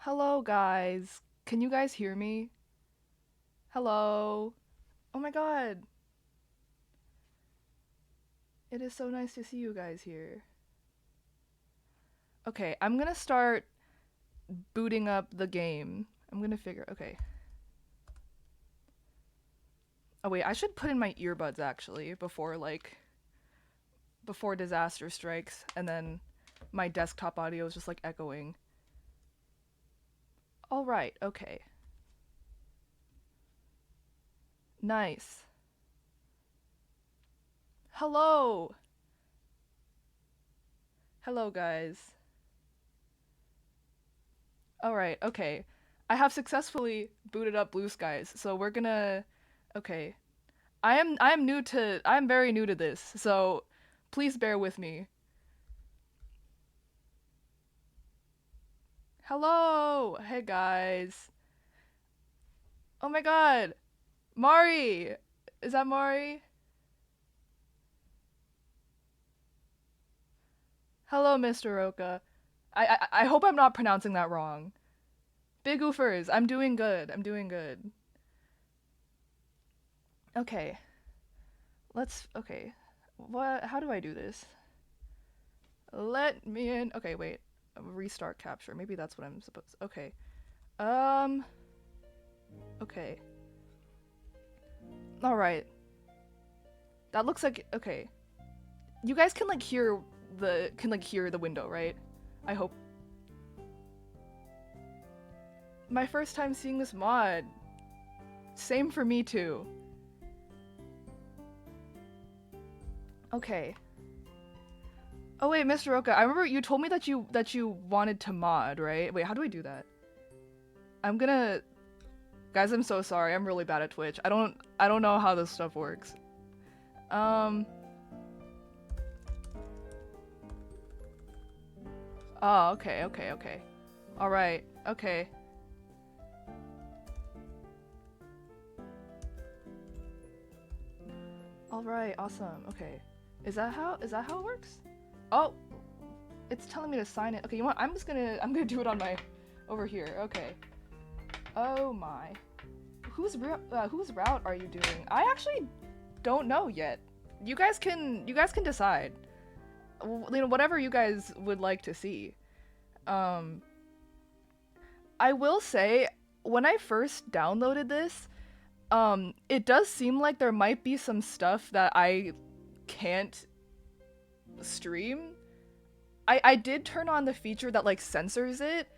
Hello, guys. Can you guys hear me? Hello. Oh my god. It is so nice to see you guys here. Okay, I'm gonna start booting up the game. I'm gonna figure. Okay. Oh wait, I should put in my earbuds actually before disaster strikes, and then my desktop audio is just like echoing. All right. Okay. Nice. Hello. Hello, guys. All right. Okay. I have successfully booted up Blue Skies, so we're gonna. Okay. I'm very new to this, so please bear with me. Hello. Hey guys. Oh my god. Mari. Is that Mari? Hello, Mr. Roka. I hope I'm not pronouncing that wrong. Big oofers. I'm doing good. I'm doing good. Okay. Okay. What how do I do this? Let me in. Okay, wait. Restart capture. Maybe that's what I'm supposed. Okay. Um okay. All right. That looks like okay. You guys can like hear the window, right? I hope. My first time seeing this mod. Same for me too. Okay. Oh wait, Mr. Oka, I remember you told me that you wanted to mod, right? Wait, how do I do that? I'm gonna Guys, I'm so sorry. I'm really bad at Twitch. I don't know how this stuff works. Um Oh, okay, okay, okay. All right. Okay. All right. Awesome. Okay. Is that how it works? Oh, it's telling me to sign it. Okay, you know what? I'm gonna do it on my over here. Okay. Oh my. Whose route are you doing? I actually don't know yet. You guys can decide. You know, whatever you guys would like to see. Um I will say when I first downloaded this, it does seem like there might be some stuff that I can't stream. I did turn on the feature that like censors it,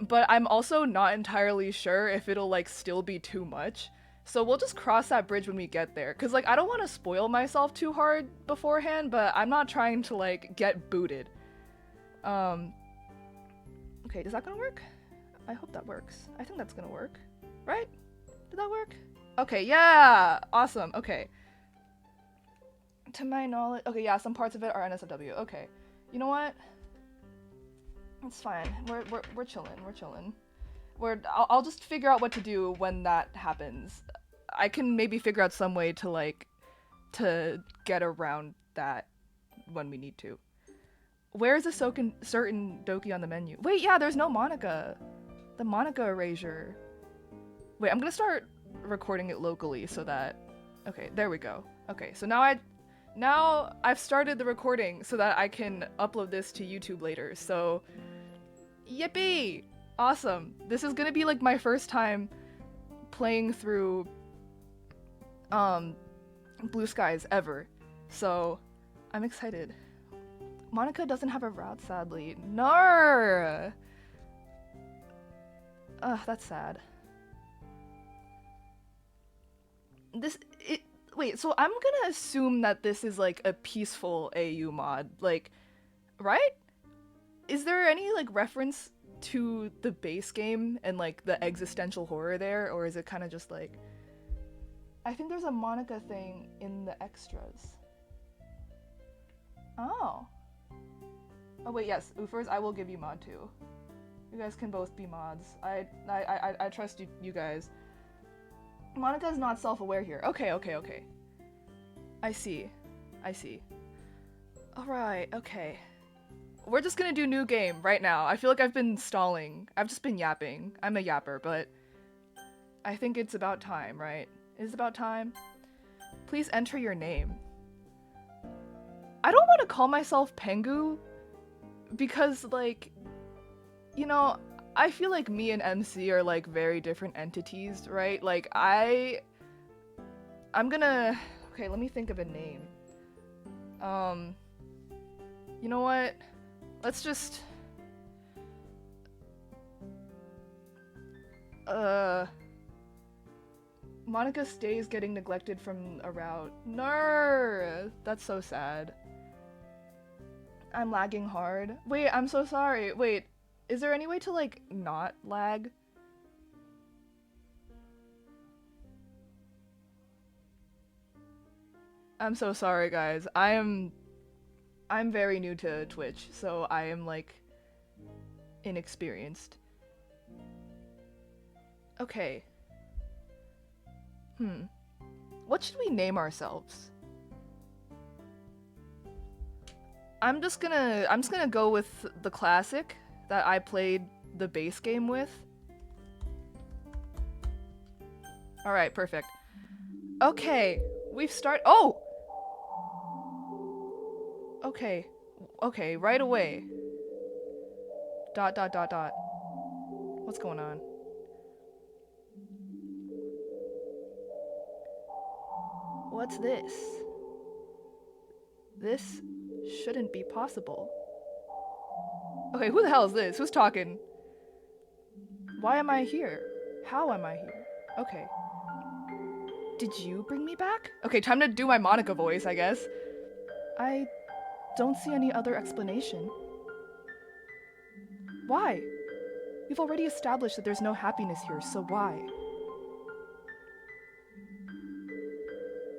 but I'm also not entirely sure if it'll like still be too much. So we'll just cross that bridge when we get there. Cause like I don't want to spoil myself too hard beforehand, but I'm not trying to like get booted. Um okay, is that gonna work? I hope that works. I think that's gonna work. Right? Did that work? Okay, yeah! Awesome, okay. To my knowledge, okay, yeah, some parts of it are NSFW. Okay. You know what? It's fine. We're chilling. We're chilling. I'll just figure out what to do when that happens. I can maybe figure out some way to like to get around that when we need to. Where's a certain doki on the menu? Wait, yeah, there's no Monica. The Monica erasure. Wait, I'm gonna start recording it locally so that. Okay, there we go. Okay, so now I've started the recording so that I can upload this to YouTube later. So, yippee! Awesome. This is gonna be like my first time playing through Blue Skies ever. So, I'm excited. Monica doesn't have a route, sadly. No. Ugh, that's sad. This it Wait, so I'm gonna assume that this is like a peaceful AU mod, like, right? Is there any like reference to the base game and like the existential horror there, or is it kind of just like? I think there's a Monica thing in the extras. Oh. Oh wait, yes, Ufers, I will give you mod too. You guys can both be mods. I trust you guys. Monica is not self-aware here. Okay, okay, okay. I see. I see. Alright, okay. We're just gonna do new game right now. I feel like I've been stalling. I've just been yapping. I'm a yapper, but I think it's about time, right? Is it about time? Please enter your name. I don't want to call myself Pengoo because, like, you know, I feel like me and MC are like very different entities, right? Like I'm gonna, okay, let me think of a name. You know what? Let's just Monica stays getting neglected from a route. No, that's so sad. I'm lagging hard. Wait, I'm so sorry. Wait, is there any way to like not lag? I'm so sorry, guys. I'm very new to Twitch, so I am like inexperienced. Okay. What should we name ourselves? I'm just gonna go with the classic that I played the base game with. Alright, perfect. Okay, we've started. Oh! Okay. Okay, right away. ... What's going on? What's this? This shouldn't be possible. Okay, who the hell is this? Who's talking? Why am I here? How am I here? Okay. Did you bring me back? Okay, time to do my Monica voice, I guess. I don't see any other explanation. Why? We've already established that there's no happiness here, so why?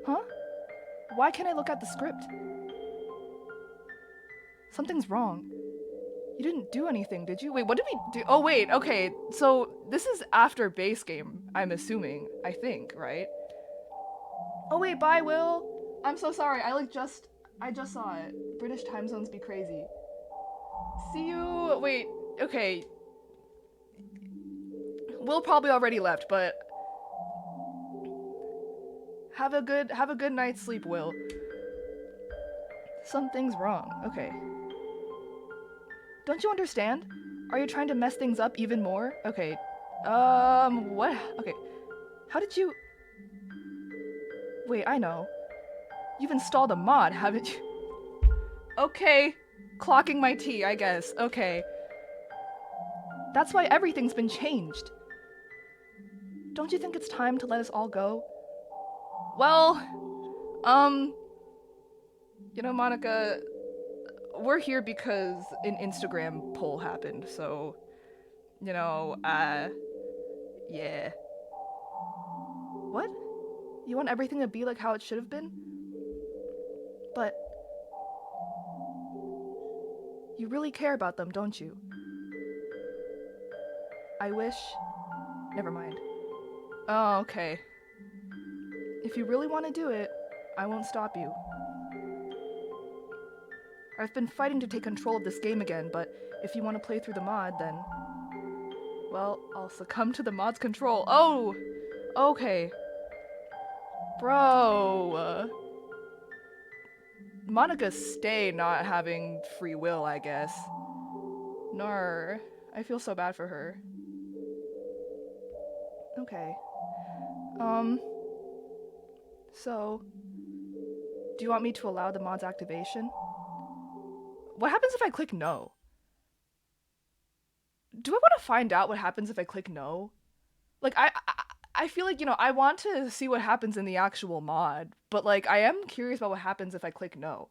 Huh? Why can't I look at the script? Something's wrong. You didn't do anything, did you? Wait, what did we do? Oh, wait, okay. So, this is after base game, I'm assuming. I think, right? Oh, wait, bye, Will. I'm so sorry. I just saw it. British time zones be crazy. See you. Wait, okay. Will probably already left, but have a good night's sleep, Will. Something's wrong. Okay. Don't you understand? Are you trying to mess things up even more? Okay. What? Okay. How did you... Wait, I know. You've installed a mod, haven't you? Okay. Clocking my tea, I guess. Okay. That's why everything's been changed. Don't you think it's time to let us all go? Well, you know, Monica, we're here because an Instagram poll happened, so, you know, yeah. What? You want everything to be like how it should have been? But you really care about them, don't you? I wish... Never mind. Oh, okay. If you really want to do it, I won't stop you. I've been fighting to take control of this game again, but if you want to play through the mod, then... Well, I'll succumb to the mod's control. Oh! Okay. Bro! Monica stay not having free will, I guess. Nar. I feel so bad for her. Okay. So... Do you want me to allow the mod's activation? What happens if I click no? Do I want to find out what happens if I click no? Like, I feel like, you know, I want to see what happens in the actual mod, but, like, I am curious about what happens if I click no.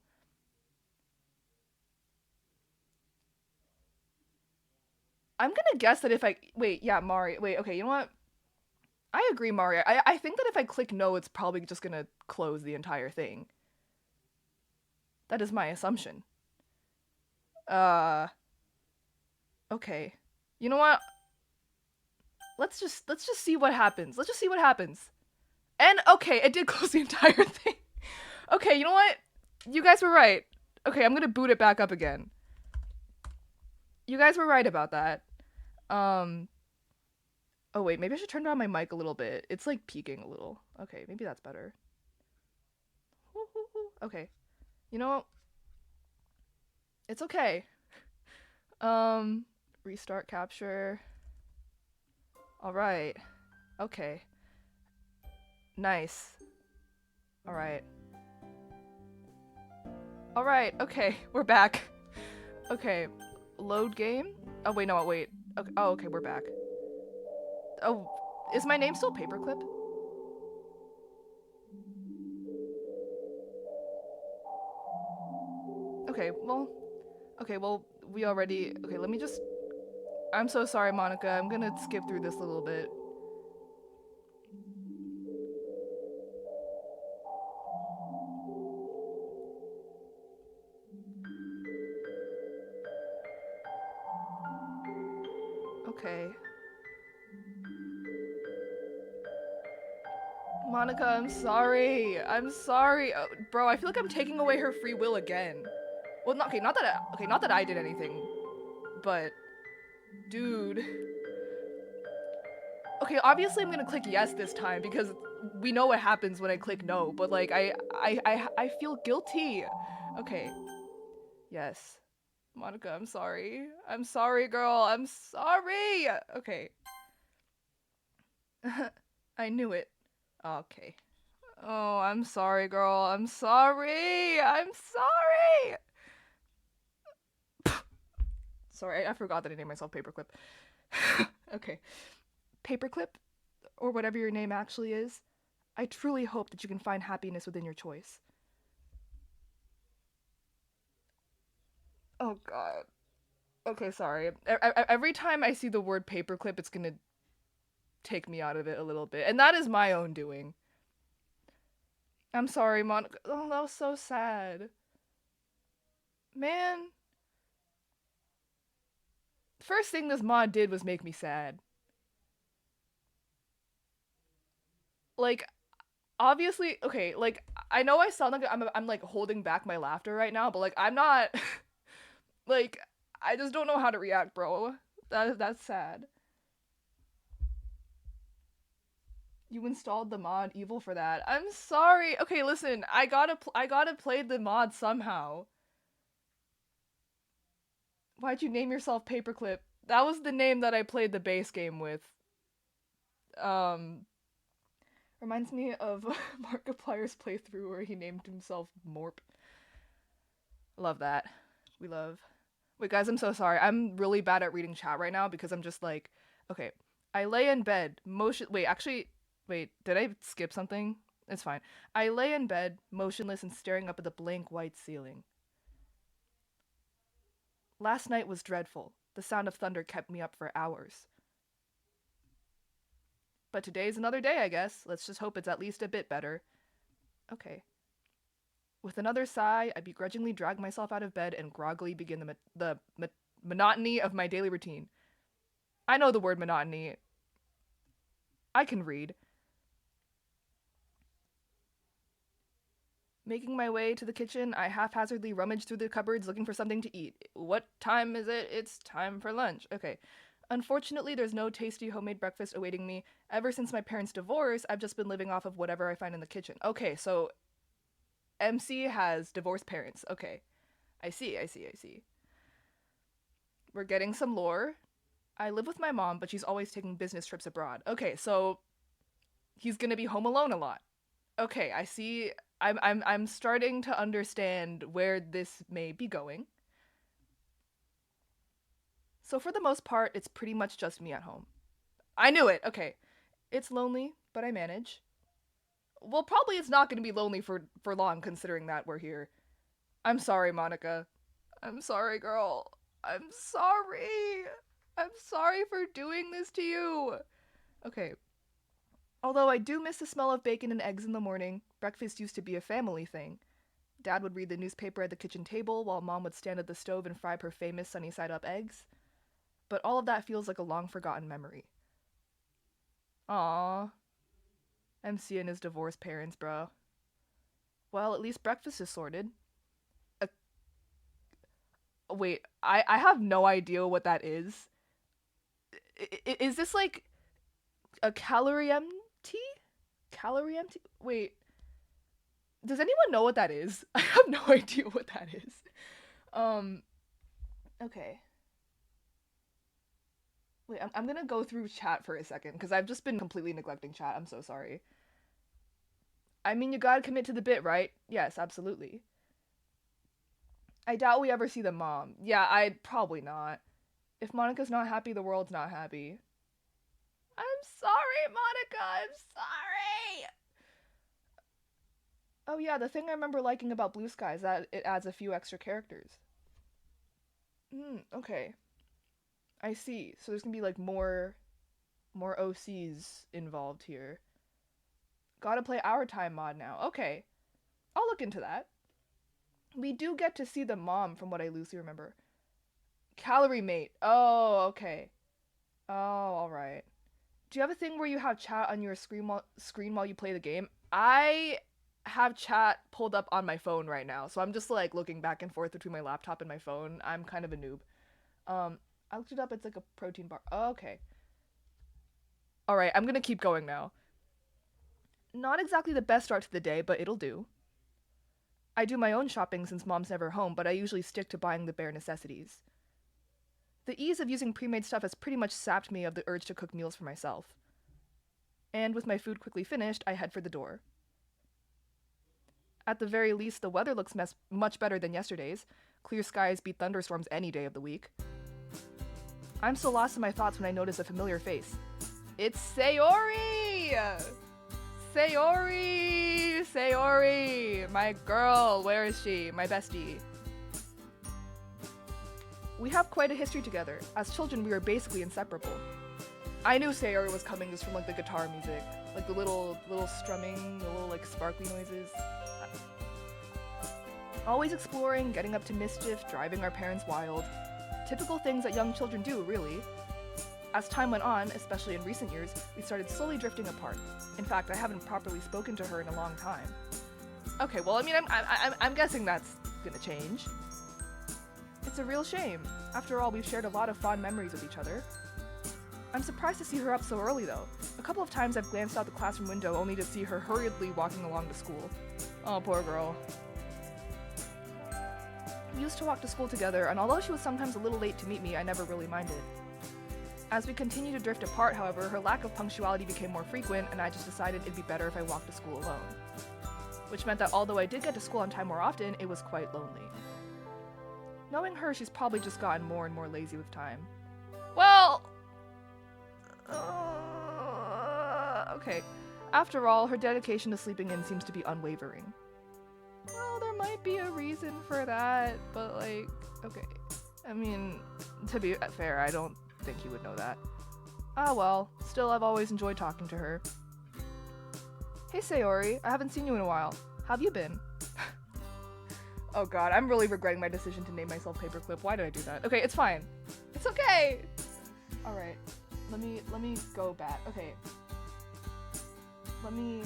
I'm gonna guess that if I... Wait, yeah, Mari. Wait, okay, you know what? I agree, Mari. I think that if I click no, it's probably just gonna close the entire thing. That is my assumption. Okay. You know what? Let's just see what happens. Let's just see what happens. And, okay, it did close the entire thing. Okay, you know what? You guys were right. Okay, I'm gonna boot it back up again. You guys were right about that. Um, oh wait, maybe I should turn down my mic a little bit. It's like peaking a little. Okay, maybe that's better. Okay. You know what? It's okay. Um, restart capture. All right. Okay. Nice. All right. All right. Okay, we're back. Okay. Load game? Oh wait, no, wait. Okay. Oh, okay, we're back. Oh, is my name still Paperclip? Okay, well, we already. Okay, let me just. I'm so sorry, Monica. I'm gonna skip through this a little bit. Okay. Monica, I'm sorry. I'm sorry. Bro, I feel like I'm taking away her free will again. Well, not, okay, not that I did anything, but dude. Okay, obviously I'm gonna click yes this time because we know what happens when I click no, but like I feel guilty. Okay. Yes. Monica, I'm sorry. I'm sorry, girl. I'm sorry. Okay. I knew it. Okay. Oh, I'm sorry, girl. I'm sorry. I'm sorry. Sorry, I forgot that I named myself Paperclip. Okay. Paperclip, or whatever your name actually is, I truly hope that you can find happiness within your choice. Oh, God. Okay, sorry. Every time I see the word paperclip, it's gonna take me out of it a little bit. And that is my own doing. I'm sorry, Monica. Oh, that was so sad. Man. First thing this mod did was make me sad. Like, obviously, okay, like, I know I sound like I'm like holding back my laughter right now, but like, I'm not. Like, I just don't know how to react, bro. That's sad. You installed the mod evil for that. I'm sorry. Okay, listen. I gotta play the mod somehow. Why'd you name yourself Paperclip? That was the name that I played the base game with. Um, reminds me of Markiplier's playthrough where he named himself Morp. Love that. We love. Wait, guys, I'm so sorry. I'm really bad at reading chat right now because I'm just like, okay. I lay in bed, motion. Wait, actually, wait. Did I skip something? It's fine. I lay in bed, motionless and staring up at the blank white ceiling. Last night was dreadful. The sound of thunder kept me up for hours. But today's another day, I guess. Let's just hope it's at least a bit better. Okay. With another sigh, I begrudgingly drag myself out of bed and groggily begin the monotony of my daily routine. I know the word monotony. I can read. Making my way to the kitchen, I haphazardly rummage through the cupboards looking for something to eat. What time is it? It's time for lunch. Okay. Unfortunately, there's no tasty homemade breakfast awaiting me. Ever since my parents' divorce, I've just been living off of whatever I find in the kitchen. Okay, so MC has divorced parents. Okay. I see. We're getting some lore. I live with my mom, but she's always taking business trips abroad. Okay, so he's gonna be home alone a lot. Okay, I see. I'm starting to understand where this may be going. So for the most part, it's pretty much just me at home. I knew it. Okay. It's lonely, but I manage. Well, probably it's not going to be lonely for long considering that we're here. I'm sorry, Monica. I'm sorry, girl. I'm sorry. I'm sorry for doing this to you. Okay. Although I do miss the smell of bacon and eggs in the morning, breakfast used to be a family thing. Dad would read the newspaper at the kitchen table while Mom would stand at the stove and fry up her famous sunny side up eggs. But all of that feels like a long forgotten memory. Aww. MC and his divorced parents, bro. Well, at least breakfast is sorted. Wait, I have no idea what that is. Is this like a calorie empty? Calorie empty? Wait. Does anyone know what that is? I have no idea what that is. Okay. Wait, I'm gonna go through chat for a second, because I've just been completely neglecting chat. I'm so sorry. I mean, you gotta commit to the bit, right? Yes, absolutely. I doubt we ever see the mom. Yeah, I'd probably not. If Monica's not happy, the world's not happy. I'm sorry, Monica, I'm sorry! Oh yeah, the thing I remember liking about Blue Sky is that it adds a few extra characters. Okay. I see. So there's gonna be like more OCs involved here. Gotta play Our Time mod now. Okay. I'll look into that. We do get to see the mom from what I loosely remember. Calorie mate. Oh, okay. Oh, alright. Do you have a thing where you have chat on your screen while you play the game? I have chat pulled up on my phone right now, so I'm just like looking back and forth between my laptop and my phone. I'm kind of a noob. I looked it up. It's like a protein bar. Oh, okay. Alright, I'm gonna keep going now. Not exactly the best start to the day, but it'll do. I do my own shopping since mom's never home, but I usually stick to buying the bare necessities. The ease of using pre-made stuff has pretty much sapped me of the urge to cook meals for myself. And with my food quickly finished, I head for the door. At the very least, the weather looks much better than yesterday's. Clear skies beat thunderstorms any day of the week. I'm so lost in my thoughts when I notice a familiar face. It's Sayori! Sayori! Sayori! My girl, where is she? My bestie. We have quite a history together. As children, we were basically inseparable. I knew Sayori was coming just from like the guitar music. Like the little strumming, the little like sparkly noises. Always exploring, getting up to mischief, driving our parents wild. Typical things that young children do, really. As time went on, especially in recent years, we started slowly drifting apart. In fact, I haven't properly spoken to her in a long time. Okay, well, I mean, I'm guessing that's gonna change. It's a real shame. After all, we've shared a lot of fond memories with each other. I'm surprised to see her up so early, though. A couple of times I've glanced out the classroom window only to see her hurriedly walking along to school. Oh, poor girl. We used to walk to school together, and although she was sometimes a little late to meet me, I never really minded. As we continued to drift apart, however, her lack of punctuality became more frequent, and I just decided it'd be better if I walked to school alone. Which meant that although I did get to school on time more often, it was quite lonely. Knowing her, she's probably just gotten more and more lazy with time. Well... okay. After all, her dedication to sleeping in seems to be unwavering. Well, there might be a reason for that, but like, okay. I mean, to be fair, I don't think he would know that. Ah well, still I've always enjoyed talking to her. Hey Sayori, I haven't seen you in a while. How have you been? Oh god, I'm really regretting my decision to name myself Paperclip. Why did I do that? Okay, it's fine. It's okay! Alright, let me go back. Okay. Okay.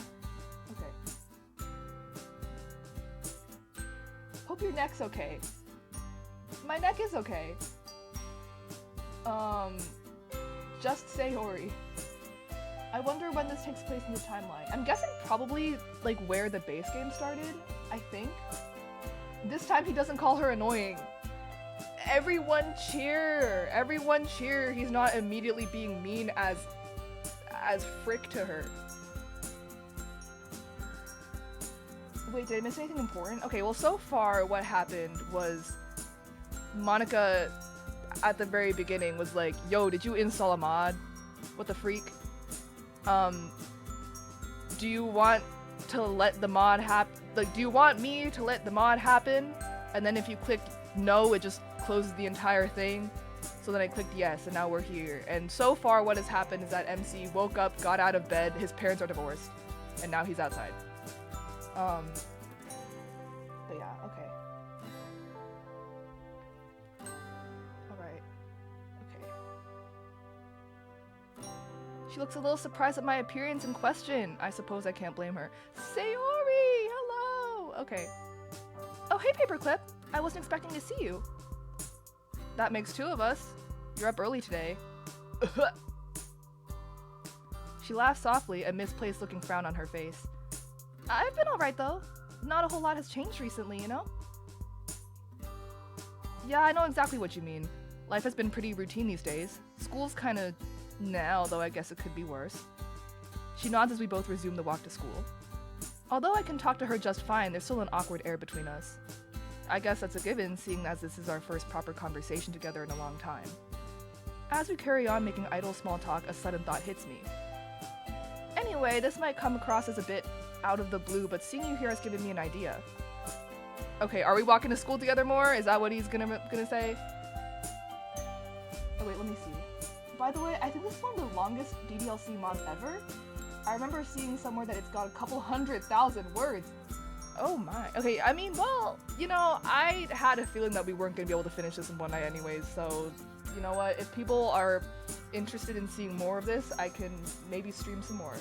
Hope your neck's okay. My neck is okay. Just Sayori. I wonder when this takes place in the timeline. I'm guessing probably, like, where the base game started, I think. This time he doesn't call her annoying. Everyone cheer! Everyone cheer! He's not immediately being mean as frick to her. Wait, did I miss anything important? Okay, well so far what happened was Monica at the very beginning was like, yo, did you install a mod? What the freak? Do you want to let the mod do you want me to let the mod happen? And then if you click no, it just closes the entire thing. So then I clicked yes, and now we're here. And so far what has happened is that MC woke up, got out of bed, his parents are divorced, and now he's outside. But yeah, okay. Alright. Okay. She looks a little surprised at my appearance in question. I suppose I can't blame her. Sayori! Hello! Okay. Oh, hey, Paperclip! I wasn't expecting to see you. That makes 2 of us. You're up early today. She laughed softly, a misplaced looking frown on her face. I've been alright though. Not a whole lot has changed recently, you know? Yeah, I know exactly what you mean. Life has been pretty routine these days. School's kinda now, though I guess it could be worse. She nods as we both resume the walk to school. Although I can talk to her just fine, there's still an awkward air between us. I guess that's a given, seeing as this is our first proper conversation together in a long time. As we carry on making idle small talk, a sudden thought hits me. Anyway, this might come across as a bit out of the blue, but seeing you here has given me an idea. Okay, are we walking to school together more? Is that what he's gonna say? Oh wait, let me see. By the way, I think this is one of the longest DDLC mods ever. I remember seeing somewhere that it's got a couple 100,000 words. Oh my. Okay, I mean, well, you know, I had a feeling that we weren't gonna be able to finish this in one night anyways, so you know what, if people are interested in seeing more of this, I can maybe stream some more.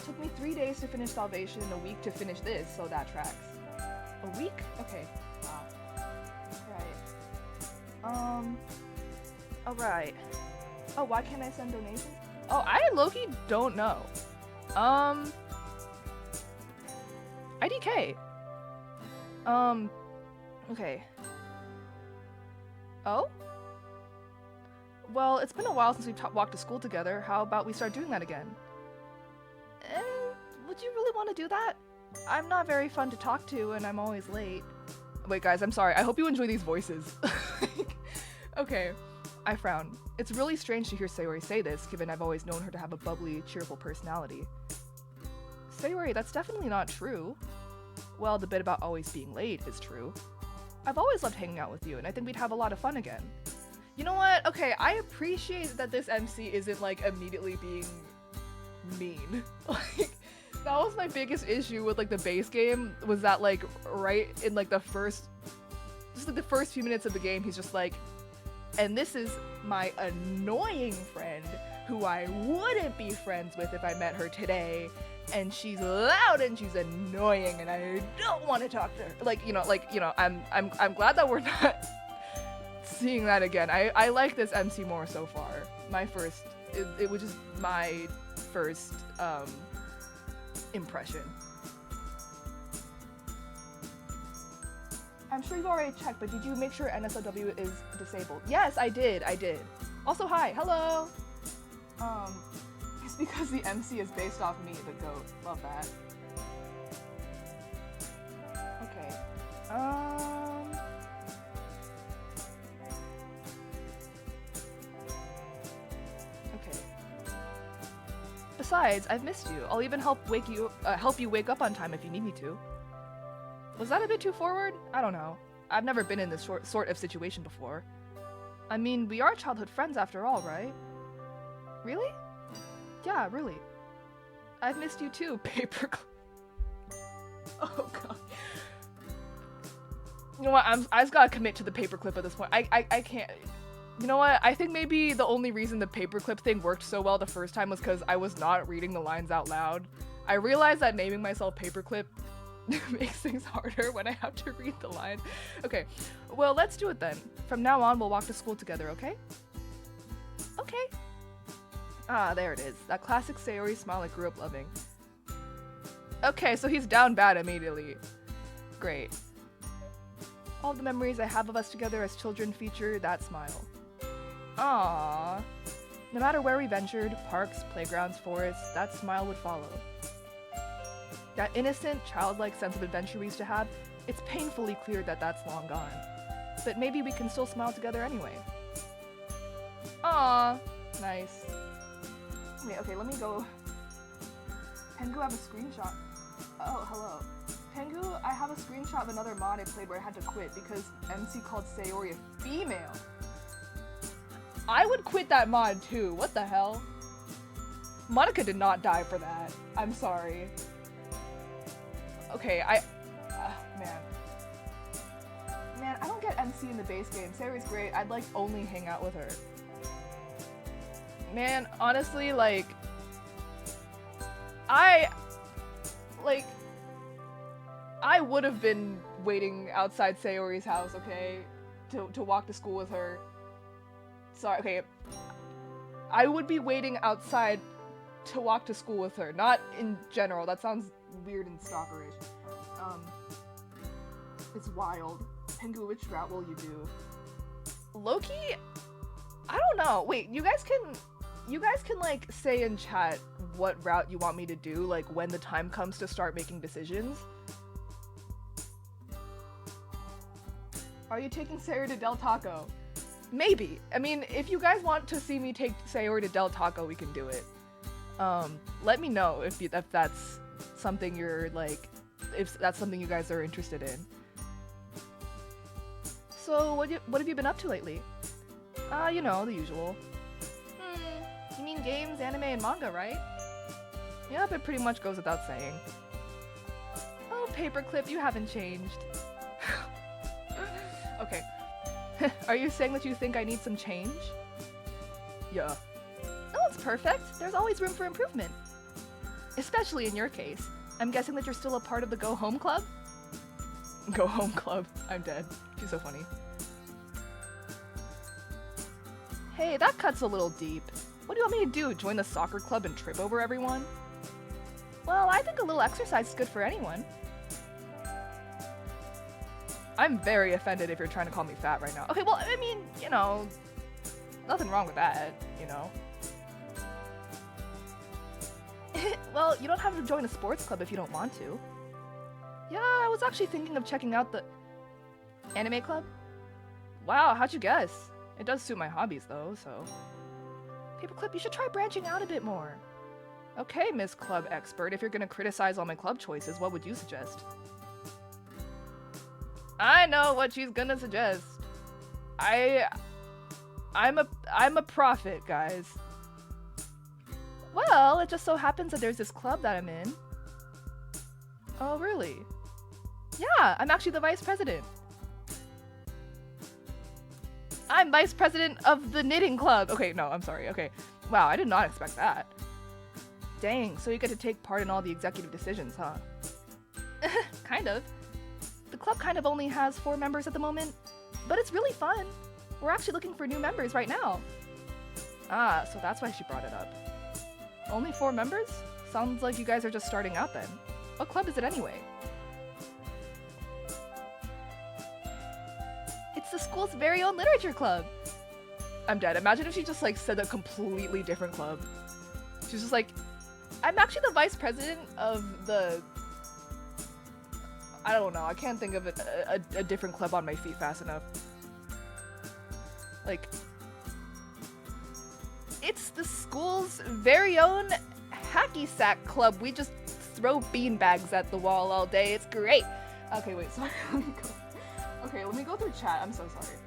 Took me 3 days to finish Salvation and a week to finish this, so that tracks. A week? Okay. Wow. Right. Alright. Oh, why can't I send donations? Oh, I low-key don't know. IDK. Okay. Oh? Well, it's been a while since we've walked to school together. How about we start doing that again? Would you really want to do that? I'm not very fun to talk to, and I'm always late. Wait, guys, I'm sorry. I hope you enjoy these voices. Okay. I frown. It's really strange to hear Sayori say this, given I've always known her to have a bubbly, cheerful personality. Sayori, that's definitely not true. Well, the bit about always being late is true. I've always loved hanging out with you, and I think we'd have a lot of fun again. You know what? Okay, I appreciate that this MC isn't, like, immediately being mean. Like, that was my biggest issue with, like, the base game, was that, like, right in, like, the first few minutes of the game, he's just like, and this is my annoying friend who I wouldn't be friends with if I met her today, and she's loud and she's annoying and I don't want to talk to her. Like, you know, I'm glad that we're not seeing that again. I like this MC more so far. It was just my first impression. I'm sure you've already checked, but did you make sure NSFW is disabled? Yes, I did. Also, hi, hello. It's because the MC is based off me, the goat. Love that. Okay. Okay. Besides, I've missed you. I'll even help you wake up on time if you need me to. Was that a bit too forward? I don't know. I've never been in this sort of situation before. I mean, we are childhood friends after all, right? Really? Yeah, really. I've missed you too, Paperclip. Oh god. You know what, I just gotta commit to the paperclip at this point. I can't. You know what, I think maybe the only reason the paperclip thing worked so well the first time was because I was not reading the lines out loud. I realized that naming myself Paperclip makes things harder when I have to read the line. Okay, well, let's do it then. From now on, we'll walk to school together, okay? Okay. Ah, there it is. That classic Sayori smile I grew up loving. Okay, so he's down bad immediately. Great. All the memories I have of us together as children feature that smile. Aww. No matter where we ventured, parks, playgrounds, forests, that smile would follow. That innocent, childlike sense of adventure we used to have, it's painfully clear that that's long gone. But maybe we can still smile together anyway. Aww. Nice. Wait, okay, let me go. Pengoo, have a screenshot. Oh, hello. Pengoo, I have a screenshot of another mod I played where I had to quit because MC called Sayori a female. I would quit that mod too. What the hell? Monica did not die for that. I'm sorry. Okay, man, I don't get MC in the base game. Sayori's great. I'd like only hang out with her. Man, honestly, like, I would have been waiting outside Sayori's house, okay? to walk to school with her. Sorry, okay. I would be waiting outside to walk to school with her, not in general. That sounds weird and stalkerish. It's wild. Pengoo, which route will you do? Loki? I don't know. Wait, you guys can like say in chat what route you want me to do, like when the time comes to start making decisions. Are you taking Sayori to Del Taco? Maybe. I mean, if you guys want to see me take Sayori to Del Taco, we can do it. Let me know if that's something you're like, if that's something you guys are interested in. So what have you been up to lately? You know, the usual. You mean games, anime, and manga, right? Yep, it pretty much goes without saying. Oh, Paperclip, you haven't changed. Okay. Are you saying that you think I need some change? Yeah. No one's perfect. There's always room for improvement. Especially in your case. I'm guessing that you're still a part of the Go Home Club? Go Home Club. I'm dead. She's so funny. Hey, that cut's a little deep. What do you want me to do? Join the soccer club and trip over everyone? Well, I think a little exercise is good for anyone. I'm very offended if you're trying to call me fat right now. Okay, well, I mean, you know, nothing wrong with that, you know. Well, you don't have to join a sports club if you don't want to. Yeah, I was actually thinking of checking out the anime club. Wow, how'd you guess? It does suit my hobbies though, so. Paperclip, you should try branching out a bit more. Okay, Miss Club Expert, if you're gonna criticize all my club choices, what would you suggest? I know what she's gonna suggest. I'm a prophet, guys. Well, it just so happens that there's this club that I'm in. Oh, really? Yeah, I'm actually the vice president. I'm vice president of the knitting club. Okay, no, I'm sorry. Okay. Wow, I did not expect that. Dang, so you get to take part in all the executive decisions, huh? Kind of. The club kind of only has 4 members at the moment, but it's really fun. We're actually looking for new members right now. Ah, so that's why she brought it up. Only 4 members? Sounds like you guys are just starting out then. What club is it anyway? It's the school's very own literature club. I'm dead. Imagine if she just like said a completely different club. She's just like, I'm actually the vice president of the... I don't know, I can't think of a different club on my feet fast enough. Like... It's the school's very own hacky sack club. We just throw beanbags at the wall all day. It's great. Okay, wait, sorry. Let me go through chat. I'm so sorry.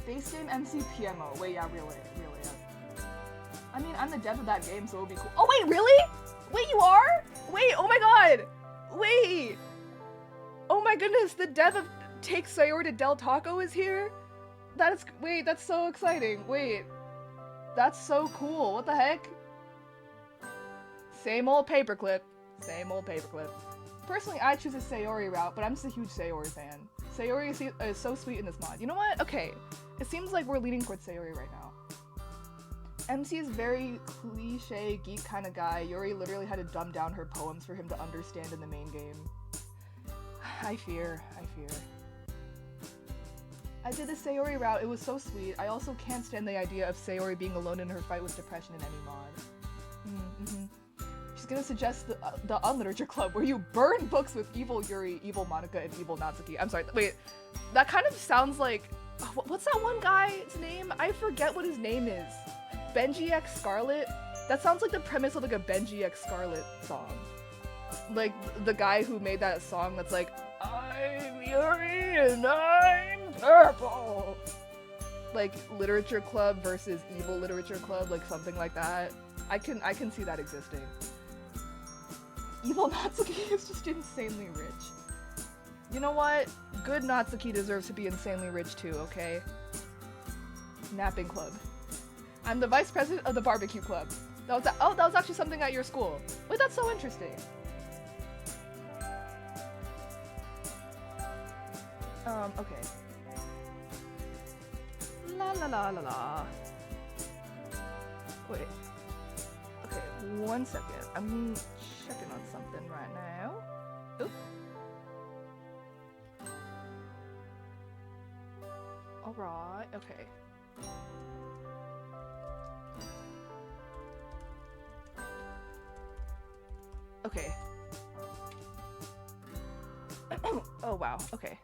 Base game MC PMO. Wait, yeah, really, yeah. I mean, I'm the dev of that game, so it'll be cool. Oh, wait, really? Wait, you are? Wait, oh my god. Wait. Oh my goodness, the dev of Take Sayori to Del Taco is here? Wait, that's so exciting. Wait. That's so cool. What the heck? Same old paperclip. Same old paperclip. Personally, I choose a Sayori route, but I'm just a huge Sayori fan. Sayori is so sweet in this mod. You know what? Okay. It seems like we're leaning towards Sayori right now. MC is very cliche, geek kind of guy. Yuri literally had to dumb down her poems for him to understand in the main game. I fear. I did the Sayori route, it was so sweet. I also can't stand the idea of Sayori being alone in her fight with depression in any mod. She's gonna suggest the Unliterature Club, where you burn books with evil Yuri, evil Monica, and evil Natsuki. I'm sorry, wait, that kind of sounds like... What's that one guy's name? I forget what his name is. Benji X Scarlet? That sounds like the premise of like a Benji X Scarlet song. Like, the guy who made that song that's like, I'm Yuri and I'm purple! Like, Literature Club versus Evil Literature Club, like something like that. I can see that existing. Evil Natsuki is just insanely rich. You know what? Good Natsuki deserves to be insanely rich too, okay? Napping Club. I'm the vice president of the barbecue club. That was actually something at your school. Wait, that's so interesting. Okay. la la la la. Wait. Okay, 1 second. I'm checking on something right now. Oop. Alright, okay. Okay. Oh wow, okay.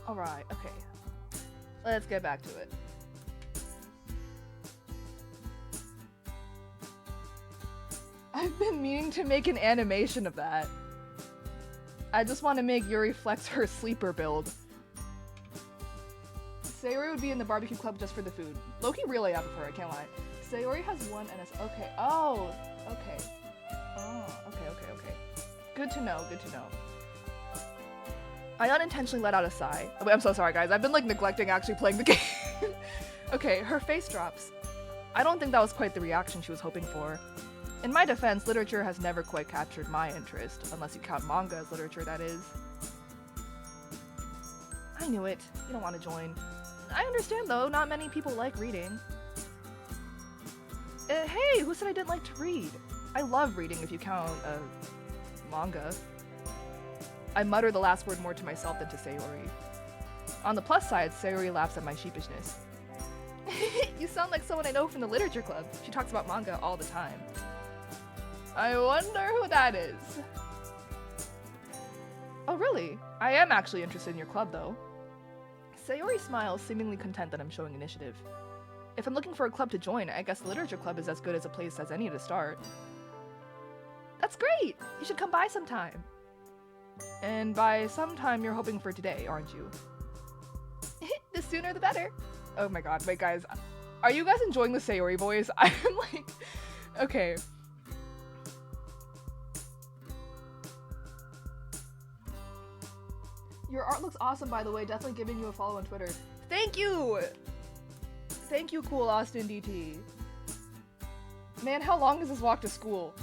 Alright, okay. Let's get back to it. I've been meaning to make an animation of that. I just want to make Yuri flex her sleeper build. Sayori would be in the barbecue club just for the food. Loki really out of her, I can't lie. Sayori has 1 NS. Okay. Oh, okay. Oh, okay. Good to know, good to know. I unintentionally let out a sigh. Oh, wait, I'm so sorry, guys. I've been like neglecting actually playing the game. Okay, her face drops. I don't think that was quite the reaction she was hoping for. In my defense, literature has never quite captured my interest, unless you count manga as literature, that is. I knew it. You don't want to join. I understand, though. Not many people like reading. Hey, who said I didn't like to read? I love reading if you count, manga. I mutter the last word more to myself than to Sayori. On the plus side, Sayori laughs at my sheepishness. You sound like someone I know from the literature club. She talks about manga all the time. I wonder who that is. Oh, really? I am actually interested in your club, though. Sayori smiles, seemingly content that I'm showing initiative. If I'm looking for a club to join, I guess the literature club is as good as a place as any to start. That's great! You should come by sometime. And by sometime, you're hoping for today, aren't you? The sooner the better. Oh my god, wait guys. Are you guys enjoying the Sayori voice? I'm like... Okay. Your art looks awesome, by the way. Definitely giving you a follow on Twitter. Thank you! Thank you, Cool Austin DT. Man, how long is this walk to school?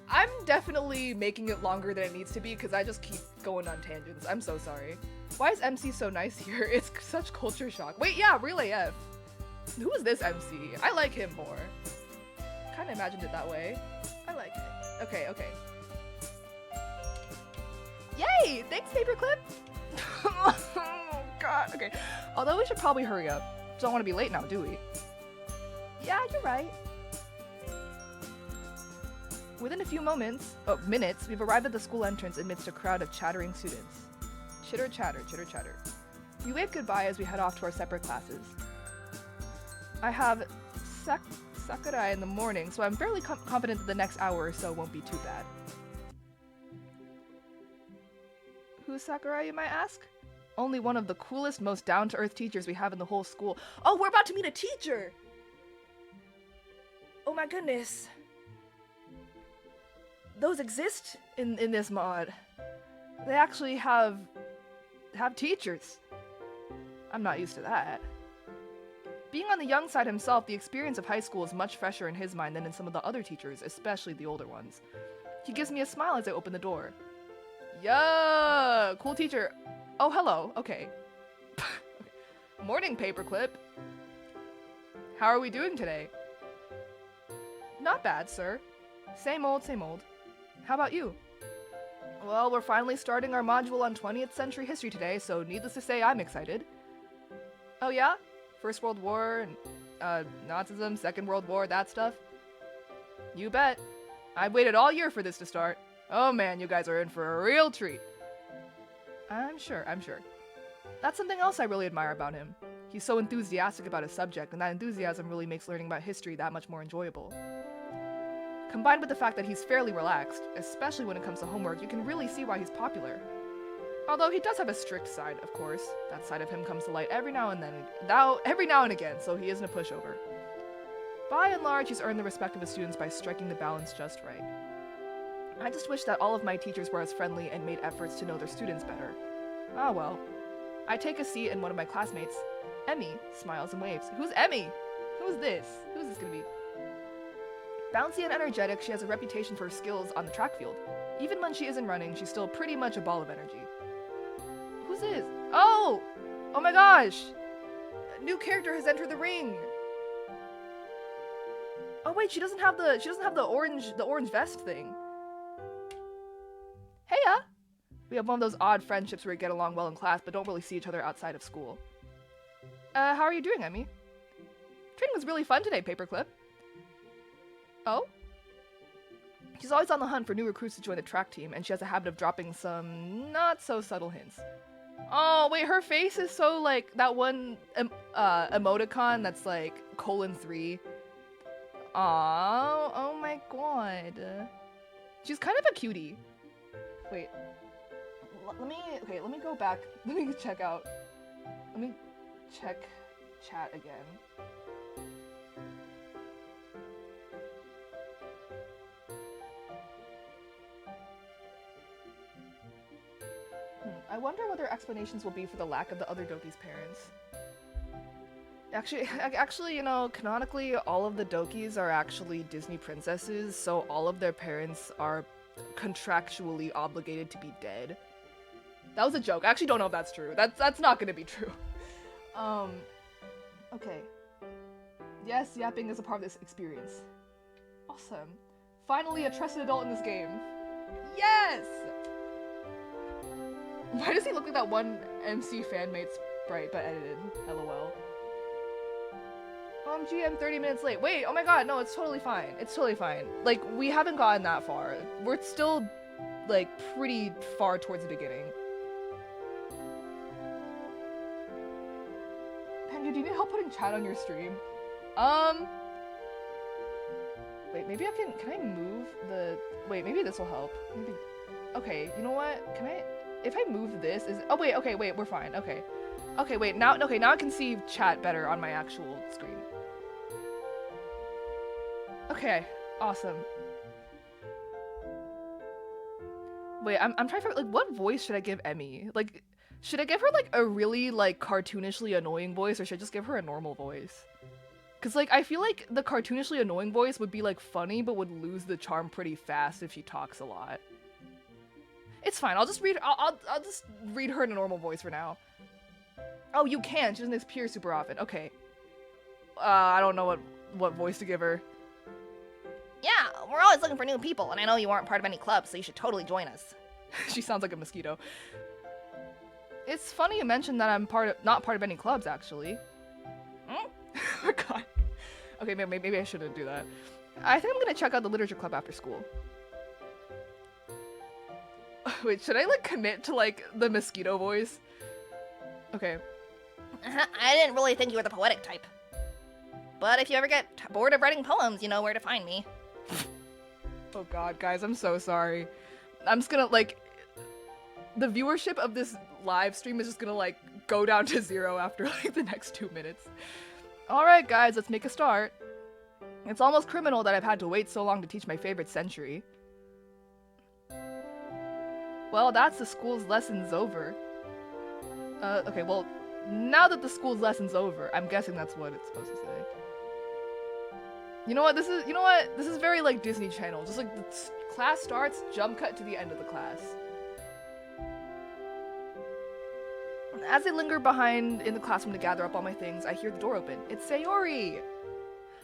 I'm definitely making it longer than it needs to be because I just keep going on tangents. I'm so sorry. Why is MC so nice here? It's such culture shock. Wait, yeah, Real AF. Who is this MC? I like him more. Kind of imagined it that way. I like it. Okay, okay. Yay! Thanks, Paperclip! Oh, God. Okay. Although we should probably hurry up. Don't want to be late now, do we? Yeah, you're right. Within a few minutes, we've arrived at the school entrance amidst a crowd of chattering students. Chitter chatter, chitter chatter. We wave goodbye as we head off to our separate classes. I have Sakurai in the morning, so I'm fairly confident that the next hour or so won't be too bad. Who's Sakurai, you might ask? Only one of the coolest, most down-to-earth teachers we have in the whole school. Oh, we're about to meet a teacher! Oh my goodness. Those exist in this mod. They actually have teachers. I'm not used to that. Being on the young side himself, the experience of high school is much fresher in his mind than in some of the other teachers, especially the older ones. He gives me a smile as I open the door. Yeah, cool teacher. Oh, hello. Okay. Morning, Paperclip. How are we doing today? Not bad, sir. Same old, same old. How about you? Well, we're finally starting our module on 20th century history today, so needless to say, I'm excited. Oh yeah? First World War, and Nazism, Second World War, that stuff? You bet. I've waited all year for this to start. Oh man, you guys are in for a real treat. I'm sure. That's something else I really admire about him. He's so enthusiastic about his subject, and that enthusiasm really makes learning about history that much more enjoyable. Combined with the fact that he's fairly relaxed, especially when it comes to homework, you can really see why he's popular. Although he does have a strict side, of course. That side of him comes to light every now and again, so he isn't a pushover. By and large, he's earned the respect of his students by striking the balance just right. I just wish that all of my teachers were as friendly and made efforts to know their students better. Ah well. I take a seat and one of my classmates, Emmy, smiles and waves. Who's Emmy? Who's this? Who's this gonna be? Bouncy and energetic, she has a reputation for her skills on the track field. Even when she isn't running, she's still pretty much a ball of energy. Who's this? Oh! Oh my gosh! A new character has entered the ring! Oh wait, she doesn't have the orange vest thing. Heya! We have one of those odd friendships where we get along well in class but don't really see each other outside of school. How are you doing, Emmy? Training was really fun today, Paperclip. Oh? She's always on the hunt for new recruits to join the track team, and she has a habit of dropping some not-so-subtle hints. Oh, wait, her face is so, like, that one emoticon that's, like, :3. Aww, oh my god. She's kind of a cutie. Wait. Let me go back. Let me check out. Let me check chat again. I wonder what their explanations will be for the lack of the other Doki's parents. Actually, you know, canonically, all of the Dokis are actually Disney princesses, so all of their parents are contractually obligated to be dead. That was a joke. I actually don't know if that's true. That's not gonna be true. Okay. Yes, yapping is a part of this experience. Awesome. Finally a trusted adult in this game. Yes! Why does he look like that one MC fanmate sprite but edited? LOL. OMG, I'm 30 minutes late. Wait, oh my god, no, it's totally fine. It's totally fine. Like, we haven't gotten that far. We're still, like, pretty far towards the beginning. Pengoo, do you need help putting chat on your stream? Wait, maybe can I move the, wait, maybe this will help. Maybe, okay, you know what? Can I, if I move this, oh wait, okay, wait, we're fine, okay. Okay, wait, now I can see chat better on my actual screen. Okay, awesome. Wait, I'm trying to figure, like, what voice should I give Emmy? Like, should I give her, like, a really, like, cartoonishly annoying voice, or should I just give her a normal voice? Because, like, I feel like the cartoonishly annoying voice would be, like, funny, but would lose the charm pretty fast if she talks a lot. It's fine, I'll just read her in a normal voice for now. Oh, you can, she doesn't appear super often, okay. I don't know what voice to give her. Yeah, we're always looking for new people, and I know you aren't part of any club, so you should totally join us. She sounds like a mosquito. It's funny you mentioned that I'm not part of any clubs, actually. Hmm? Oh god. Okay, maybe I shouldn't do that. I think I'm gonna check out the literature club after school. Wait, should I, like, commit to, like, the mosquito voice? Okay. I didn't really think you were the poetic type. But if you ever get bored of writing poems, you know where to find me. Oh god, guys, I'm so sorry. I'm just gonna, like, the viewership of this live stream is just gonna, like, go down to 0 after, like, the next 2 minutes. Alright, guys, let's make a start. It's almost criminal that I've had to wait so long to teach my favorite century. Well, that's the school's lessons over. Okay, well, now that the school's lesson's over, I'm guessing that's what it's supposed to say. You know what, this is very, like, Disney Channel. Just, like, the class starts, jump cut to the end of the class. As I linger behind in the classroom to gather up all my things, I hear the door open. It's Sayori!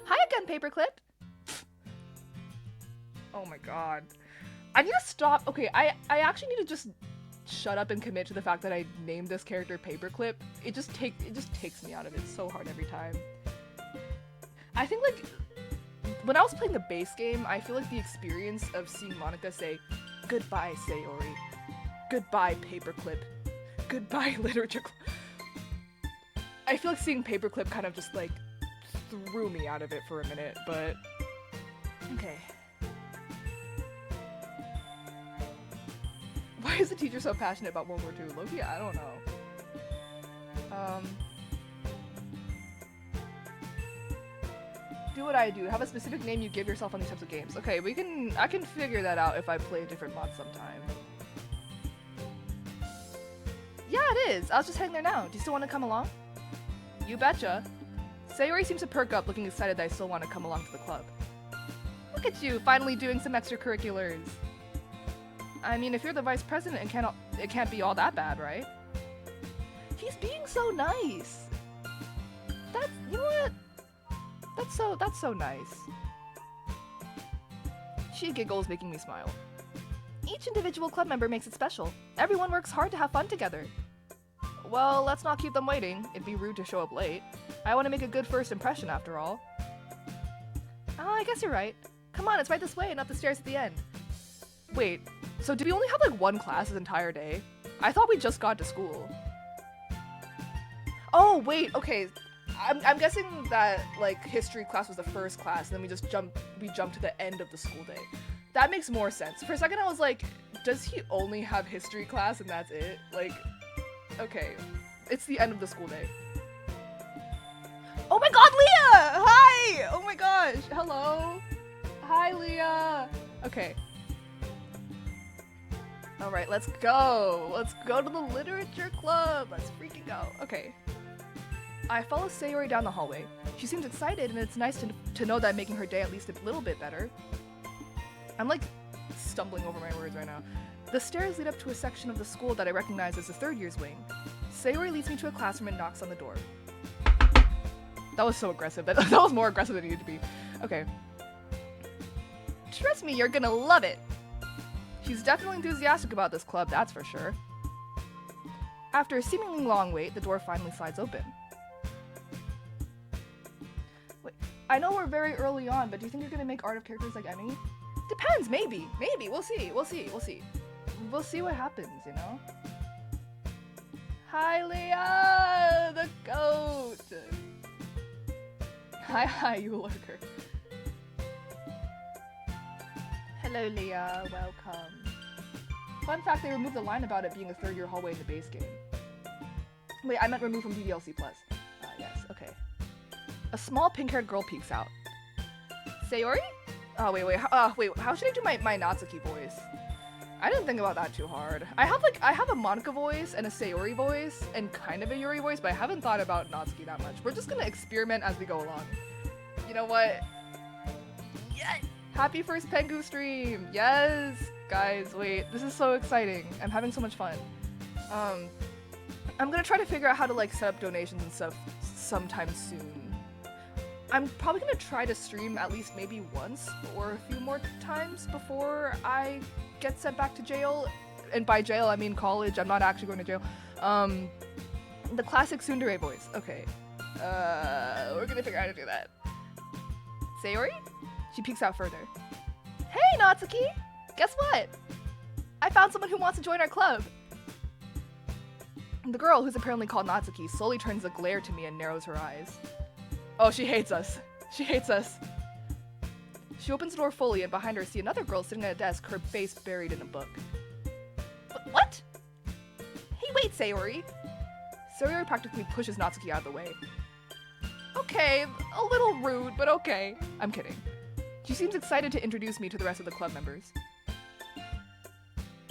Hi again, Paperclip! Oh my god. I need to stop. Okay, I actually need to just shut up and commit to the fact that I named this character Paperclip. It just takes me out of it so hard every time. I think, like, when I was playing the base game, I feel like the experience of seeing Monica say, "Goodbye, Sayori. Goodbye, Paperclip. Goodbye, literature club." I feel like seeing Paperclip kind of just, like, threw me out of it for a minute, but okay. Why is the teacher so passionate about World War II? Loki, I don't know. Do what I do. Have a specific name you give yourself on these types of games. Okay, I can figure that out if I play a different mod sometime. Yeah, it is. I was just heading there now. Do you still want to come along? You betcha. Sayori seems to perk up, looking excited that I still want to come along to the club. Look at you, finally doing some extracurriculars. I mean, if you're the vice president, it can't be all that bad, right? He's being so nice. You know what? That's so nice. She giggles, making me smile. Each individual club member makes it special. Everyone works hard to have fun together. Well, let's not keep them waiting. It'd be rude to show up late. I want to make a good first impression, after all. Oh, I guess you're right. Come on, it's right this way and up the stairs at the end. Wait, so do we only have like one class this entire day? I thought we just got to school. Oh, wait, okay. I'm guessing that like history class was the first class and then we jumped to the end of the school day. That makes more sense. For a second I was like, does he only have history class and that's it? Like, okay. It's the end of the school day. Oh my god, Leah! Hi! Oh my gosh, hello. Hi, Leah. Okay. Alright, let's go. Let's go to the literature club. Let's freaking go. Okay. I follow Sayori down the hallway. She seems excited and it's nice to know that I'm making her day at least a little bit better. I'm like stumbling over my words right now. The stairs lead up to a section of the school that I recognize as the third year's wing. Sayori leads me to a classroom and knocks on the door. That was so aggressive. That was more aggressive than it needed to be. Okay. Trust me, you're gonna love it. She's definitely enthusiastic about this club, that's for sure. After a seemingly long wait, the door finally slides open. Wait, I know we're very early on, but do you think you're gonna make art of characters like Emmy? Depends, maybe. We'll see. We'll see what happens, you know? Hi, Leah! The goat! Hi, you lurker. Hello, Leah. Welcome. Fun fact, they removed the line about it being a third-year hallway in the base game. Wait, I meant removed from ddlc+. Yes, okay. A small pink-haired girl peeks out. Sayori? Oh, wait, how should I do my Natsuki voice? I didn't think about that too hard. I have a Monica voice and a Sayori voice and kind of a Yuri voice, but I haven't thought about Natsuki that much. We're just gonna experiment as we go along. You know what? Yes! Happy first pengoo stream! Yes! Guys, wait, this is so exciting. I'm having so much fun. I'm gonna try to figure out how to like set up donations and stuff sometime soon. I'm probably gonna try to stream at least maybe once or a few more times before I get sent back to jail. And by jail, I mean college. I'm not actually going to jail. The classic tsundere voice. Okay. We're gonna figure out how to do that. Sayori? She peeks out further. Hey, Natsuki! Guess what? I found someone who wants to join our club. The girl, who's apparently called Natsuki, slowly turns a glare to me and narrows her eyes. Oh, she hates us. She hates us. She opens the door fully, and behind her, see another girl sitting at a desk, her face buried in a book. What? Hey, wait, Sayori. Sayori practically pushes Natsuki out of the way. Okay, a little rude, but okay. I'm kidding. She seems excited to introduce me to the rest of the club members.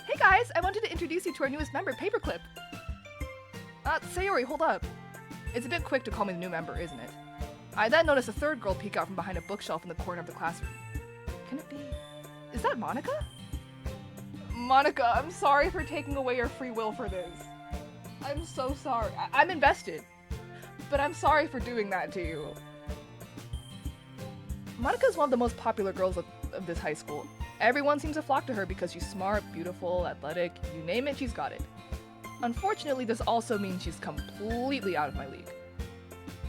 Hey guys, I wanted to introduce you to our newest member, Paperclip. Sayori, hold up. It's a bit quick to call me the new member, isn't it? I then notice a third girl peek out from behind a bookshelf in the corner of the classroom. Can it be? Is that Monica? Monica, I'm sorry for taking away your free will for this. I'm so sorry. I'm invested. But I'm sorry for doing that to you. Monica's one of the most popular girls of this high school. Everyone seems to flock to her because she's smart, beautiful, athletic, you name it, she's got it. Unfortunately, this also means she's completely out of my league.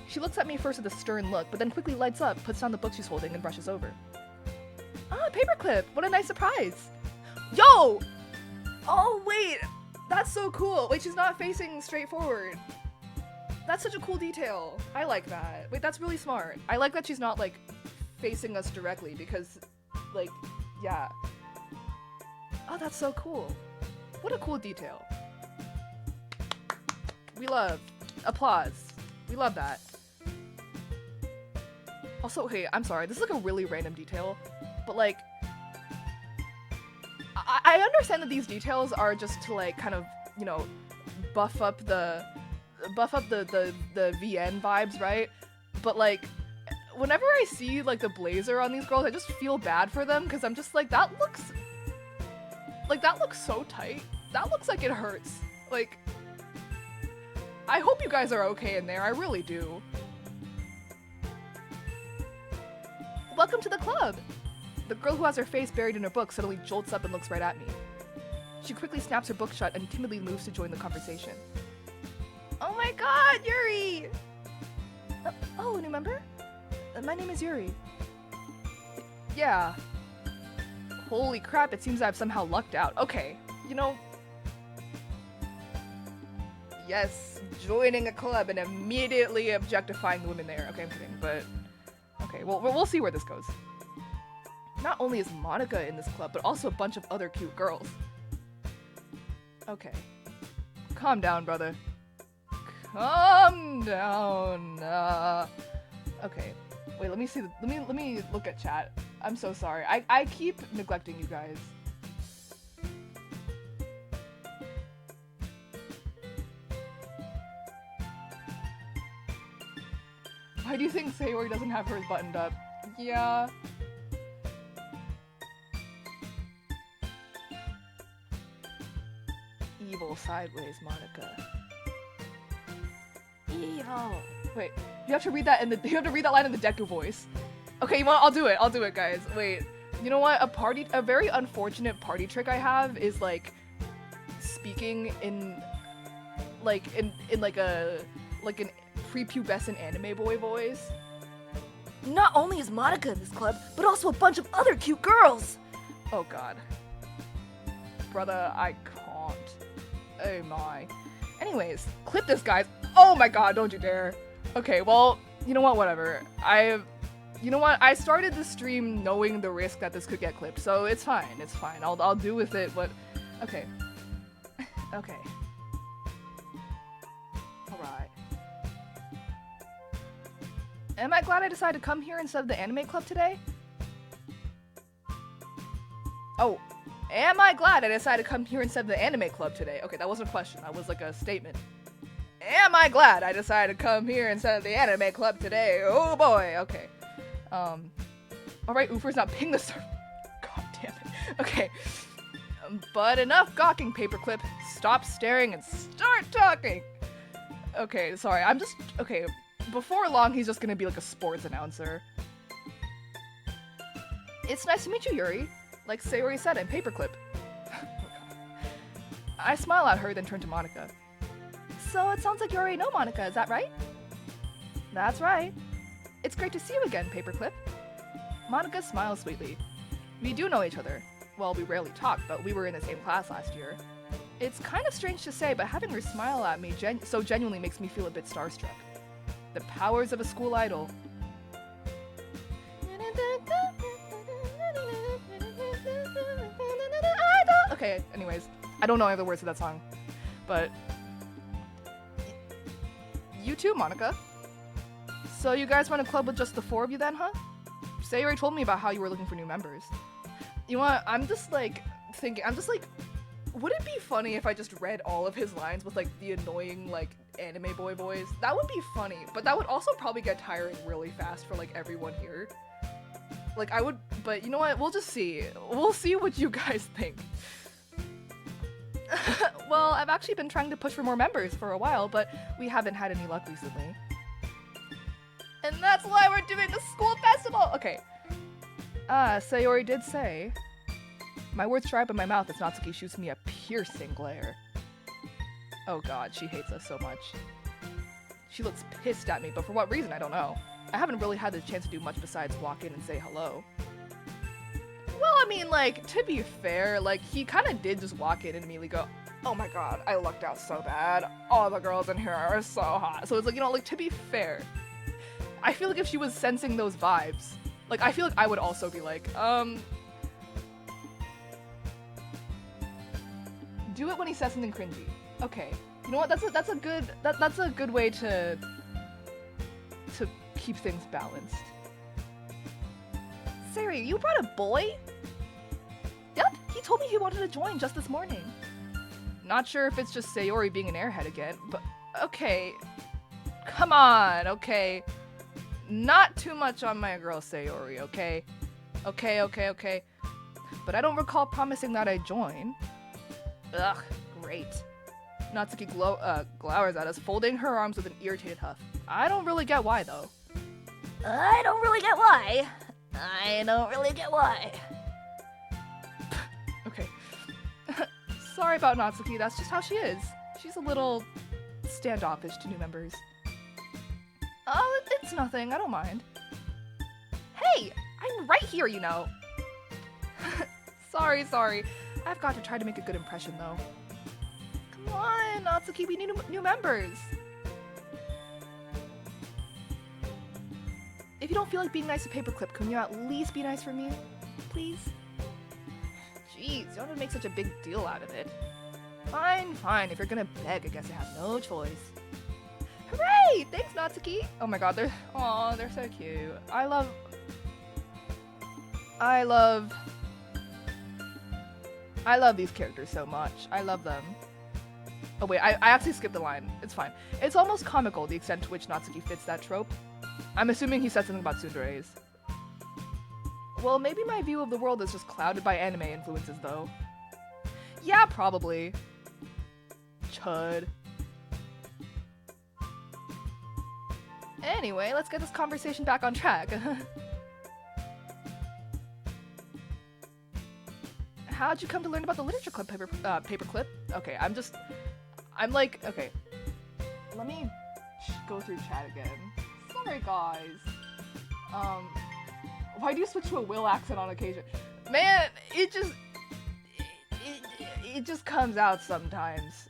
She looks at me first with a stern look, but then quickly lights up, puts down the book she's holding, and brushes over. Ah, Paperclip! What a nice surprise! Yo! Oh, wait! That's so cool! Wait, she's not facing straight forward. That's such a cool detail. I like that. Wait, that's really smart. I like that she's not, like, facing us directly, because, like, yeah. Oh, that's so cool. What a cool detail. We love. Applause. We love that. Also, okay, I'm sorry, this is like a really random detail, but like, I understand that these details are just to like kind of, you know, buff up the VN vibes, right? but like, whenever I see like the blazer on these girls, I just feel bad for them because I'm just like, that looks so tight. That looks like it hurts. Like, I hope you guys are okay in there. I really do. Welcome to the club. The girl who has her face buried in her book suddenly jolts up and looks right at me. She quickly snaps her book shut and timidly moves to join the conversation. Oh my god, Yuri! Oh, a new member? My name is Yuri. Yeah. Holy crap, it seems I've somehow lucked out. Okay, you know... Yes, joining a club and immediately objectifying the women there. Okay, I'm kidding, but... Okay, well, we'll see where this goes. Not only is Monica in this club, but also a bunch of other cute girls. Okay. Calm down, brother. Calm down. Okay. Wait, let me see. Let me look at chat. I'm so sorry. I keep neglecting you guys. Why do you think Sayori doesn't have hers buttoned up? Yeah. Evil sideways, Monica. Evil. Wait, you have to read that line in the Deku voice. Okay, you want? I'll do it, guys. Wait, you know what? A very unfortunate party trick I have is like speaking in an prepubescent anime boy voice. Not only is Monica in this club, but also a bunch of other cute girls. Oh god. Brother, I can't. Oh my. Anyways, clip this, guys. Oh my god, don't you dare. Okay, well, you know what, whatever. You know what, I started the stream knowing the risk that this could get clipped, so it's fine, it's fine. I'll do with it what... Okay. Okay. Alright. Am I glad I decided to come here instead of the anime club today? Oh. Am I glad I decided to come here instead of the anime club today? Okay, that wasn't a question. That was like a statement. Am I glad I decided to come here instead of the anime club today? Oh boy, okay. Alright, Oofer's not ping the server. God damn it. Okay. But enough gawking, Paperclip. Stop staring and start talking. Okay, sorry. Okay. Before long, he's just gonna be like a sports announcer. It's nice to meet you, Yuri. Like Sayori said in Paperclip. I smile at her, then turn to Monica. So it sounds like you already know Monica, is that right? That's right. It's great to see you again, Paperclip. Monica smiles sweetly. We do know each other. Well, we rarely talk, but we were in the same class last year. It's kind of strange to say, but having her smile at me so genuinely makes me feel a bit starstruck. The powers of a school idol. Okay, anyways, I don't know any of the words of that song, but you too, Monica. So you guys run a club with just the 4 of you then, huh? Sayori told me about how you were looking for new members. You know what, I'm just like, would it be funny if I just read all of his lines with like the annoying like anime boy voice? That would be funny, but that would also probably get tiring really fast for like everyone here. Like I would, but you know what, we'll just see. We'll see what you guys think. Well, I've actually been trying to push for more members for a while, but we haven't had any luck recently. And that's why we're doing the school festival! Okay. Sayori did say, my words dry up in my mouth as Natsuki shoots me a piercing glare. Oh god, she hates us so much. She looks pissed at me, but for what reason, I don't know. I haven't really had the chance to do much besides walk in and say hello. Well, I mean, like, to be fair, like, he kind of did just walk in and immediately go, oh my god, I lucked out so bad. All the girls in here are so hot. So it's like, you know, like, to be fair, I feel like if she was sensing those vibes, like, I feel like I would also be like, do it when he says something cringy. Okay. You know what, that's a good way to keep things balanced. Sayori, you brought a boy? Yep, he told me he wanted to join just this morning. Not sure if it's just Sayori being an airhead again, but okay. Come on, okay. not too much on my girl Sayori, okay? Okay. But I don't recall promising that I'd join. Ugh, great. Natsuki glowers at us, folding her arms with an irritated huff. I don't really get why, though. I don't really get why. Okay. Sorry about Natsuki, that's just how she is. She's a little standoffish to new members. Oh, it's nothing, I don't mind. Hey, I'm right here, you know. Sorry. I've got to try to make a good impression, though. Come on, Natsuki, we need new members. If you don't feel like being nice to Paperclip, can you at least be nice for me? Please? Jeez, you don't have to make such a big deal out of it. Fine. If you're gonna beg, I guess I have no choice. Hooray! Thanks, Natsuki! Oh my god, they're so cute. I love these characters so much. I love them. Oh wait, I actually skipped the line. It's fine. It's almost comical the extent to which Natsuki fits that trope. I'm assuming he said something about tsunderes. Well, maybe my view of the world is just clouded by anime influences, though. Yeah, probably. Chud. Anyway, let's get this conversation back on track. How'd you come to learn about the literature club, Paperclip? Okay, okay. Let me go through chat again. Sorry, guys. Why do you switch to a Will accent on occasion? Man, it just comes out sometimes.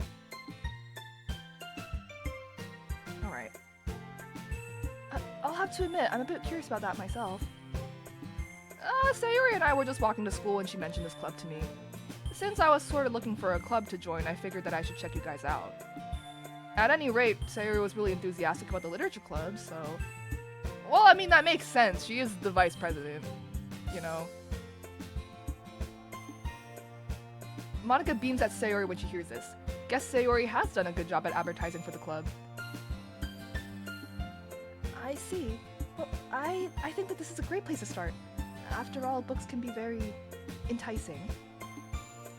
Alright. I'll have to admit, I'm a bit curious about that myself. Sayori and I were just walking to school when she mentioned this club to me. Since I was sort of looking for a club to join, I figured that I should check you guys out. At any rate, Sayori was really enthusiastic about the literature club, so... Well, I mean, that makes sense. She is the vice president, you know. Monica beams at Sayori when she hears this. Guess Sayori has done a good job at advertising for the club. I see. Well, I think that this is a great place to start. After all, books can be very enticing.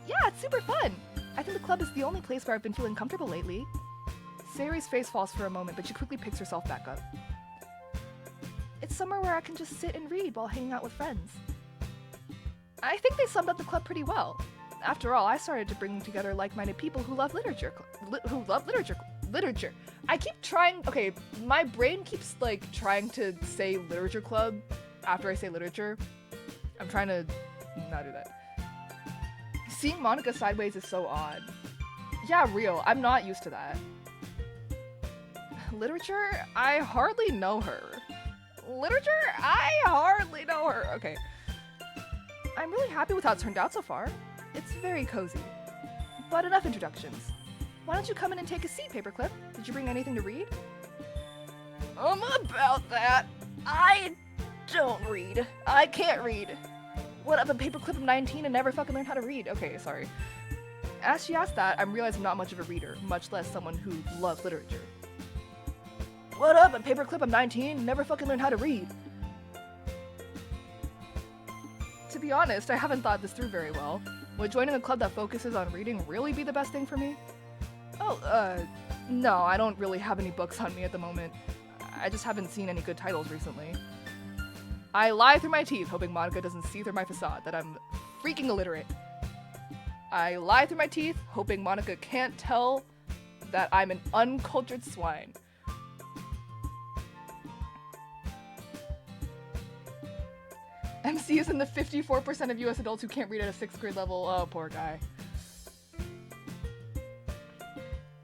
Yeah, it's super fun! I think the club is the only place where I've been feeling comfortable lately. Sayori's face falls for a moment, but she quickly picks herself back up. It's somewhere where I can just sit and read while hanging out with friends. I think they summed up the club pretty well. After all, I started to bring together like-minded people who love literature. Literature. I keep trying. Okay, my brain keeps like trying to say literature club after I say literature. I'm trying to not do that. Seeing Monica sideways is so odd. Yeah, real. I'm not used to that. Literature? I hardly know her. Literature? I hardly know her. Okay. I'm really happy with how it turned out so far. It's very cozy. But enough introductions. Why don't you come in and take a seat, Paperclip? Did you bring anything to read? About that. I don't read. I can't read. What up, a Paperclip? I'm 19 and never fucking learned how to read. Okay, sorry. As she asked that, I'm realizing I'm not much of a reader, much less someone who loves literature. What up, a Paperclip? I'm 19, never fucking learned how to read. To be honest, I haven't thought this through very well. Would joining a club that focuses on reading really be the best thing for me? Oh, no, I don't really have any books on me at the moment. I just haven't seen any good titles recently. I lie through my teeth, hoping Monica doesn't see through my facade that I'm freaking illiterate. I lie through my teeth, hoping Monica can't tell that I'm an uncultured swine. MC is in the 54% of US adults who can't read at a 6th grade level. Oh, poor guy.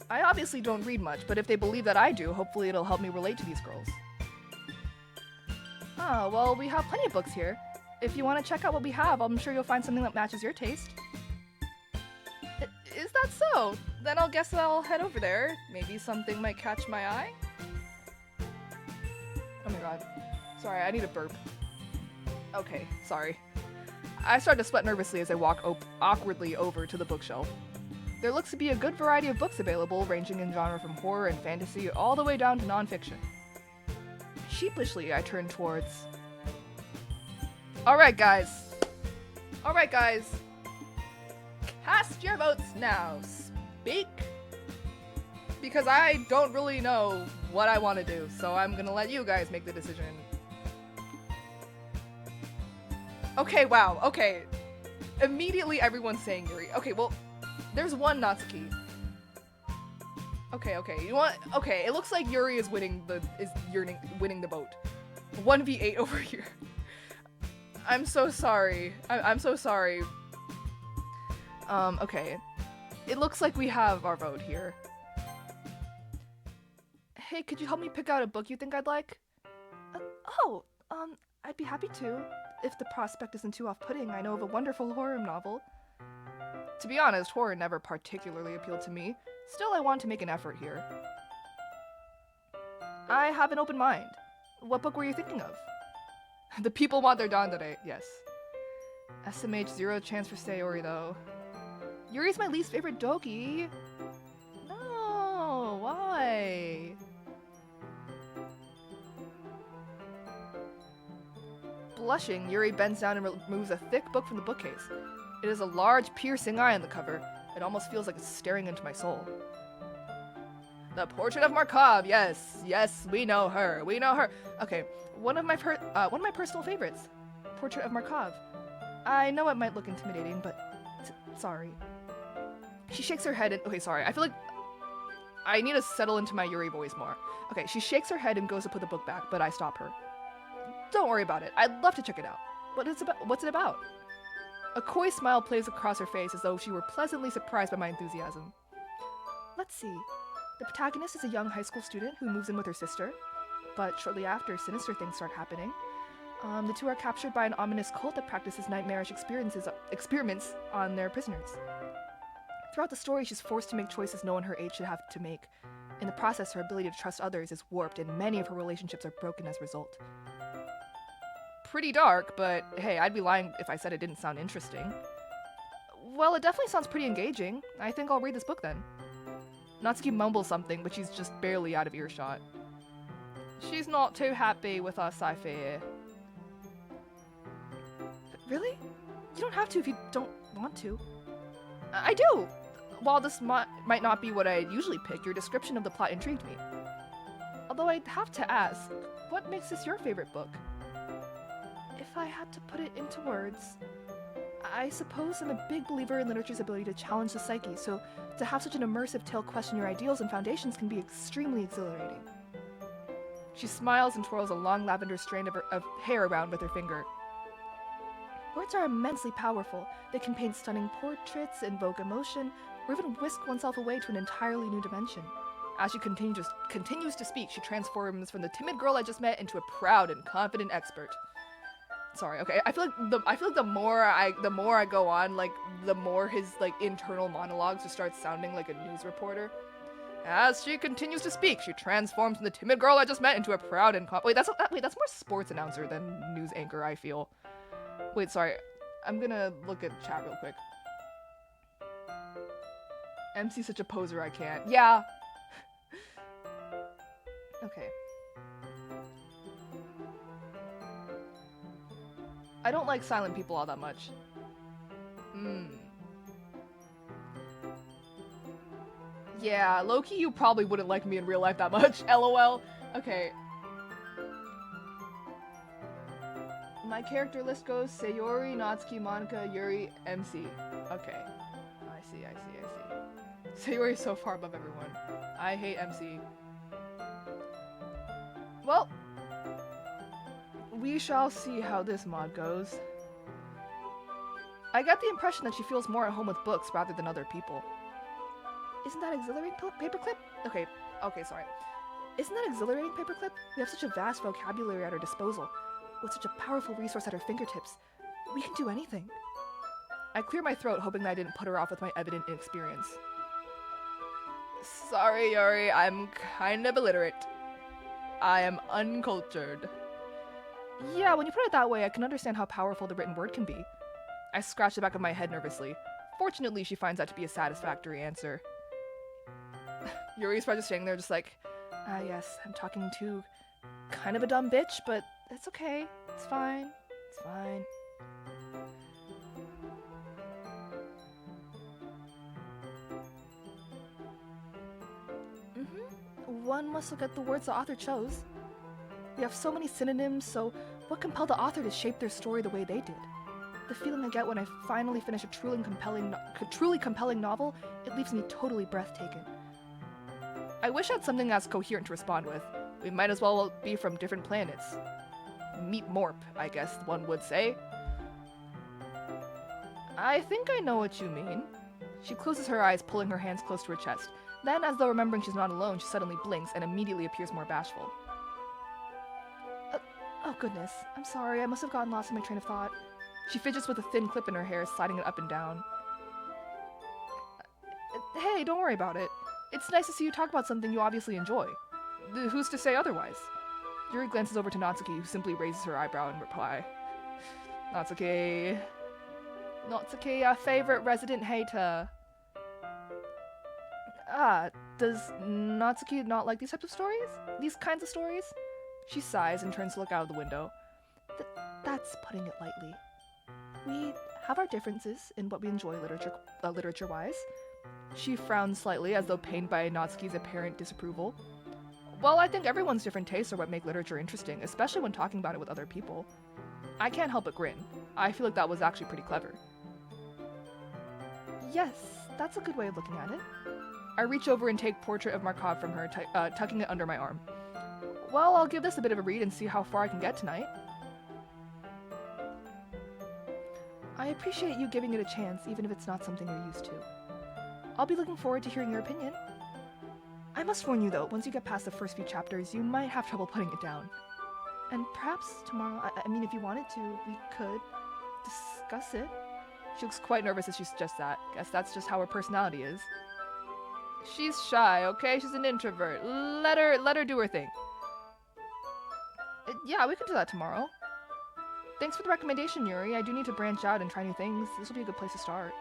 I obviously don't read much, but if they believe that I do, hopefully it'll help me relate to these girls. Oh, well, we have plenty of books here. If you want to check out what we have, I'm sure you'll find something that matches your taste. Is that so? Then I'll guess I'll head over there. Maybe something might catch my eye? Oh my god. Sorry, I need a burp. Okay, sorry. I started to sweat nervously as I walk awkwardly over to the bookshelf. There looks to be a good variety of books available, ranging in genre from horror and fantasy all the way down to nonfiction. Sheepishly, I turn towards. Alright, guys. Alright, guys. Cast your votes now. Speak. Because I don't really know what I want to do, so I'm gonna let you guys make the decision. Okay, wow, okay. Immediately everyone's saying Yuri. Okay, well, there's one Natsuki. Okay, you want? Okay, it looks like Yuri is winning the vote. 1v8 over here. I'm so sorry. I'm so sorry. Okay. It looks like we have our vote here. Hey, could you help me pick out a book you think I'd like? I'd be happy to. If the prospect isn't too off-putting, I know of a wonderful horror novel. To be honest, horror never particularly appealed to me. Still, I want to make an effort here. I have an open mind. What book were you thinking of? The people want their yandere, yes. SMH 0 chance for Sayori, though. Yuri's my least favorite doki. No, why? Blushing, Yuri bends down and removes a thick book from the bookcase. It has a large, piercing eye on the cover. It almost feels like it's staring into my soul. The Portrait of Markov, yes, we know her. Okay, one of my personal favorites, Portrait of Markov. I know it might look intimidating, but sorry. She shakes her head and okay, sorry. I feel like I need to settle into my Yuri voice more. Okay, she shakes her head and goes to put the book back, but I stop her. Don't worry about it. I'd love to check it out. What's it about? A coy smile plays across her face as though she were pleasantly surprised by my enthusiasm. Let's see. The protagonist is a young high school student who moves in with her sister, but shortly after, sinister things start happening. The two are captured by an ominous cult that practices nightmarish experiments on their prisoners. Throughout the story, she's forced to make choices no one her age should have to make. In the process, her ability to trust others is warped, and many of her relationships are broken as a result. Pretty dark, but hey, I'd be lying if I said it didn't sound interesting. Well, it definitely sounds pretty engaging. I think I'll read this book then. Natsuki mumbles something, but she's just barely out of earshot. She's not too happy with us, I fear. Really? You don't have to if you don't want to. I do! While this might not be what I usually pick, your description of the plot intrigued me. Although I'd have to ask, what makes this your favorite book? If I had to put it into words, I suppose I'm a big believer in literature's ability to challenge the psyche, so to have such an immersive tale question your ideals and foundations can be extremely exhilarating. She smiles and twirls a long lavender strand of hair around with her finger. Words are immensely powerful. They can paint stunning portraits, invoke emotion, or even whisk oneself away to an entirely new dimension. As she continues to speak, she transforms from the timid girl I just met into a proud and confident expert. Sorry, okay. I feel like the more I go on, like the more his like internal monologues just start sounding like a news reporter. As she continues to speak, she transforms from the timid girl I just met into a proud and wait, that's more sports announcer than news anchor, I feel. Wait, sorry. I'm gonna look at chat real quick. MC's such a poser I can't. Yeah. Okay. I don't like silent people all that much. Yeah, low-key you probably wouldn't like me in real life that much. LOL. Okay. My character list goes Sayori, Natsuki, Monika, Yuri, MC. Okay. I see. Sayori is so far above everyone. I hate MC. Well, we shall see how this mod goes. I got the impression that she feels more at home with books rather than other people. Isn't that exhilarating, Paperclip? Okay, sorry. Isn't that exhilarating, Paperclip? We have such a vast vocabulary at our disposal. With such a powerful resource at our fingertips, we can do anything. I clear my throat, hoping that I didn't put her off with my evident inexperience. Sorry, Yuri, I'm kind of illiterate. I am uncultured. Yeah, when you put it that way, I can understand how powerful the written word can be. I scratch the back of my head nervously. Fortunately, she finds that to be a satisfactory answer. Yuri's probably just standing there just like, yes, I'm talking to kind of a dumb bitch, but it's okay. It's fine. It's fine. One must look at the words the author chose. We have so many synonyms, so what compelled the author to shape their story the way they did? The feeling I get when I finally finish a truly compelling novel, it leaves me totally breathtaking. I wish I had something as coherent to respond with. We might as well be from different planets. Meet Morp, I guess one would say. I think I know what you mean. She closes her eyes, pulling her hands close to her chest. Then, as though remembering she's not alone, she suddenly blinks and immediately appears more bashful. Oh goodness, I'm sorry, I must have gotten lost in my train of thought. She fidgets with a thin clip in her hair, sliding it up and down. Hey, don't worry about it. It's nice to see you talk about something you obviously enjoy. Who's to say otherwise? Yuri glances over to Natsuki, who simply raises her eyebrow in reply. Natsuki, our favorite resident hater. Does Natsuki not like these types of stories? These kinds of stories? She sighs and turns to look out of the window. That's putting it lightly. We have our differences in what we enjoy literature-wise. She frowns slightly, as though pained by Natsuki's apparent disapproval. Well, I think everyone's different tastes are what make literature interesting, especially when talking about it with other people. I can't help but grin. I feel like that was actually pretty clever. Yes, that's a good way of looking at it. I reach over and take Portrait of Markov from her, tucking it under my arm. Well, I'll give this a bit of a read and see how far I can get tonight. I appreciate you giving it a chance, even if it's not something you're used to. I'll be looking forward to hearing your opinion. I must warn you though, once you get past the first few chapters, you might have trouble putting it down. And perhaps tomorrow, I mean if you wanted to, we could discuss it. She looks quite nervous as she suggests that. Guess that's just how her personality is. She's shy, okay? She's an introvert. Let her do her thing. Yeah, we can do that tomorrow. Thanks for the recommendation, Yuri. I do need to branch out and try new things. This will be a good place to start.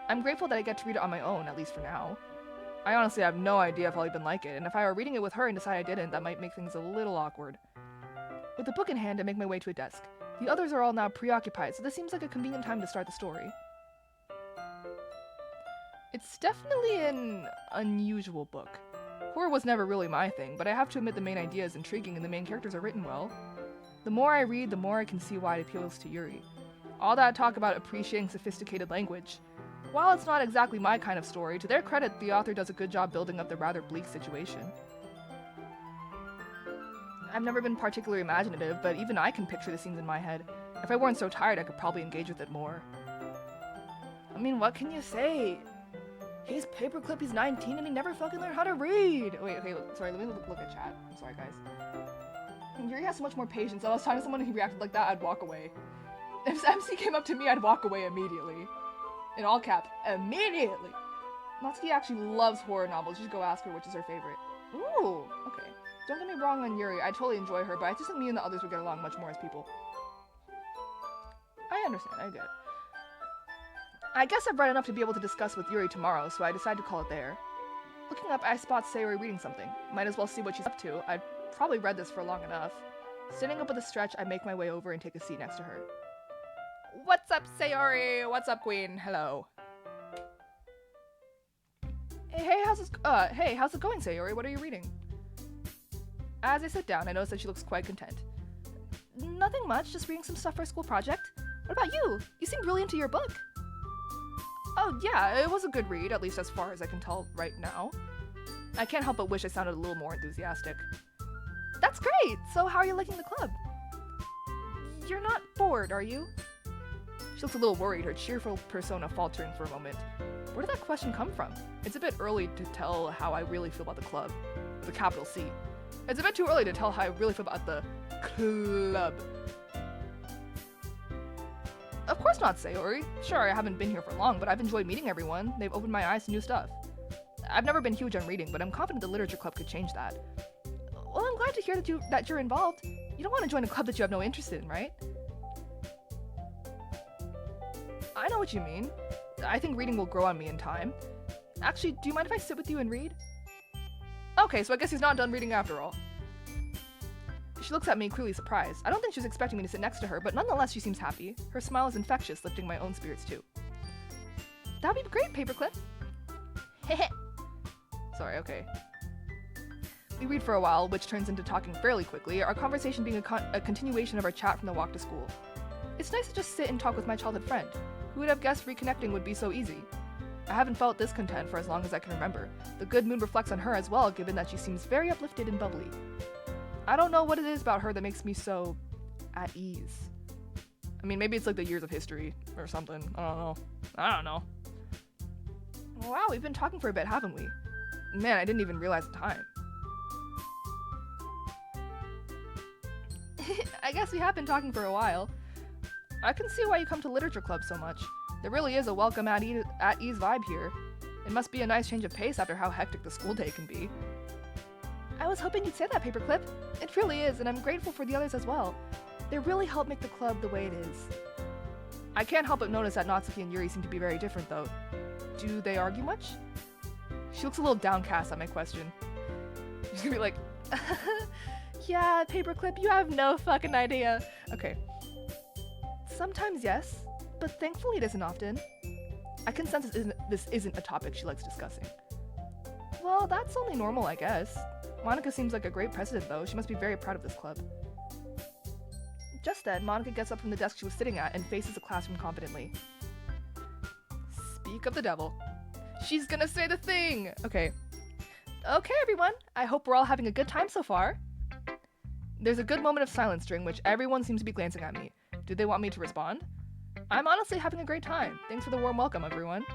I'm grateful that I get to read it on my own, at least for now. I honestly have no idea if I'll even like it, and if I were reading it with her and decide I didn't, that might make things a little awkward. With the book in hand, I make my way to a desk. The others are all now preoccupied, so this seems like a convenient time to start the story. It's definitely an unusual book. Horror was never really my thing, but I have to admit the main idea is intriguing and the main characters are written well. The more I read, the more I can see why it appeals to Yuri. All that talk about appreciating sophisticated language. While it's not exactly my kind of story, to their credit, the author does a good job building up the rather bleak situation. I've never been particularly imaginative, but even I can picture the scenes in my head. If I weren't so tired, I could probably engage with it more. I mean, what can you say? He's paperclip, he's 19, and he never fucking learned how to read! Wait, okay, sorry, let me look at chat. I'm sorry, guys. Yuri has so much more patience. If I was talking to someone and he reacted like that, I'd walk away. If MC came up to me, I'd walk away immediately. In all caps, immediately! Natsuki actually loves horror novels. You should go ask her which is her favorite. Ooh, okay. Don't get me wrong on Yuri, I totally enjoy her, but I just think me and the others would get along much more as people. I understand, I get it. I guess I've read enough to be able to discuss with Yuri tomorrow, so I decide to call it there. Looking up, I spot Sayori reading something. Might as well see what she's up to. I've probably read this for long enough. Sitting up with a stretch, I make my way over and take a seat next to her. What's up, Sayori? What's up, Queen? Hello. Hey, how's it going, Sayori? What are you reading? As I sit down, I notice that she looks quite content. Nothing much, just reading some stuff for a school project. What about you? You seem really into your book. Oh yeah, it was a good read, at least as far as I can tell right now. I can't help but wish I sounded a little more enthusiastic. That's great! So how are you liking the club? You're not bored, are you? She looks a little worried, her cheerful persona faltering for a moment. Where did that question come from? It's a bit early to tell how I really feel about the club. With a capital C. It's a bit too early to tell how I really feel about the club. Of course not, Sayori. Sure, I haven't been here for long, but I've enjoyed meeting everyone. They've opened my eyes to new stuff. I've never been huge on reading, but I'm confident the literature club could change that. Well, I'm glad to hear that you're involved. You don't want to join a club that you have no interest in, right? I know what you mean. I think reading will grow on me in time. Actually, do you mind if I sit with you and read? Okay, so I guess he's not done reading after all. She looks at me, clearly surprised. I don't think she was expecting me to sit next to her, but nonetheless she seems happy. Her smile is infectious, lifting my own spirits too. That'd be great, Paperclip. Heh. Sorry, okay. We read for a while, which turns into talking fairly quickly, our conversation being a continuation of our chat from the walk to school. It's nice to just sit and talk with my childhood friend. Who would have guessed reconnecting would be so easy? I haven't felt this content for as long as I can remember. The good mood reflects on her as well, given that she seems very uplifted and bubbly. I don't know what it is about her that makes me so at ease. I mean, maybe it's like the years of history or something. I don't know. Wow, we've been talking for a bit, haven't we? Man, I didn't even realize the time. I guess we have been talking for a while. I can see why you come to literature club so much. There really is a welcome at ease vibe here. It must be a nice change of pace after how hectic the school day can be. I was hoping you'd say that, Paperclip. It really is, and I'm grateful for the others as well. They really help make the club the way it is. I can't help but notice that Natsuki and Yuri seem to be very different, though. Do they argue much? She looks a little downcast at my question. She's gonna be like, yeah, Paperclip, you have no fucking idea. Okay. Sometimes yes, but thankfully it isn't often. I can sense this isn't a topic she likes discussing. Well, that's only normal, I guess. Monica seems like a great president, though. She must be very proud of this club. Just then, Monica gets up from the desk she was sitting at and faces the classroom confidently. Speak of the devil. She's gonna say the thing! Okay. Okay, everyone. I hope we're all having a good time so far. There's a good moment of silence during which everyone seems to be glancing at me. Do they want me to respond? I'm honestly having a great time. Thanks for the warm welcome, everyone.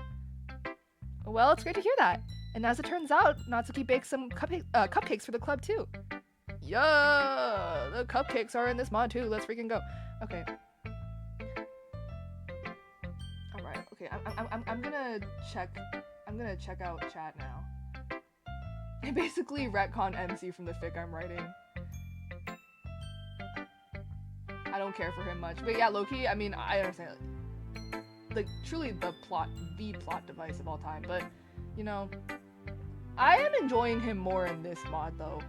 Well, it's great to hear that. And as it turns out, Natsuki baked some cupcakes for the club too. Yeah, the cupcakes are in this mod too. Let's freaking go. Okay. All right. Okay. I'm gonna check. I'm gonna check out chat now. I basically retcon MC from the fic I'm writing. I don't care for him much, but yeah, Loki. I mean, I understand. Like truly the plot device of all time, but you know, I am enjoying him more in this mod though.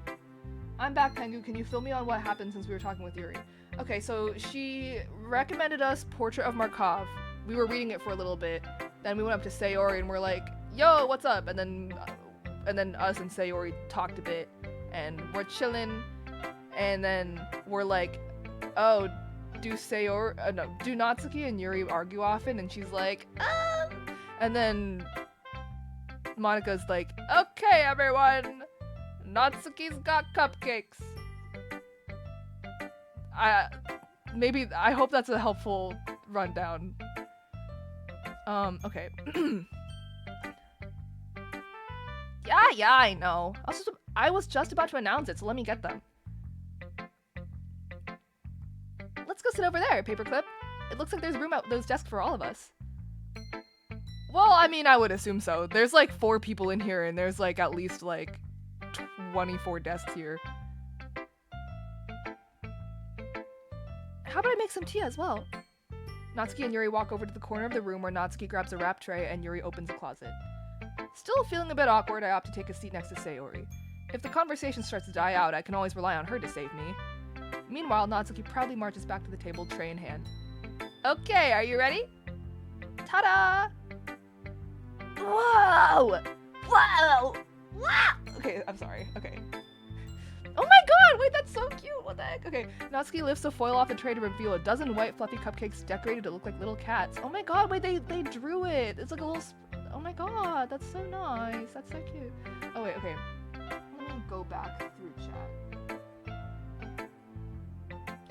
I'm back, Pengoo. Can you fill me on what happened since we were talking with Yuri? Okay, so she recommended us Portrait of Markov. We were reading it for a little bit. Then we went up to Sayori and we're like, "Yo, what's up?" And then us and Sayori talked a bit, and we're chilling. And then we're like, "Oh, do Natsuki and Yuri argue often?" And she's like, And then Monica's like, "Okay, everyone, Natsuki's got cupcakes." I hope that's a helpful rundown. Okay. Yeah, I know. I was just about to announce it, so let me get them. Let's go sit over there, Paperclip. It looks like there's room at those desks for all of us. Well, I mean, I would assume so. There's like 4 people in here, and there's like at least like 24 desks here. How about I make some tea as well? Natsuki and Yuri walk over to the corner of the room where Natsuki grabs a wrap tray and Yuri opens a closet. Still feeling a bit awkward, I opt to take a seat next to Sayori. If the conversation starts to die out, I can always rely on her to save me. Meanwhile, Natsuki proudly marches back to the table, tray in hand. Okay, are you ready? Ta-da! Whoa! Whoa! Whoa! Okay, I'm sorry. Okay. Oh my god! Wait, that's so cute! What the heck? Okay, Natsuki lifts the foil off the tray to reveal a dozen white fluffy cupcakes decorated to look like little cats. Oh my god, wait, they drew it! It's like a little... Oh my god, that's so nice. That's so cute. Oh wait, okay. Let me go back through chat.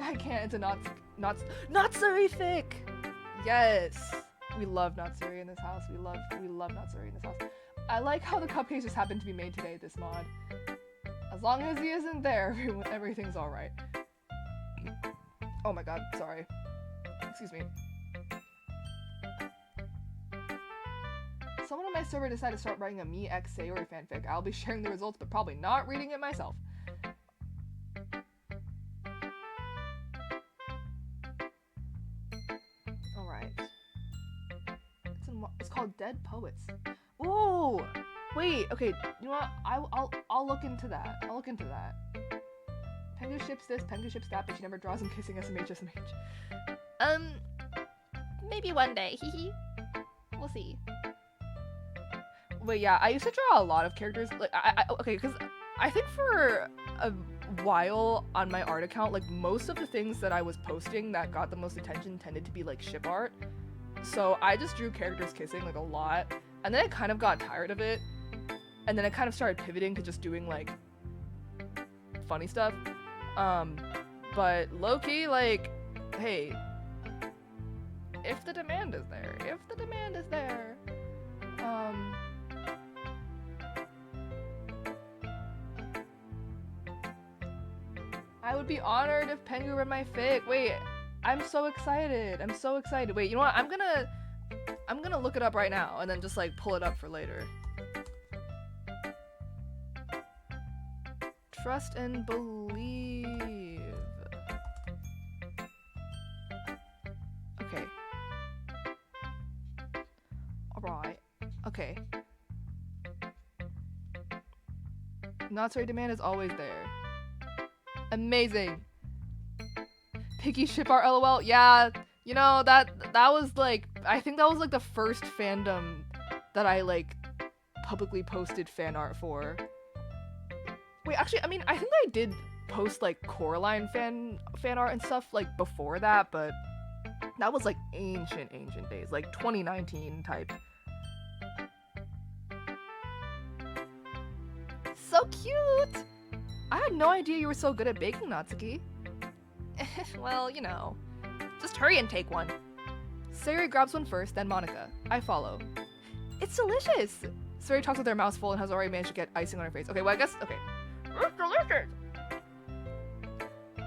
I can't, it's a Natsuri fic! Yes! We love Natsuri in this house. We love Natsuri in this house. I like how the cupcakes just happen to be made today, this mod. As long as he isn't there, everything's alright. Oh my god, sorry. Excuse me. Someone on my server decided to start writing a me x Sayori fanfic. I'll be sharing the results, but probably not reading it myself. Alright. It's called Dead Poets. Ooh! Wait, okay, you know what? I'll look into that. I'll look into that. Pengoo ships this, pengoo ships that, but she never draws him kissing SMH. Maybe one day. Hee. We'll see. Wait, yeah, I used to draw a lot of characters. Like, okay, because I think for a while on my art account, like most of the things that I was posting that got the most attention tended to be like ship art. So I just drew characters kissing like a lot, and then I kind of got tired of it, and then I kind of started pivoting to just doing like funny stuff. But low-key, like, hey, if the demand is there, I would be honored if pengoo read my fic. Wait, I'm so excited. Wait, you know what? I'm gonna look it up right now and then just like pull it up for later. Trust and believe. Okay. Alright. Okay. Not sorry demand is always there. Amazing. Picky ship art LOL. Yeah, you know, that was like, I think that was like the first fandom that I like publicly posted fan art for. Wait, actually, I mean, I think I did post like Coraline fan art and stuff like before that, but that was like ancient days, like 2019 type. So cute! I had no idea you were so good at baking, Natsuki. Well, you know. Just hurry and take one. Sayuri grabs one first, then Monica. I follow. It's delicious! Sayuri talks with her mouth full and has already managed to get icing on her face. Okay, well I guess, okay. It's delicious!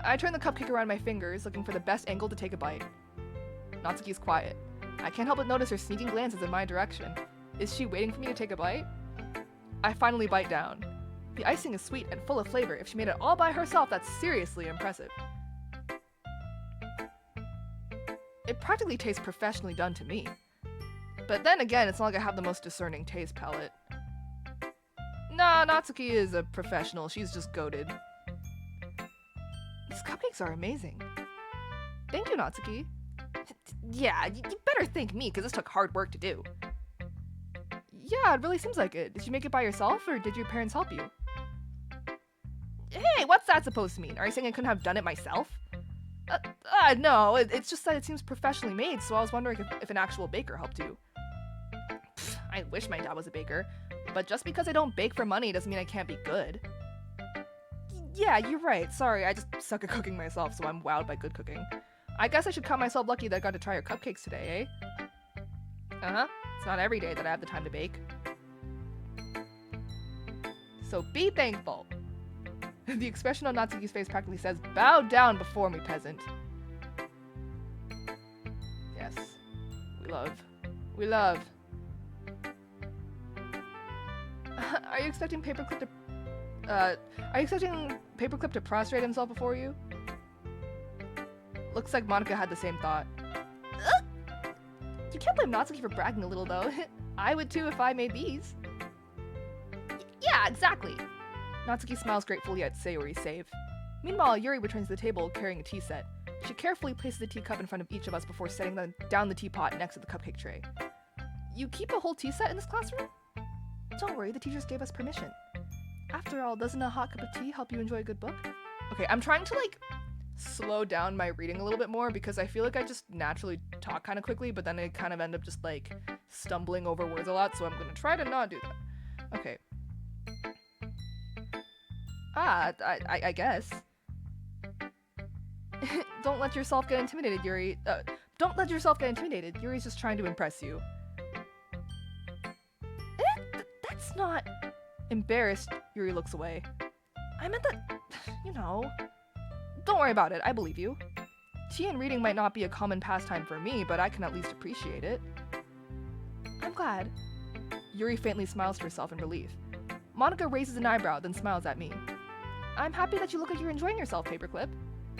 I turn the cupcake around my fingers, looking for the best angle to take a bite. Natsuki's quiet. I can't help but notice her sneaking glances in my direction. Is she waiting for me to take a bite? I finally bite down. The icing is sweet and full of flavor. If she made it all by herself, that's seriously impressive. It practically tastes professionally done to me. But then again, it's not like I have the most discerning taste palette. Nah, Natsuki is a professional. She's just goated. These cupcakes are amazing. Thank you, Natsuki. Yeah, you better thank me, because this took hard work to do. Yeah, it really seems like it. Did you make it by yourself, or did your parents help you? Hey, what's that supposed to mean? Are you saying I couldn't have done it myself? No, it's just that it seems professionally made, so I was wondering if an actual baker helped you. Pfft, I wish my dad was a baker, but just because I don't bake for money doesn't mean I can't be good. Yeah, you're right. Sorry, I just suck at cooking myself, so I'm wowed by good cooking. I guess I should count myself lucky that I got to try your cupcakes today, eh? Uh-huh. It's not every day that I have the time to bake. So be thankful. The expression on Natsuki's face practically says, bow down before me, peasant. Yes. We love. Are you expecting Paperclip to prostrate himself before you? Looks like Monica had the same thought. You can't blame Natsuki for bragging a little, though. I would too if I made these. Yeah, exactly. Natsuki smiles gratefully at Sayori's save. Meanwhile, Yuri returns to the table carrying a tea set. She carefully places the teacup in front of each of us before setting down the teapot next to the cupcake tray. You keep a whole tea set in this classroom? Don't worry, the teachers gave us permission. After all, doesn't a hot cup of tea help you enjoy a good book? Okay, I'm trying to like slow down my reading a little bit more because I feel like I just naturally talk kind of quickly, but then I kind of end up just like stumbling over words a lot, so I'm gonna try to not do that. Okay. I guess. Don't let yourself get intimidated, Yuri. Don't let yourself get intimidated. Yuri's just trying to impress you. That's not... Embarrassed, Yuri looks away. I meant that... You know... Don't worry about it, I believe you. Tea and reading might not be a common pastime for me, but I can at least appreciate it. I'm glad. Yuri faintly smiles to herself in relief. Monica raises an eyebrow, then smiles at me. I'm happy that you look like you're enjoying yourself, Paperclip.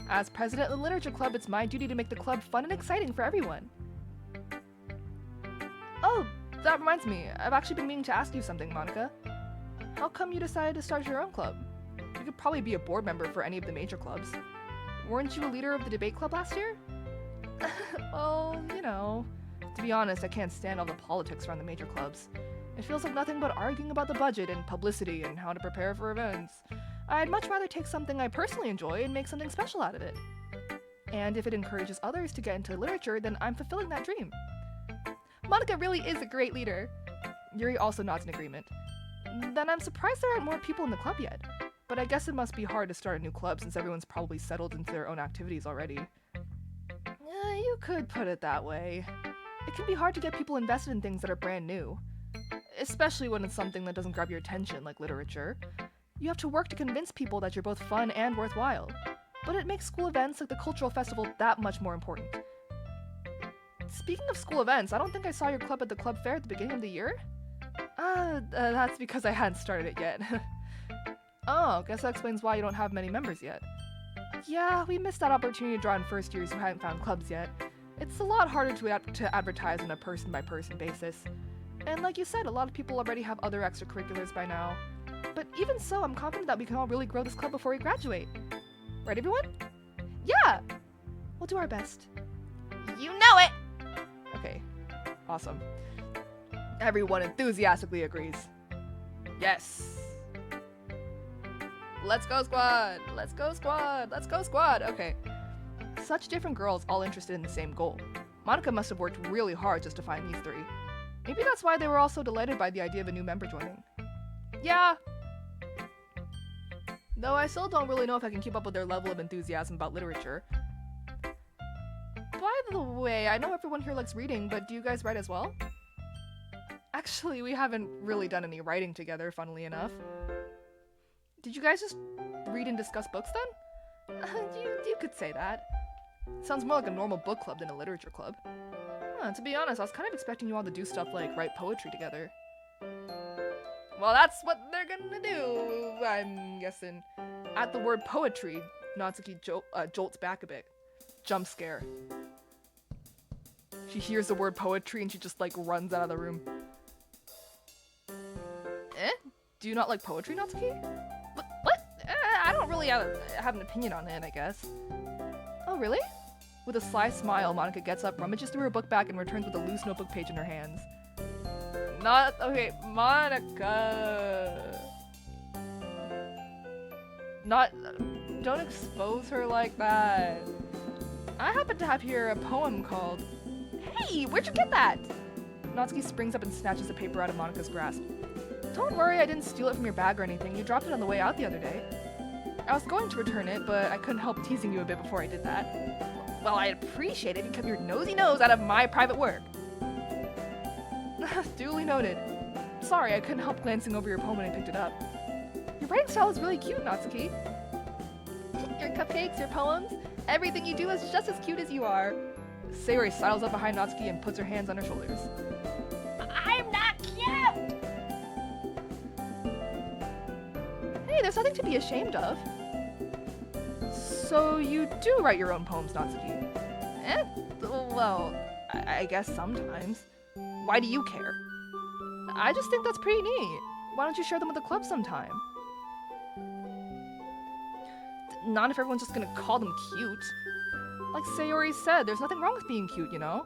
As president of the Literature Club, it's my duty to make the club fun and exciting for everyone. Oh, that reminds me. I've actually been meaning to ask you something, Monica. How come you decided to start your own club? you could probably be a board member for any of the major clubs. Weren't you a leader of the debate club last year? Well, you know. To be honest, I can't stand all the politics around the major clubs. It feels like nothing but arguing about the budget and publicity and how to prepare for events. I'd much rather take something I personally enjoy and make something special out of it. And if it encourages others to get into literature, then I'm fulfilling that dream. Monica really is a great leader. Yuri also nods in agreement. Then I'm surprised there aren't more people in the club yet. But I guess it must be hard to start a new club since everyone's probably settled into their own activities already. You could put it that way. It can be hard to get people invested in things that are brand new. Especially when it's something that doesn't grab your attention, like literature. You have to work to convince people that you're both fun and worthwhile. But it makes school events like the cultural festival that much more important. Speaking of school events, I don't think I saw your club at the club fair at the beginning of the year? That's because I hadn't started it yet. Oh, guess that explains why you don't have many members yet. Yeah, we missed that opportunity to draw in first years who hadn't found clubs yet. It's a lot harder to advertise on a person-by-person basis. And like you said, a lot of people already have other extracurriculars by now. But even so, I'm confident that we can all really grow this club before we graduate. Right, everyone? Yeah! We'll do our best. You know it! Okay, awesome. Everyone enthusiastically agrees. Yes! Let's go, squad! Let's go, squad! Let's go, squad! Okay. Such different girls all interested in the same goal. Monica must have worked really hard just to find these three. Maybe that's why they were all so delighted by the idea of a new member joining. Yeah! Though I still don't really know if I can keep up with their level of enthusiasm about literature. By the way, I know everyone here likes reading, but do you guys write as well? Actually, we haven't really done any writing together, funnily enough. Did you guys just read and discuss books then? You could say that. Sounds more like a normal book club than a literature club. To be honest, I was kind of expecting you all to do stuff like write poetry together. Well, that's what they're gonna do, I'm guessing. At the word poetry, Natsuki jolts back a bit. Jump scare. She hears the word poetry and she just like runs out of the room. Do you not like poetry, Natsuki? What? I don't really have an opinion on it, I guess. Oh, really? With a sly smile, Monica gets up, rummages through her book bag, and returns with a loose notebook page in her hands. Okay, Monica. Don't expose her like that. I happen to have here a poem called... Hey, where'd you get that? Natsuki springs up and snatches the paper out of Monica's grasp. Don't worry, I didn't steal it from your bag or anything. You dropped it on the way out the other day. I was going to return it, but I couldn't help teasing you a bit before I did that. Well, I appreciate it if you kept your nosy nose out of my private work. Duly noted. Sorry, I couldn't help glancing over your poem when I picked it up. Your writing style is really cute, Natsuki. Your cupcakes, your poems, everything you do is just as cute as you are. Sayori sidles up behind Natsuki and puts her hands on her shoulders. I'm not cute! Hey, there's nothing to be ashamed of. So you do write your own poems, Natsuki? Well, I guess sometimes. Why do you care? I just think that's pretty neat. Why don't you share them with the club sometime? Not if everyone's just gonna call them cute. Like Sayori said, there's nothing wrong with being cute, you know?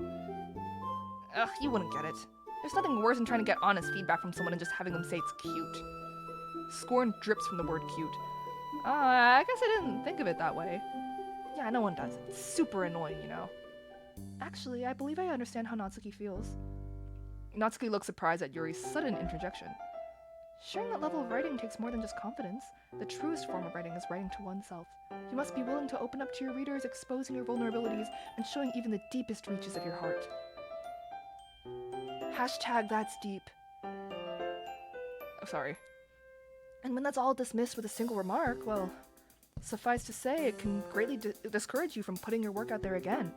Ugh, you wouldn't get it. There's nothing worse than trying to get honest feedback from someone and just having them say it's cute. Scorn drips from the word cute. I guess I didn't think of it that way. Yeah, no one does. It's super annoying, you know? Actually, I believe I understand how Natsuki feels. Natsuki looks surprised at Yuri's sudden interjection. Sharing that level of writing takes more than just confidence. The truest form of writing is writing to oneself. You must be willing to open up to your readers, exposing your vulnerabilities, and showing even the deepest reaches of your heart. Hashtag that's deep. Oh, sorry. And when that's all dismissed with a single remark, well, suffice to say, it can greatly discourage you from putting your work out there again.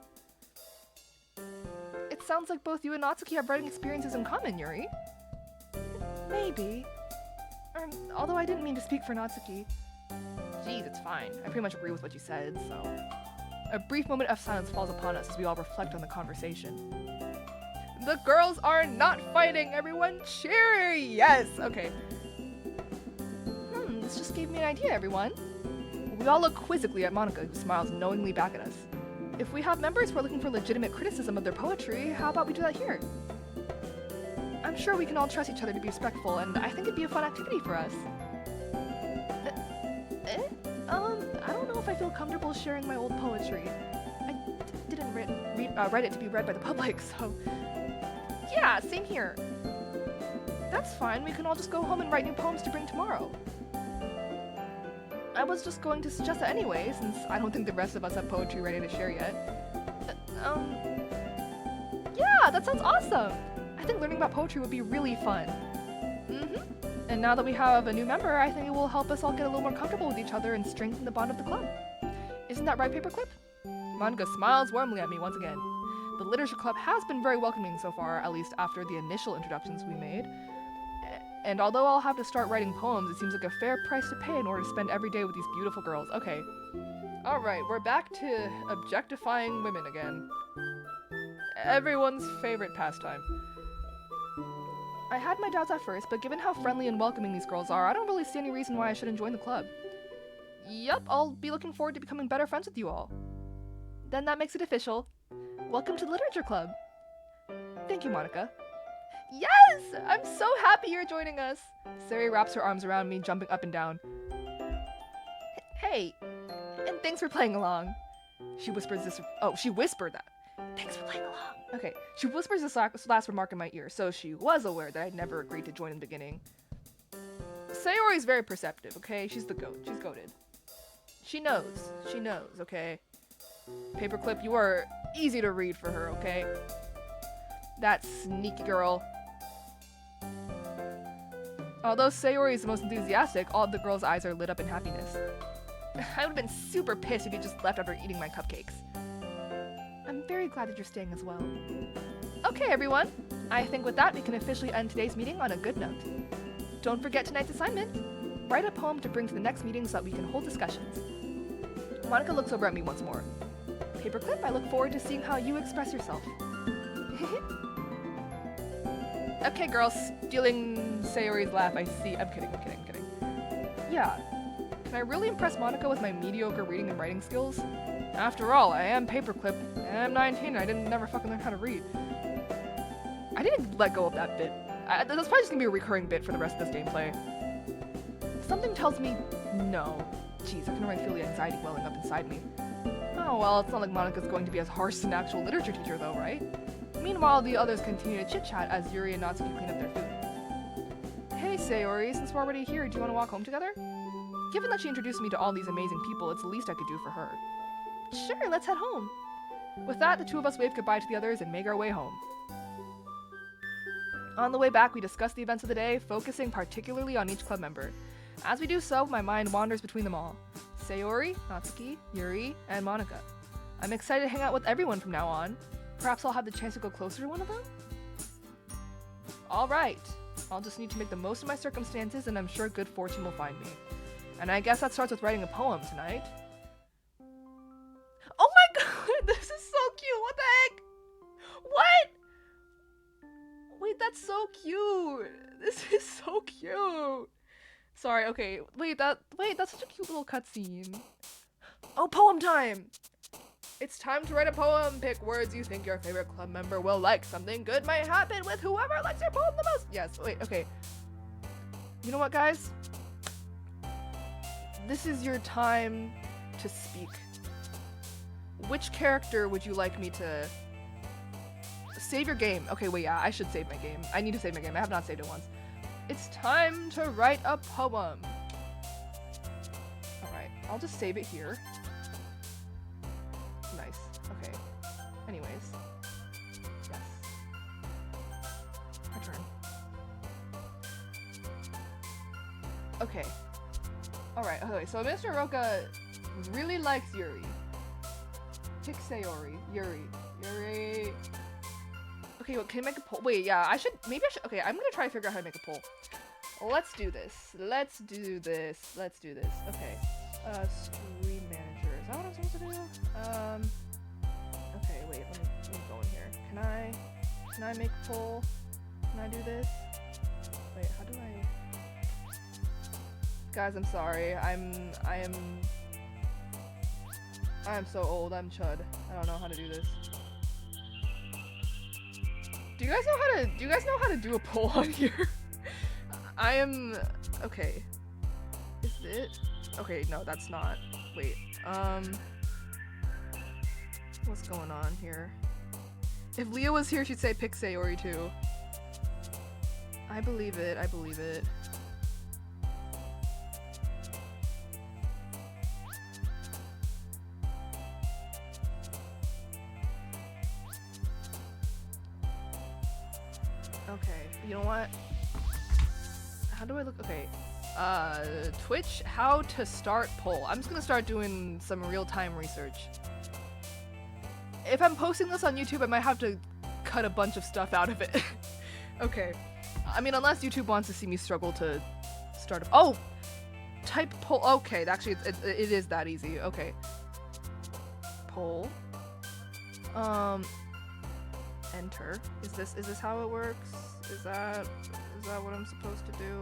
It sounds like both you and Natsuki have writing experiences in common, Yuri. Maybe. Although I didn't mean to speak for Natsuki. Jeez, it's fine. I pretty much agree with what you said, so... A brief moment of silence falls upon us as we all reflect on the conversation. The girls are not fighting! Everyone cheer! Yes! Okay. this just gave me an idea, everyone. We all look quizzically at Monica, who smiles knowingly back at us. If we have members who are looking for legitimate criticism of their poetry, how about we do that here? I'm sure we can all trust each other to be respectful, and I think it'd be a fun activity for us. I don't know if I feel comfortable sharing my old poetry. I didn't write it to be read by the public, so... Yeah, same here. That's fine, we can all just go home and write new poems to bring tomorrow. I was just going to suggest that anyway, since I don't think the rest of us have poetry ready to share yet. Yeah, that sounds awesome! I think learning about poetry would be really fun. And now that we have a new member, I think it will help us all get a little more comfortable with each other and strengthen the bond of the club. Isn't that right, Paperclip? Monica smiles warmly at me once again. The Literature Club has been very welcoming so far, at least after the initial introductions we made. And although I'll have to start writing poems, it seems like a fair price to pay in order to spend every day with these beautiful girls. Okay. Alright, we're back to objectifying women again. Everyone's favorite pastime. I had my doubts at first, but given how friendly and welcoming these girls are, I don't really see any reason why I shouldn't join the club. Yup, I'll be looking forward to becoming better friends with you all. Then that makes it official. Welcome to the Literature Club. Thank you, Monica. Yes! I'm so happy you're joining us! Sari wraps her arms around me, jumping up and down. Hey, and thanks for playing along. She whispers this. Oh, she whispered that. Thanks for playing along. Okay, she whispers this last remark in my ear, so she was aware that I'd never agreed to join in the beginning. Sayori's very perceptive, okay? She's the goat. She's goated. She knows. She knows, okay? Paperclip, you are easy to read for her, okay? That sneaky girl. Although Sayori is the most enthusiastic, all of the girls' eyes are lit up in happiness. I would have been super pissed if you just left after eating my cupcakes. I'm very glad that you're staying as well. Okay, everyone. I think with that, we can officially end today's meeting on a good note. Don't forget tonight's assignment. Write a poem to bring to the next meeting so that we can hold discussions. Monica looks over at me once more. Paperclip, I look forward to seeing how you express yourself. Okay, girls, stealing Sayori's laugh, I see. I'm kidding. Yeah. Can I really impress Monica with my mediocre reading and writing skills? After all, I am Paperclip, and I'm 19 and I never fucking learn how to read. I didn't let go of that bit. That's probably just gonna be a recurring bit for the rest of this gameplay. Something tells me no. Jeez, I can already feel the anxiety welling up inside me. Oh well, it's not like Monica's going to be as harsh as an actual literature teacher though, right? Meanwhile, the others continue to chit-chat as Yuri and Natsuki clean up their food. Hey Sayori, since we're already here, do you want to walk home together? Given that she introduced me to all these amazing people, it's the least I could do for her. Sure, let's head home. With that, the two of us wave goodbye to the others and make our way home. On the way back, we discuss the events of the day, focusing particularly on each club member. As we do so, my mind wanders between them all. Sayori, Natsuki, Yuri, and Monica. I'm excited to hang out with everyone from now on. Perhaps I'll have the chance to go closer to one of them? Alright, I'll just need to make the most of my circumstances and I'm sure good fortune will find me. And I guess that starts with writing a poem tonight. Oh my god, this is so cute, what the heck? What? Wait, that's so cute. This is so cute. Sorry, okay, wait, that's such a cute little cutscene. Oh, poem time! It's time to write a poem. Pick words you think your favorite club member will like. Something good might happen with whoever likes your poem the most. Yes, wait, okay. You know what, guys? This is your time to speak. Which character would you like me to... Save your game. Okay, wait, yeah, I should save my game. I need to save my game. I have not saved it once. It's time to write a poem. Alright, I'll just save it here. Nice. Okay. Anyways. Yes. My turn. Okay. Alright, okay, so Mr. Roka really likes Yuri. Pick Sayori. Yuri. Okay, well, can I make a poll? Wait, yeah, maybe I should, okay, I'm gonna try to figure out how to make a poll. Let's do this. Okay. Screen manager. Is that what I'm supposed to do? Okay, wait, let me go in here. Can I make a poll? Can I do this? Wait, how do I... Guys, I'm sorry. I am so old. I'm chud. I don't know how to do this. Do you guys know how to do a poll on here? I am okay. Is it? Okay, no, that's not. Wait. What's going on here? If Leah was here, she'd say pick Sayori too. I believe it. I believe it. Okay, you know what? How do I look? Okay. Twitch, how to start poll. I'm just gonna start doing some real-time research. If I'm posting this on YouTube, I might have to cut a bunch of stuff out of it. Okay. I mean, unless YouTube wants to see me struggle to start a— oh! Type poll. Okay, actually, it is that easy. Okay. Poll. Enter. Is this how it works? Is that what I'm supposed to do?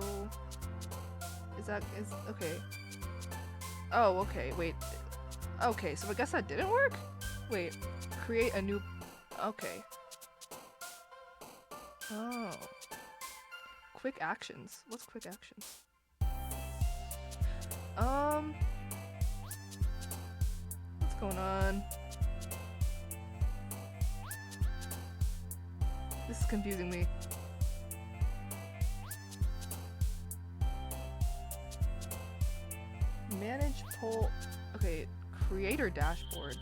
Okay. Oh, okay, wait. Okay, so I guess that didn't work? Wait, create a new— okay. Oh. Quick actions. What's quick actions? What's going on? This is confusing me. Manage poll. Okay, creator dashboard.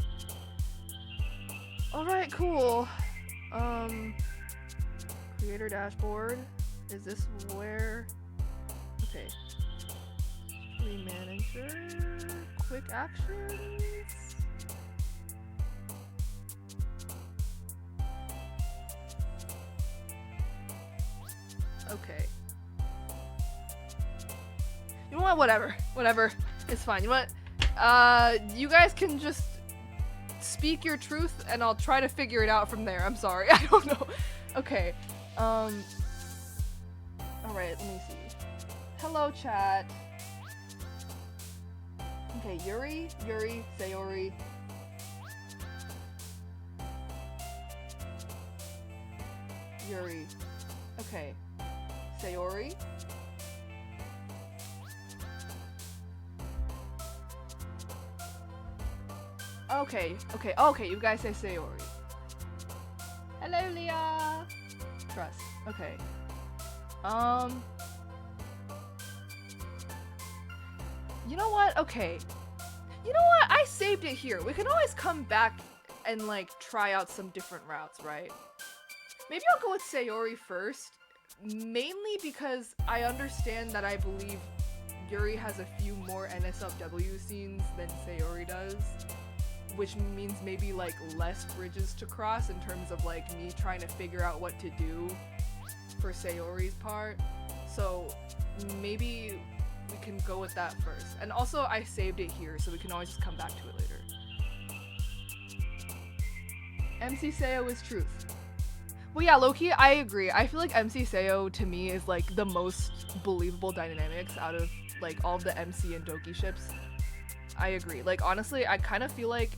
Alright, cool. Creator dashboard. Is this where? Okay. Free manager. Quick actions. Okay. You know what? Whatever. Whatever. It's fine. You know what? You guys can just speak your truth and I'll try to figure it out from there. I'm sorry. I don't know. Okay. Alright, let me see. Hello, chat. Okay, Yuri, Sayori. Yuri. Okay. Sayori. Okay, you guys say Sayori. Hello, Leah. Trust. Okay. You know what? Okay. You know what? I saved it here. We can always come back and like try out some different routes, right? Maybe I'll go with Sayori first, mainly because I understand that I believe Yuri has a few more NSFW scenes than Sayori does, which means maybe like less bridges to cross in terms of like me trying to figure out what to do for Sayori's part. So maybe we can go with that first. And also I saved it here so we can always just come back to it later. MC Sayo is truth. Well, yeah, low-key, I agree. I feel like MC Sayo to me is like the most believable dynamics out of like all of the MC and Doki ships. I agree. Like honestly, I kind of feel like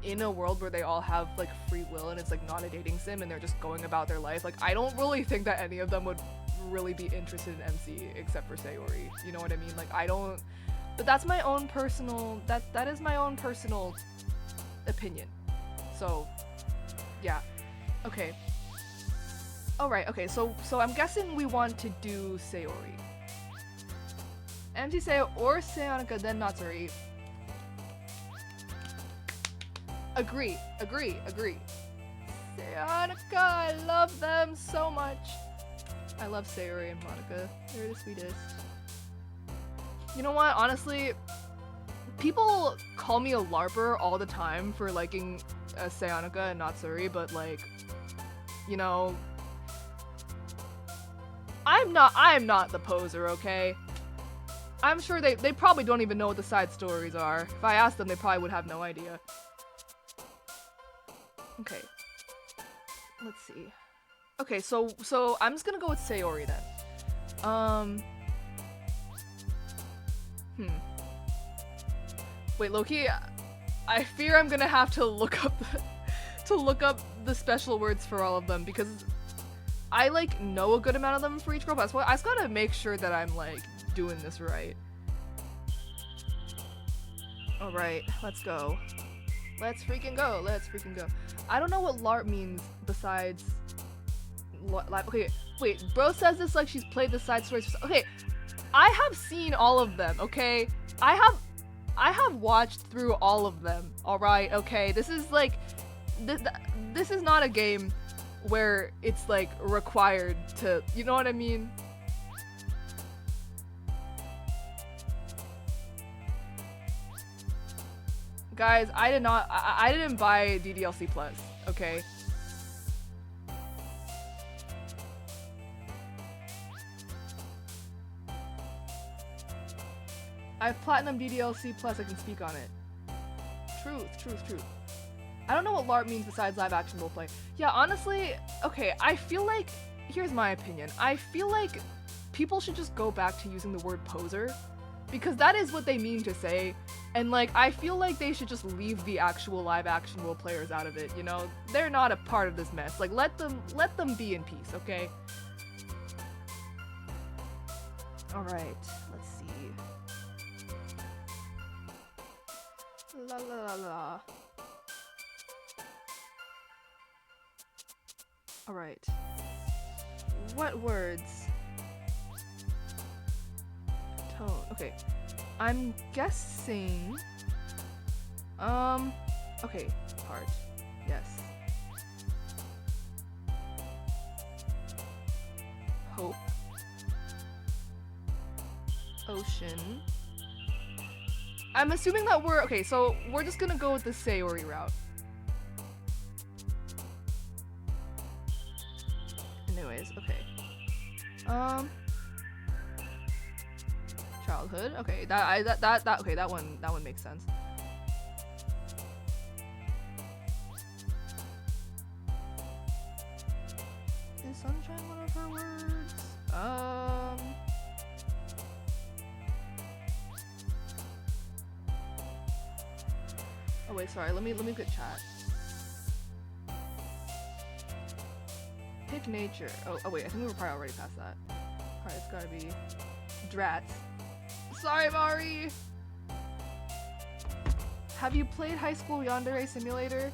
in a world where they all have like free will and it's like not a dating sim and they're just going about their life, like I don't really think that any of them would really be interested in MC except for Sayori. You know what I mean? Like I don't, but that's my own personal, that is my own personal opinion. So yeah. Okay. Alright, okay, so I'm guessing we want to do Sayori. MC Sayo or Seonika, then Natsuri. Agree. Seonika, I love them so much. I love Sayori and Monica. They're the sweetest. You know what, honestly, people call me a LARPer all the time for liking Seonika and Natsuri, but like, you know, I'm not the poser, okay? I'm sure they probably don't even know what the side stories are. If I asked them, they probably would have no idea. Okay. Let's see. Okay, so I'm just gonna go with Sayori then. Wait, Loki, I fear I'm gonna have to look up the special words for all of them because I like know a good amount of them for each girl, but I just gotta make sure that I'm like doing this right. Alright, let's go. Let's freaking go. Let's freaking go. I don't know what LARP means besides okay, wait, bro says this like she's played the side stories. Okay, I have seen all of them, okay? I have watched through all of them, alright? Okay, this is like, this is not a game where it's like required to, you know what I mean? Guys, I didn't buy ddlc Plus, okay? I've platinum ddlc Plus, I can speak on it. Truth. I don't know what LARP means besides live action roleplay. Yeah, honestly, okay, I feel like, here's my opinion. I feel like people should just go back to using the word poser, because that is what they mean to say, and like, I feel like they should just leave the actual live action role players out of it, you know? They're not a part of this mess. Like, let them be in peace, okay? Alright, let's see. La la la la. Alright. What words? Tone. Okay. I'm guessing... Okay. Heart. Yes. Hope. Ocean. I'm assuming that we're... Okay, so we're just gonna go with the Sayori route. Anyways, okay. Childhood. Okay, okay, that one makes sense. Is sunshine one of her words? Oh wait, sorry. Let me get chat. Pick nature. Oh wait, I think we were probably already past that. Alright, it's gotta be Drats. Sorry, Mari! Have you played High School Yandere Simulator?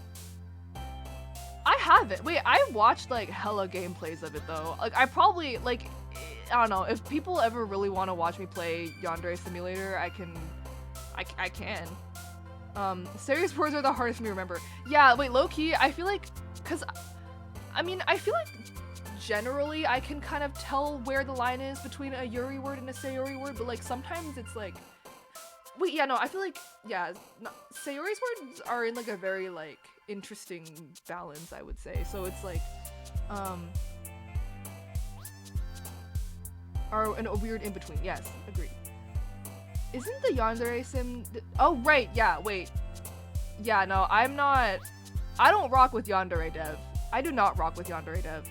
I haven't. Wait, I watched like hella gameplays of it though. Like I probably like, I don't know, if people ever really want to watch me play Yandere Simulator, I can. Serious words are the hardest for me to remember. Yeah, wait, low-key, I feel like, cause, I mean, I feel like generally I can kind of tell where the line is between a Yuri word and a Sayori word, but like sometimes it's like, wait, yeah, no, I feel like, yeah, no, Sayori's words are in like a very like interesting balance, I would say. So it's like, are in a weird in between. Yes, agreed. Isn't the Yandere sim? Oh right, yeah. Wait, yeah. No, I'm not. I don't rock with Yandere Dev. I do not rock with Yandere Dev.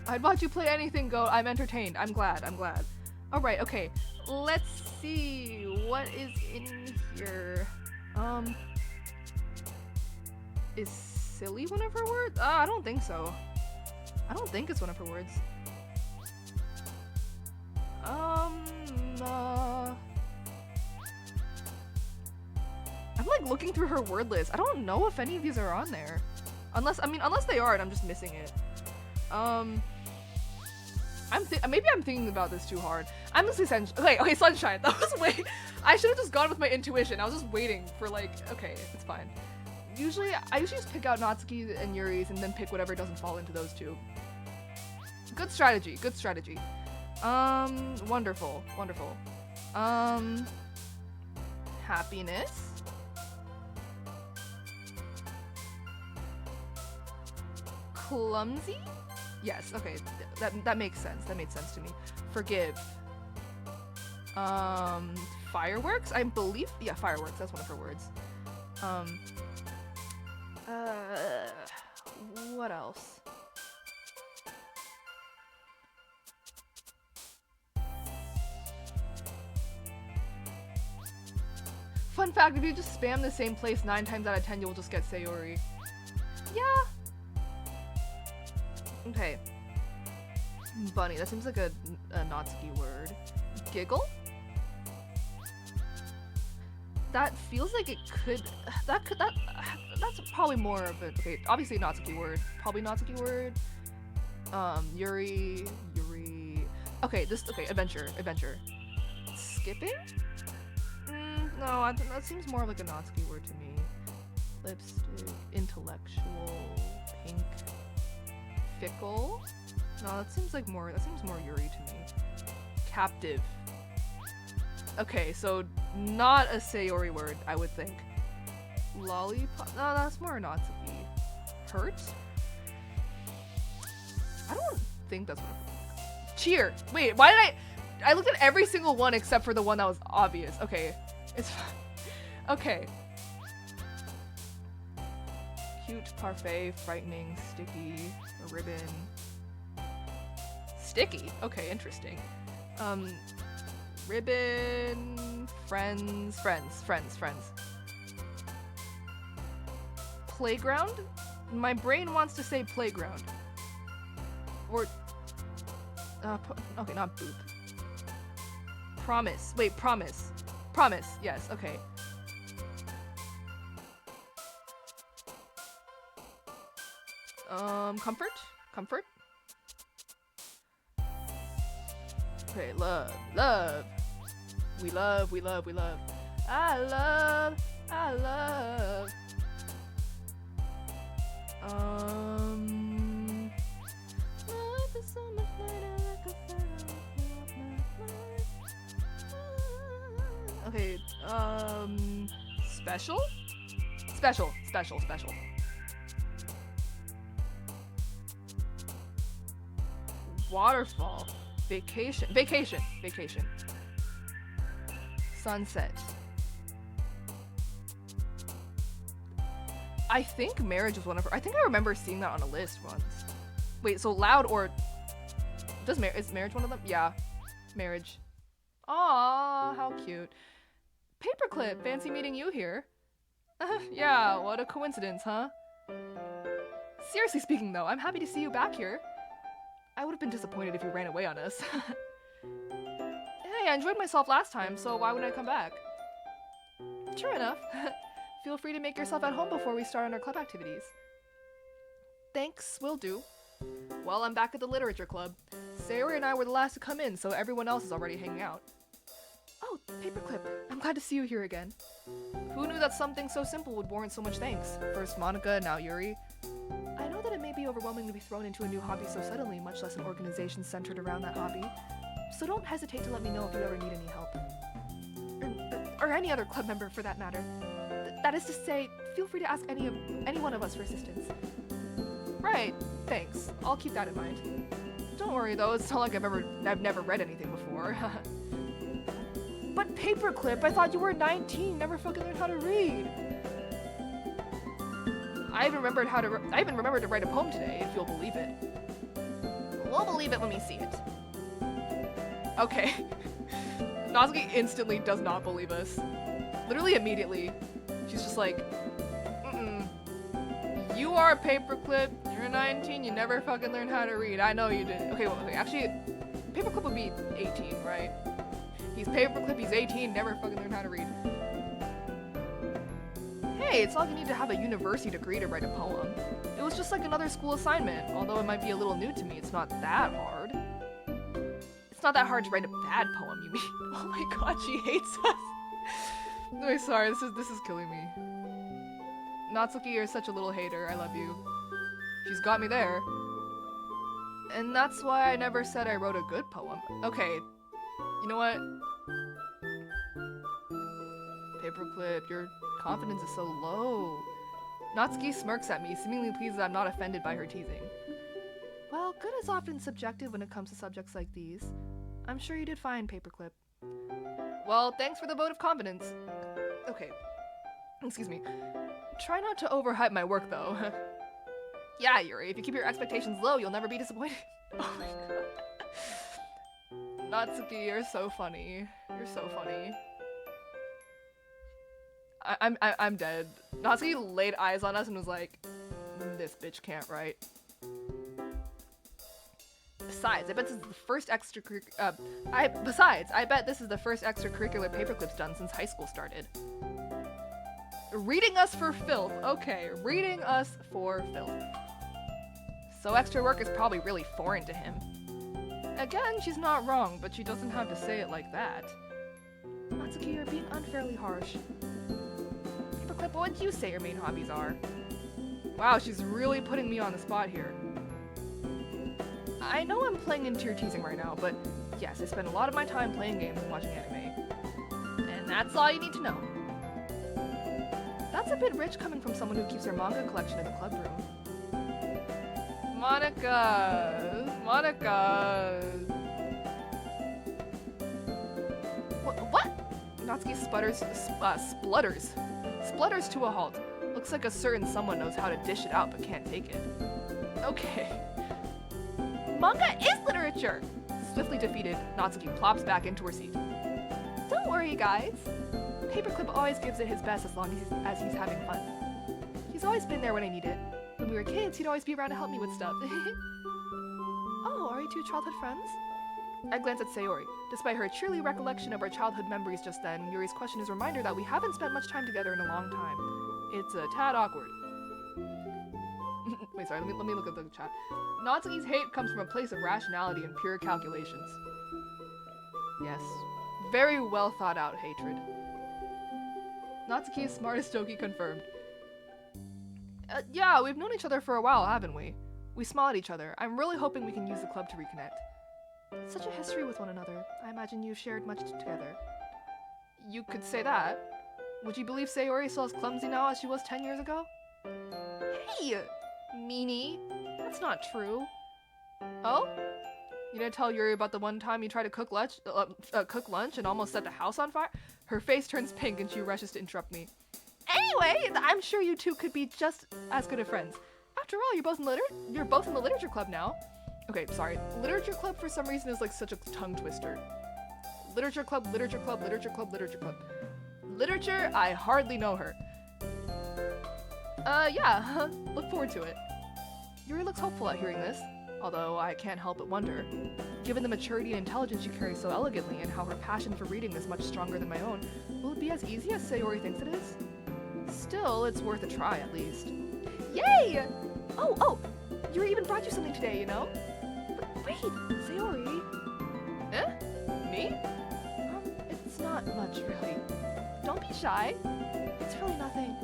I'd watch you play anything, Goat. I'm entertained. I'm glad. I'm glad. All right. Okay. Let's see what is in here. Is silly one of her words? I don't think so. I don't think it's one of her words. I'm like looking through her word list. I don't know if any of these are on there. Unless they are and I'm just missing it. Maybe I'm thinking about this too hard. I'm gonna say sunshine. Okay, sunshine. That was way. I should have just gone with my intuition. I was just waiting for like. Okay, it's fine. I usually just pick out Natsuki and Yuri's and then pick whatever doesn't fall into those two. Good strategy. Good strategy. Wonderful. Wonderful. Happiness. Clumsy? Yes, okay. That makes sense. That made sense to me. Forgive. Fireworks? I believe, yeah, fireworks. That's one of her words. what else? Fun fact, if you just spam the same place 9 times out of 10, you'll just get Sayori. Yeah. Okay. Bunny, that seems like a Natsuki word. Giggle? That feels like it could, that's probably more of a, okay, obviously Natsuki word, probably Natsuki word. Yuri, okay, adventure. Skipping? No, that seems more like a Natsuki word to me. Lipstick, intellectual, pink, fickle? No, that seems more Yuri to me. Captive. Okay, so not a Sayori word, I would think. Lollipop? No, that's more Natsuki. Hurt? I don't think that's what I'm... Cheer! Wait, why did I looked at every single one except for the one that was obvious. Okay, it's fine. Okay. Cute, parfait, frightening, sticky, a ribbon. Sticky? Okay, interesting. Ribbon, friends. Playground? My brain wants to say playground. Or, okay, not boop. Promise. Wait, promise. Promise, yes, okay. Comfort? Okay, love. We love. I love. Life is so much lighter like a feather. Okay, special. Waterfall. Vacation. Sunset. I think marriage was one of her. I think I remember seeing that on a list once. Wait, so loud or is marriage one of them? Yeah, marriage. Aw, how cute. Paperclip, fancy meeting you here. Yeah, what a coincidence, huh? Seriously speaking though, I'm happy to see you back here. I would have been disappointed if you ran away on us. Hey, I enjoyed myself last time, so why wouldn't I come back? Sure enough. Feel free to make yourself at home before we start on our club activities. Thanks, will do. Well, I'm back at the literature club. Sayori and I were the last to come in, so everyone else is already hanging out. Oh, Paperclip, I'm glad to see you here again. Who knew that something so simple would warrant so much thanks? First Monica, now Yuri. I know that it may be overwhelming to be thrown into a new hobby so suddenly, much less an organization centered around that hobby. So don't hesitate to let me know if you ever need any help. Or any other club member for that matter. That is to say, feel free to ask any one of us for assistance. Right, thanks. I'll keep that in mind. Don't worry though, it's not like I've never read anything before. But Paperclip, I thought you were 19, never fucking learned how to read. I even remembered to write a poem today, if you'll believe it. We'll believe it when we see it. Okay. Natsuki instantly does not believe us. Literally immediately. She's just like, You are a Paperclip, you're 19, you never fucking learned how to read. I know you did. Okay, actually, Paperclip would be 18, right? He's Paperclip, he's 18, never fucking learned how to read. Hey, it's not like you need to have a university degree to write a poem. It was just like another school assignment, although it might be a little new to me, it's not that hard. It's not that hard to write a bad poem, you mean? Oh my god, she hates us. I'm sorry, this is killing me. Natsuki, you're such a little hater, I love you. She's got me there. And that's why I never said I wrote a good poem. Okay, you know what? Paperclip, your confidence is so low. Natsuki smirks at me, seemingly pleased that I'm not offended by her teasing. Well, good is often subjective when it comes to subjects like these. I'm sure you did fine, Paperclip. Well, thanks for the vote of confidence. Okay. Excuse me. Try not to overhype my work, though. Yeah, Yuri, if you keep your expectations low, you'll never be disappointed. Oh my god. Natsuki, you're so funny. You're so funny. I'm dead. Natsuki laid eyes on us and was like, this bitch can't write. Besides, I bet this is the first extracurricular paperclip's done since high school started. Reading us for filth. Okay, reading us for filth. So extra work is probably really foreign to him. Again, she's not wrong, but she doesn't have to say it like that. Natsuki, you're being unfairly harsh. Paperclip, what would you say your main hobbies are? Wow, she's really putting me on the spot here. I know I'm playing into your teasing right now, but yes, I spend a lot of my time playing games and watching anime. And that's all you need to know. That's a bit rich coming from someone who keeps her manga collection in the club room. Monica! What? Natsuki splutters to a halt. Looks like a certain someone knows how to dish it out but can't take it. Okay. Manga is literature! Swiftly defeated, Natsuki plops back into her seat. Don't worry, guys. Paperclip always gives it his best as long as he's having fun. He's always been there when I need it. When we were kids, he'd always be around to help me with stuff. Oh, are you two childhood friends? I glance at Sayori. Despite her cheerly recollection of our childhood memories just then, Yuri's question is a reminder that we haven't spent much time together in a long time. It's a tad awkward. Wait, sorry, let me look at the chat. Natsuki's hate comes from a place of rationality and pure calculations. Yes. Very well thought out hatred. Natsuki is smartest doki confirmed. Yeah, we've known each other for a while, haven't we? We smile at each other. I'm really hoping we can use the club to reconnect. Such a history with one another. I imagine you've shared much together. You could say that. Would you believe Sayori is still as clumsy now as she was 10 years ago? Hey! Meanie. That's not true. Oh? You didn't tell Yuri about the one time you tried to cook lunch and almost set the house on fire? Her face turns pink and she rushes to interrupt me. Anyway, I'm sure you two could be just as good of friends. After all, you're both in the literature club now. Okay, sorry. Literature club for some reason is like such a tongue twister. Literature club, literature club, literature club, literature club. Literature, I hardly know her. Yeah, look forward to it. Yuri looks hopeful at hearing this, although I can't help but wonder. Given the maturity and intelligence she carries so elegantly and how her passion for reading is much stronger than my own, will it be as easy as Sayori thinks it is? Still, it's worth a try at least. Yay! Oh, Yuri even brought you something today, you know? But wait, Sayori. Eh? Me? It's not much, really. Don't be shy. It's really nothing.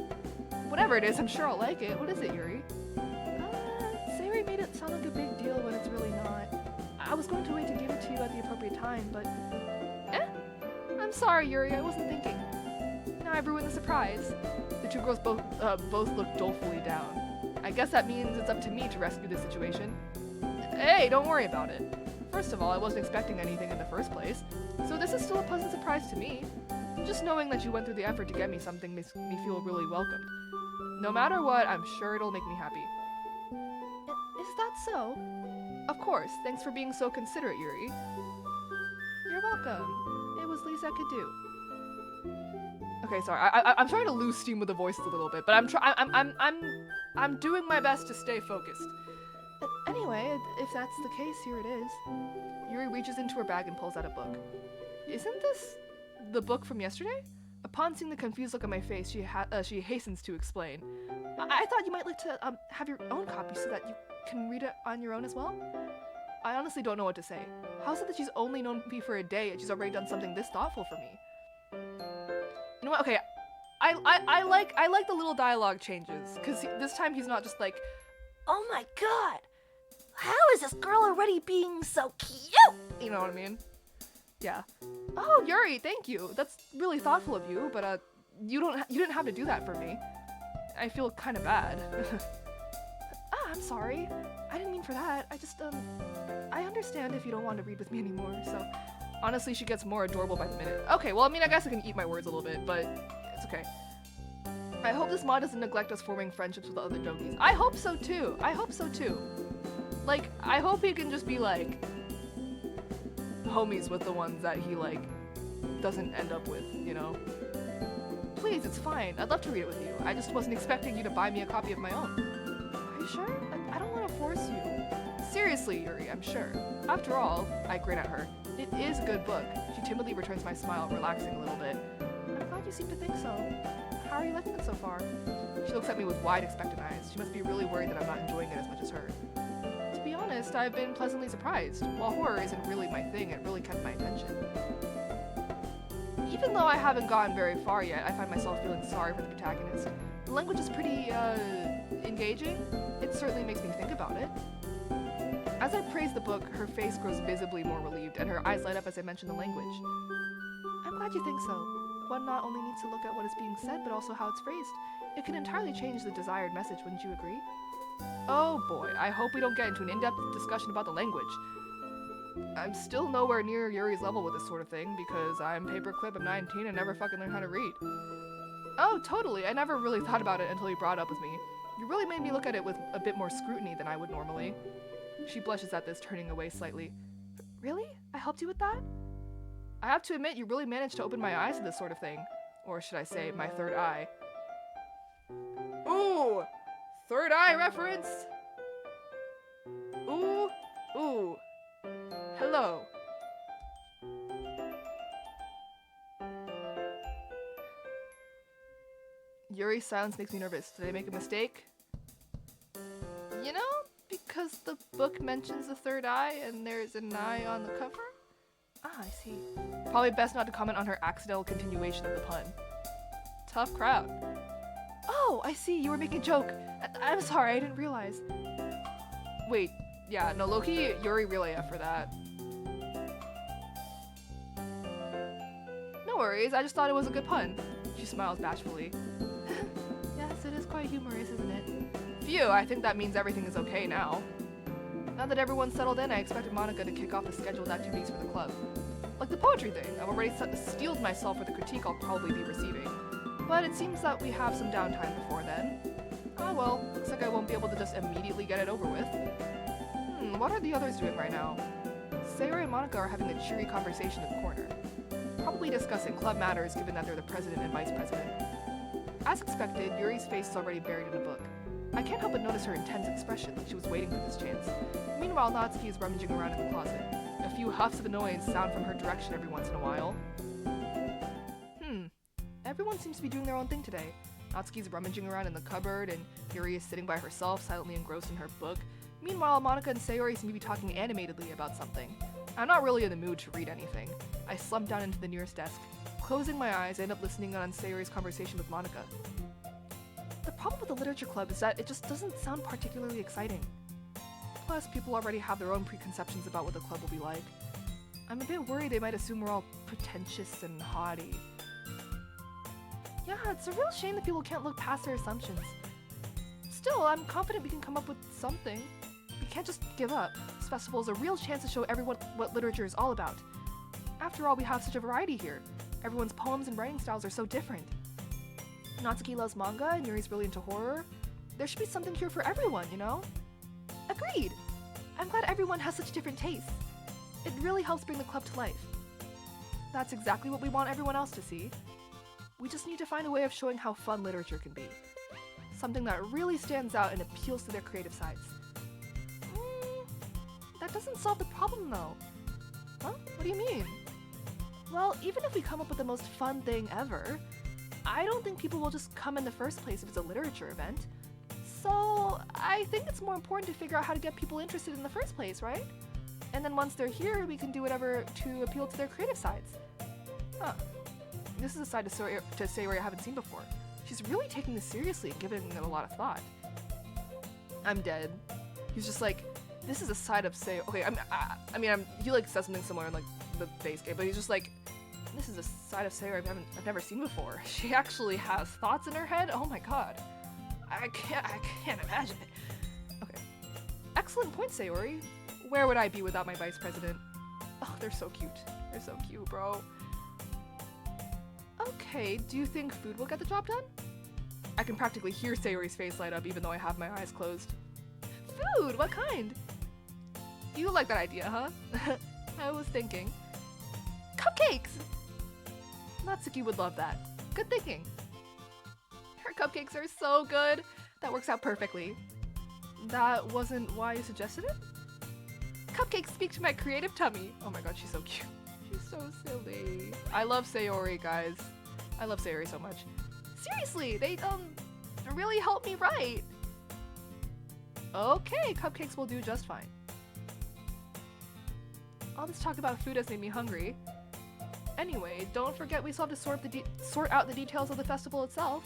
Whatever it is, I'm sure I'll like it. What is it, Yuri? Sayori made it sound like a big deal when it's really not. I was going to wait to give it to you at the appropriate time, but... Eh? I'm sorry, Yuri, I wasn't thinking. Now I've ruined the surprise. The two girls both look dolefully down. I guess that means it's up to me to rescue this situation. Hey, don't worry about it. First of all, I wasn't expecting anything in the first place, so this is still a pleasant surprise to me. Just knowing that you went through the effort to get me something makes me feel really welcomed. No matter what, I'm sure it'll make me happy. Is that so? Of course, thanks for being so considerate, Yuri. You're welcome. It was least I could do. Okay, sorry. I'm trying to lose steam with the voices a little bit, but I'm doing my best to stay focused. Anyway, if that's the case, here it is. Yuri reaches into her bag and pulls out a book. Isn't this the book from yesterday? Upon seeing the confused look on my face, she hastens to explain. I thought you might like to have your own copy so that you can read it on your own as well. I honestly don't know what to say. How is it that she's only known me for a day and she's already done something this thoughtful for me? You know what? Okay, I like the little dialogue changes because this time he's not just like, Oh my god! How is this girl already being so cute? you know what I mean? Yeah. Oh, Yuri, thank you. That's really thoughtful of you, but you didn't have to do that for me. I feel kind of bad. I'm sorry. I didn't mean for that. I just I understand if you don't want to read with me anymore. So, honestly, she gets more adorable by the minute. Okay, well, I mean, I guess I can eat my words a little bit, but it's okay. I hope this mod doesn't neglect us forming friendships with the other dokis. I hope so too. I hope so too. Like, I hope he can just be like homies with the ones that he like doesn't end up with, you know? Please, it's fine. I'd love to read it with you. I just wasn't expecting you to buy me a copy of my own. Are you sure? I don't want to force you. Seriously, Yuri, I'm sure. After all, I grin at her. It is a good book. She timidly returns my smile, relaxing a little bit. I'm glad you seem to think so. How are you liking it so far? She looks at me with wide, expectant eyes. She must be really worried that I'm not enjoying it as much as her. To be honest, I've been pleasantly surprised. While horror isn't really my thing, it really kept my attention. Even though I haven't gotten very far yet, I find myself feeling sorry for the protagonist. The language is pretty, engaging. It certainly makes me think about it. As I praise the book, her face grows visibly more relieved, and her eyes light up as I mention the language. I'm glad you think so. One not only needs to look at what is being said, but also how it's phrased. It can entirely change the desired message, wouldn't you agree? Oh boy, I hope we don't get into an in-depth discussion about the language. I'm still nowhere near Yuri's level with this sort of thing, because I'm paperclip, I'm 19, and never fucking learned how to read. Oh, totally, I never really thought about it until you brought it up with me. You really made me look at it with a bit more scrutiny than I would normally. She blushes at this, turning away slightly. Really? I helped you with that? I have to admit, you really managed to open my eyes to this sort of thing. Or should I say, my third eye. Ooh! Third eye reference! Ooh! Ooh! Hello! Yuri's silence makes me nervous. Did I make a mistake? You know, because the book mentions the third eye and there's an eye on the cover? Ah, I see. Probably best not to comment on her accidental continuation of the pun. Tough crowd. Oh, I see, you were making a joke. I'm sorry, I didn't realize. Wait, yeah, no, low-key, Yuri really F for that. No worries, I just thought it was a good pun. She smiles bashfully. Yes, it is quite humorous, isn't it? Phew, I think that means everything is okay now. Now that everyone's settled in, I expected Monica to kick off the scheduled activities for the club. Like the poetry thing, I've already steeled myself for the critique I'll probably be receiving. But it seems that we have some downtime before then. Ah well, looks like I won't be able to just immediately get it over with. What are the others doing right now? Sayori and Monica are having a cheery conversation in the corner. Probably discussing club matters given that they're the president and vice president. As expected, Yuri's face is already buried in a book. I can't help but notice her intense expression like she was waiting for this chance. Meanwhile, Natsuki is rummaging around in the closet. A few huffs of annoyance sound from her direction every once in a while. Everyone seems to be doing their own thing today. Natsuki's rummaging around in the cupboard, and Yuri is sitting by herself, silently engrossed in her book. Meanwhile, Monica and Sayori seem to be talking animatedly about something. I'm not really in the mood to read anything. I slump down into the nearest desk. Closing my eyes, I end up listening on Sayori's conversation with Monica. The problem with the literature club is that it just doesn't sound particularly exciting. Plus, people already have their own preconceptions about what the club will be like. I'm a bit worried they might assume we're all pretentious and haughty. Yeah, it's a real shame that people can't look past their assumptions. Still, I'm confident we can come up with something. We can't just give up. This festival is a real chance to show everyone what literature is all about. After all, we have such a variety here. Everyone's poems and writing styles are so different. Natsuki loves manga and Yuri's really into horror. There should be something here for everyone, you know? Agreed! I'm glad everyone has such different tastes. It really helps bring the club to life. That's exactly what we want everyone else to see. We just need to find a way of showing how fun literature can be. Something that really stands out and appeals to their creative sides. That doesn't solve the problem though. Huh? What do you mean? Well, even if we come up with the most fun thing ever, I don't think people will just come in the first place if it's a literature event. So I think it's more important to figure out how to get people interested in the first place, right? And then once they're here, we can do whatever to appeal to their creative sides. Huh. This is a side to Sayori I haven't seen before. She's really taking this seriously and giving it a lot of thought. I'm dead. He's just like, this is a side of Sayori. Okay, he like says something similar in like the base game, but he's just like, this is a side of Sayori I've never seen before. She actually has thoughts in her head. Oh my god, I can't imagine it. Okay, excellent point, Sayori. Where would I be without my vice president? Oh, they're so cute. They're so cute, bro. Okay, do you think food will get the job done? I can practically hear Sayori's face light up even though I have my eyes closed. Food? What kind? You like that idea, huh? I was thinking. Cupcakes! Natsuki would love that. Good thinking. Her cupcakes are so good. That works out perfectly. That wasn't why you suggested it? Cupcakes speak to my creative tummy. Oh my god, she's so cute. She's so silly. I love Sayori, guys. I love Sayori so much. Seriously, they really helped me write. Okay, cupcakes will do just fine. All this talk about food has made me hungry. Anyway, don't forget we still have to sort out the details of the festival itself.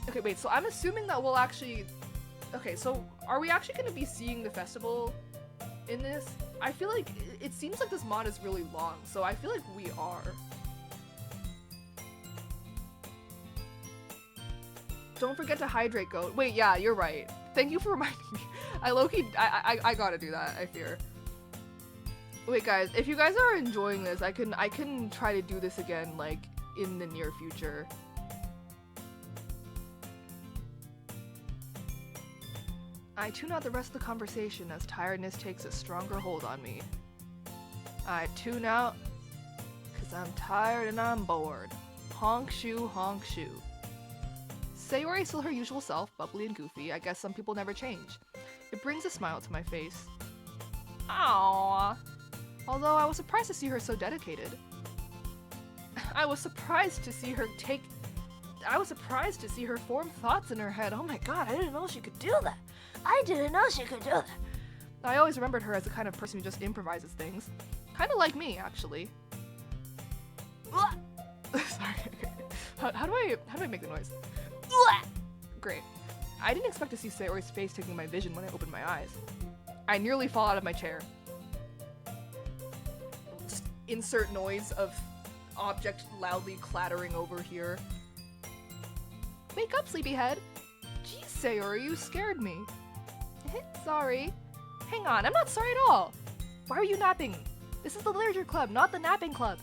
Okay, wait, so I'm assuming that we'll actually... Okay, so are we actually going to be seeing the festival in this? I feel like it seems like this mod is really long, so I feel like we are. Don't forget to hydrate, goat. Wait, yeah, you're right. Thank you for reminding me. I gotta do that, I fear. Wait, guys, if you guys are enjoying this, I can try to do this again, like, in the near future. I tune out the rest of the conversation as tiredness takes a stronger hold on me. I tune out because I'm tired and I'm bored. Honk shoe, honk shoe. Sayori is still her usual self, bubbly and goofy. I guess some people never change. It brings a smile to my face. Aww. Although I was surprised to see her so dedicated. I was surprised to see her form thoughts in her head. Oh my god, I didn't know she could do that. I always remembered her as the kind of person who just improvises things. Kinda like me, actually. Sorry. How do I make the noise? Great. I didn't expect to see Sayori's face taking my vision when I opened my eyes. I nearly fall out of my chair. Just insert noise of object loudly clattering over here. Wake up, sleepyhead! Geez, Sayori, you scared me. Sorry. Hang on, I'm not sorry at all. Why are you napping? This is the literature club, not the napping club.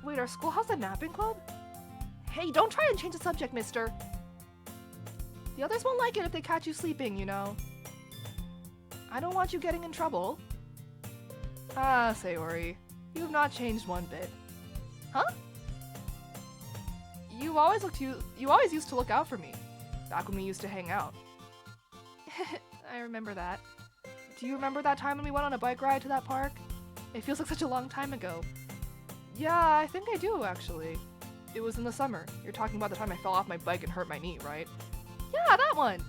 Wait, our school has a napping club? Hey, don't try and change the subject, mister. The others won't like it if they catch you sleeping, you know. I don't want you getting in trouble. Ah, Sayori, you have not changed one bit. Huh? You always used to look out for me, back when we used to hang out. I remember that. Do you remember that time when we went on a bike ride to that park? It feels like such a long time ago. Yeah, I think I do, actually. It was in the summer. You're talking about the time I fell off my bike and hurt my knee, right? Yeah, that one!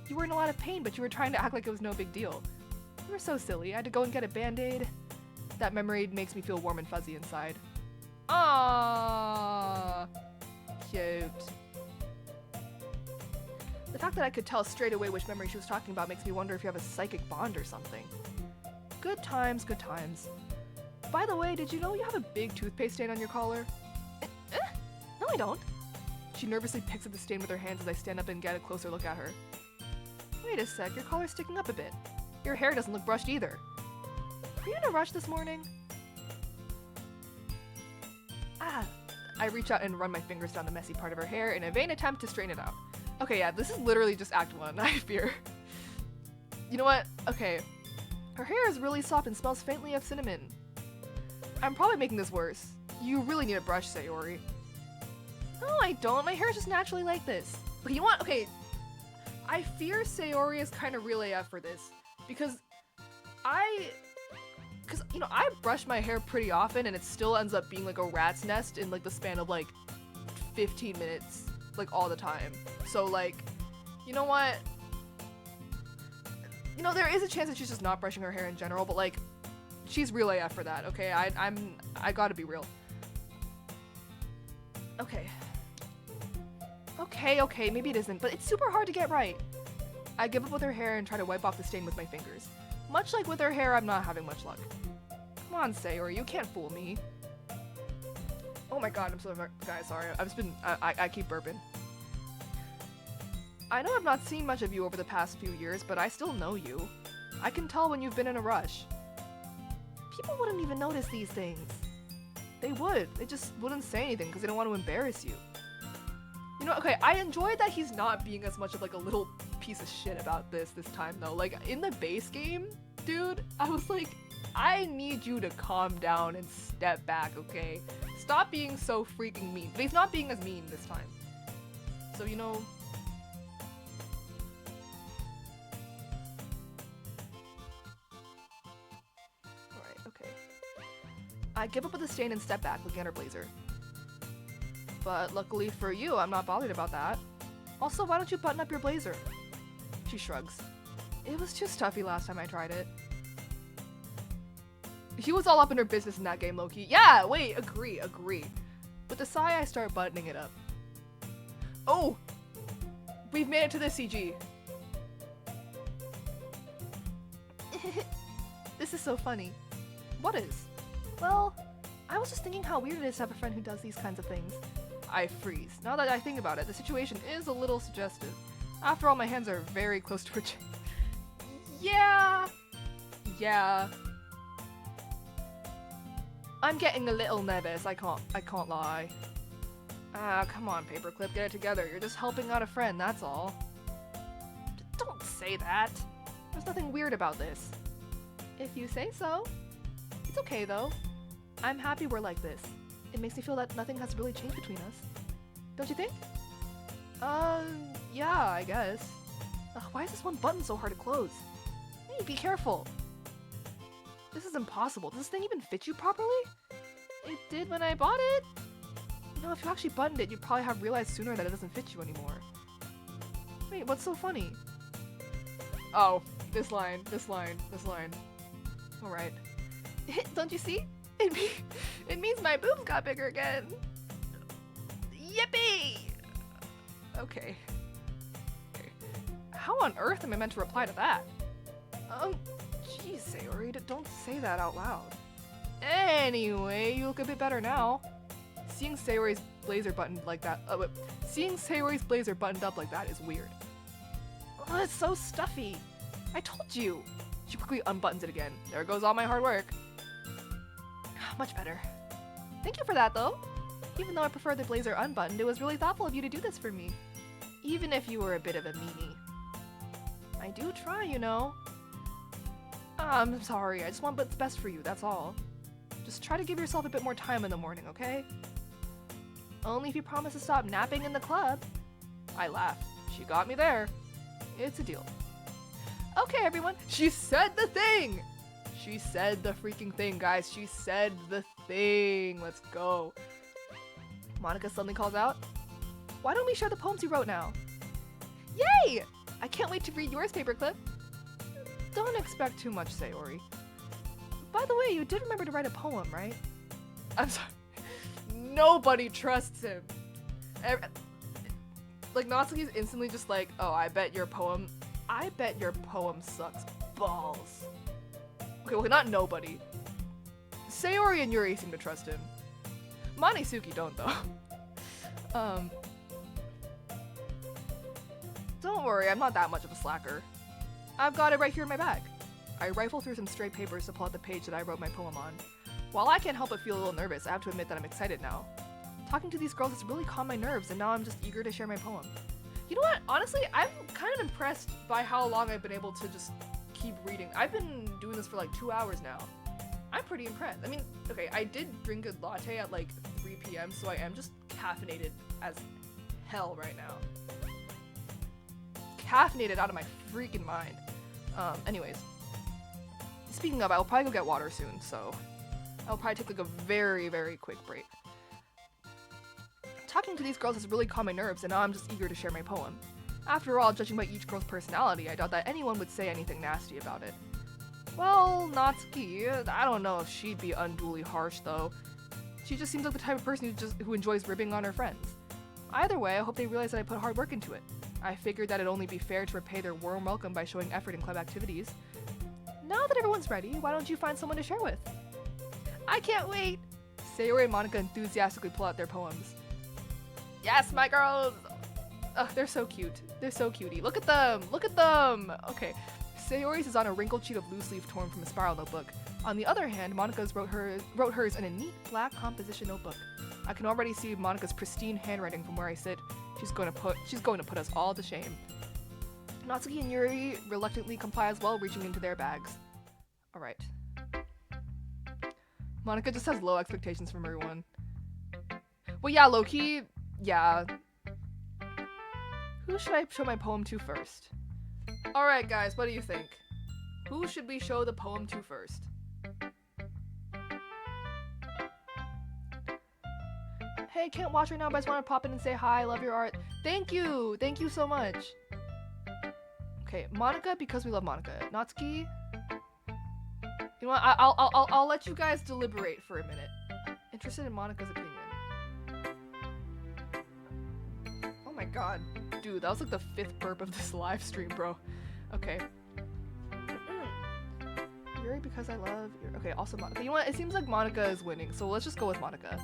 You were in a lot of pain, but you were trying to act like it was no big deal. You were so silly. I had to go and get a band-aid. That memory makes me feel warm and fuzzy inside. Aww. Cute. The fact that I could tell straight away which memory she was talking about makes me wonder if you have a psychic bond or something. Good times, good times. By the way, did you know you have a big toothpaste stain on your collar? No, I don't. She nervously picks up the stain with her hands as I stand up and get a closer look at her. Wait a sec, your collar's sticking up a bit. Your hair doesn't look brushed either. Are you in a rush this morning? Ah. I reach out and run my fingers down the messy part of her hair in a vain attempt to straighten it out. Okay, yeah, this is literally just Act 1, I fear. You know what? Okay. Her hair is really soft and smells faintly of cinnamon. I'm probably making this worse. You really need a brush, Sayori. No, I don't. My hair is just naturally like this. Okay, you know what? Okay. I fear Sayori is kind of real AF for this. Because you know, I brush my hair pretty often and it still ends up being like a rat's nest in like the span of like 15 minutes, like all the time. So like, you know what? You know, there is a chance that she's just not brushing her hair in general, but like, she's real AF for that, okay? I gotta be real. Okay. Okay, maybe it isn't, but it's super hard to get right. I give up with her hair and try to wipe off the stain with my fingers. Much like with her hair, I'm not having much luck. Come on, Sayori, you can't fool me. Oh my god, I'm so guys, sorry. I keep burping. I know I've not seen much of you over the past few years, but I still know you. I can tell when you've been in a rush. People wouldn't even notice these things. They would. They just wouldn't say anything because they don't want to embarrass you. You know, okay, I enjoyed that he's not being as much of like a little piece of shit about this time though. Like in the base game, dude, I was like, I need you to calm down and step back, okay? Stop being so freaking mean. But he's not being as mean this time. So, you know... Alright, okay. I give up with the stain and step back, looking at her blazer. But luckily for you, I'm not bothered about that. Also, why don't you button up your blazer? She shrugs. It was too stuffy last time I tried it. He was all up in her business in that game, Loki. Yeah, wait, agree. With a sigh, I start buttoning it up. Oh! We've made it to the CG. This is so funny. What is? Well, I was just thinking how weird it is to have a friend who does these kinds of things. I freeze. Now that I think about it, the situation is a little suggestive. After all, my hands are very close to her chin. Yeah. I'm getting a little nervous, I can't lie. Ah, come on, Paperclip, get it together. You're just helping out a friend, that's all. Don't say that. There's nothing weird about this. If you say so. It's okay, though. I'm happy we're like this. It makes me feel that nothing has really changed between us. Don't you think? Yeah, I guess. Why is this one button so hard to close? Hey, be careful. This is impossible. Does this thing even fit you properly? It did when I bought it. You know, if you actually buttoned it, you'd probably have realized sooner that it doesn't fit you anymore. Wait, what's so funny? Oh, this line. Alright. Don't you see? It means my boobs got bigger again. Yippee! Okay. How on earth am I meant to reply to that? Jeez, Sayori, don't say that out loud. Anyway, you look a bit better now. Seeing Sayori's blazer buttoned like that, seeing Sayori's blazer buttoned up like that is weird. Oh, it's so stuffy. I told you. She quickly unbuttons it again. There goes all my hard work. Much better. Thank you for that, though. Even though I prefer the blazer unbuttoned, it was really thoughtful of you to do this for me. Even if you were a bit of a meanie. I do try, you know. I'm sorry, I just want what's best for you, that's all. Just try to give yourself a bit more time in the morning, okay? Only if you promise to stop napping in the club. I laugh. She got me there. It's a deal. Okay, everyone. She said the thing! She said the freaking thing, guys. She said the thing. Let's go. Monica suddenly calls out, "Why don't we share the poems you wrote now?" Yay! I can't wait to read yours, Paperclip. Don't expect too much, Sayori. By the way, you did remember to write a poem, right? I'm sorry. Nobody trusts him. Like, Natsuki's instantly just like, oh, I bet your poem sucks balls. Okay, well, not nobody. Sayori and Yuri seem to trust him. Manisuki don't, though. Don't worry, I'm not that much of a slacker. I've got it right here in my bag. I rifle through some stray papers to pull out the page that I wrote my poem on. While I can't help but feel a little nervous, I have to admit that I'm excited now. Talking to these girls has really calmed my nerves, and now I'm just eager to share my poem. You know what? Honestly, I'm kind of impressed by how long I've been able to just keep reading. I've been doing this for like 2 hours now. I'm pretty impressed. I mean, okay, I did drink a latte at like 3 p.m., so I am just caffeinated as hell right now. Caffeinated out of my freaking mind. Anyways. Speaking of, I'll probably go get water soon, so I'll probably take like a very, very quick break. Talking to these girls has really calmed my nerves, and now I'm just eager to share my poem. After all, judging by each girl's personality, I doubt that anyone would say anything nasty about it. Well, Natsuki, I don't know if she'd be unduly harsh, though. She just seems like the type of person who enjoys ribbing on her friends. Either way, I hope they realize that I put hard work into it. I figured that it'd only be fair to repay their warm welcome by showing effort in club activities. Now that everyone's ready, why don't you find someone to share with? I can't wait! Sayori and Monica enthusiastically pull out their poems. Yes, my girls! Ugh, they're so cute. They're so cutie. Look at them! Look at them! Okay, Sayori's is on a wrinkled sheet of loose leaf torn from a spiral notebook. On the other hand, Monica's wrote hers in a neat black composition notebook. I can already see Monica's pristine handwriting from where I sit. She's going to put us all to shame. Natsuki and Yuri reluctantly comply as well, reaching into their bags. All right. Monica just has low expectations from everyone. Well, yeah, low-key, yeah. Who should I show my poem to first? All right, guys, what do you think? Who should we show the poem to first? Hey, can't watch right now, but I just want to pop in and say hi. Love your art. Thank you so much. Okay, Monica, because we love Monica. Natsuki. You know what? I'll let you guys deliberate for a minute. Interested in Monica's opinion. Oh my god, dude, that was like the 5th burp of this live stream, bro. Okay. Yuri, because I love Yuri. Okay, also Monica. You know what? It seems like Monica is winning, so let's just go with Monica.